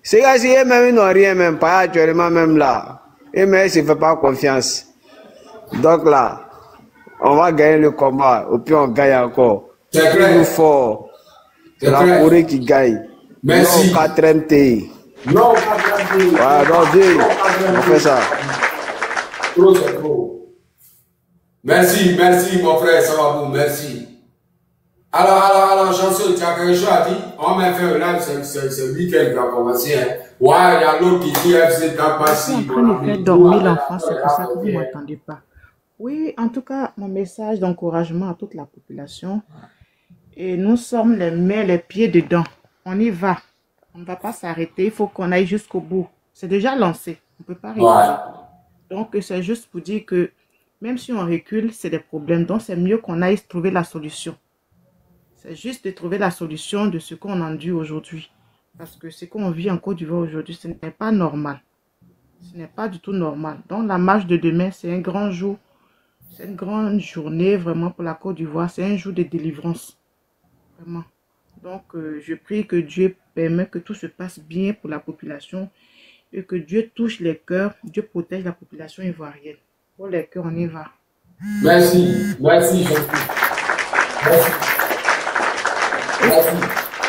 C'est que si eux-mêmes ils n'ont rien, même pas actuellement, même là. Eux-mêmes, ils ne se font pas confiance. Donc là, on va gagner le combat, et puis on gagne encore. C'est clair. Fort. C'est la Corée qui gagne. Merci. Non, 4 pays. Non, 4 pays. Voilà, donc Dieu, on fait ça. Trop, c'est trop. Merci, merci, mon frère, ça va vous, merci. Alors, chanceux, tu as quelque chose à dire? On m'a fait un live, ce week-end qui a commencé. Hein. Ouais, il y a l'autre qui dit FC Tapassi. Je suis en train de faire dormir l'enfant, c'est pour ça que vous ne m'entendez pas. Oui, en tout cas, mon message d'encouragement à toute la population. Et nous sommes les mains, les pieds dedans. On y va. On ne va pas s'arrêter. Il faut qu'on aille jusqu'au bout. C'est déjà lancé. On ne peut pas reculer. Ouais. Donc, c'est juste pour dire que même si on recule, c'est des problèmes. Donc, c'est mieux qu'on aille trouver la solution. C'est juste de trouver la solution de ce qu'on endure aujourd'hui. Parce que ce qu'on vit en Côte d'Ivoire aujourd'hui, ce n'est pas normal. Ce n'est pas du tout normal. Donc, la marche de demain, c'est un grand jour. C'est une grande journée vraiment pour la Côte d'Ivoire. C'est un jour de délivrance. Vraiment. Donc, je prie que Dieu permette que tout se passe bien pour la population et que Dieu touche les cœurs. Dieu protège la population ivoirienne. Pour les cœurs, on y va. Merci. Merci, Jésus. Merci. Merci.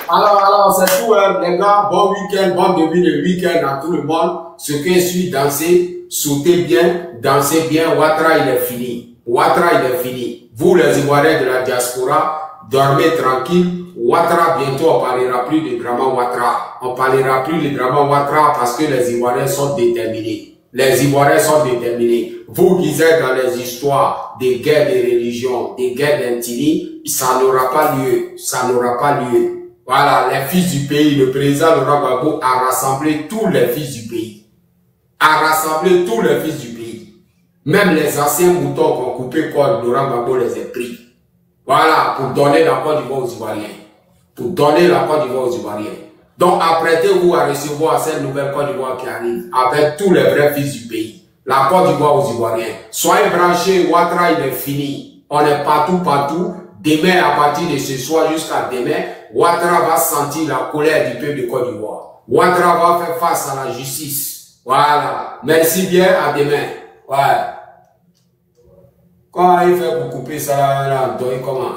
Alors, c'est tout, hein, les gars. Bon week-end, bon début de week-end à tout le monde. Ce que je suis dansé, sautez bien, dansez bien. Ouattara, il est fini. Ouattara, il est fini. Vous, les Ivoiriens de la diaspora, dormez tranquille. Ouattara, bientôt, on parlera plus de drama Ouattara. On parlera plus de drama Ouattara parce que les Ivoiriens sont déterminés. Les Ivoiriens sont déterminés. Vous qui êtes dans les histoires des guerres de religion, des guerres d'intérêt, ça n'aura pas lieu. Ça n'aura pas lieu. Voilà, les fils du pays, le président Laurent Gbagbo a rassemblé tous les fils du pays. A rassemblé tous les fils du pays. Même les anciens moutons qu'on coupé corde, Laurent Gbagbo les a pris. Voilà, pour donner la Côte d'Ivoire aux Ivoiriens. Pour donner la Côte d'Ivoire aux Ivoiriens. Donc, apprêtez-vous à recevoir cette nouvelle Côte d'Ivoire qui arrive avec tous les vrais fils du pays. La Côte d'Ivoire aux Ivoiriens. Soyez branchés, Ouattara, il est fini. On est partout. Demain, à partir de ce soir jusqu'à demain, Ouattara va sentir la colère du peuple de Côte d'Ivoire. Ouattara va faire face à la justice. Voilà. Merci bien, à demain. Ouais. Comment il fait pour couper ça là, comment?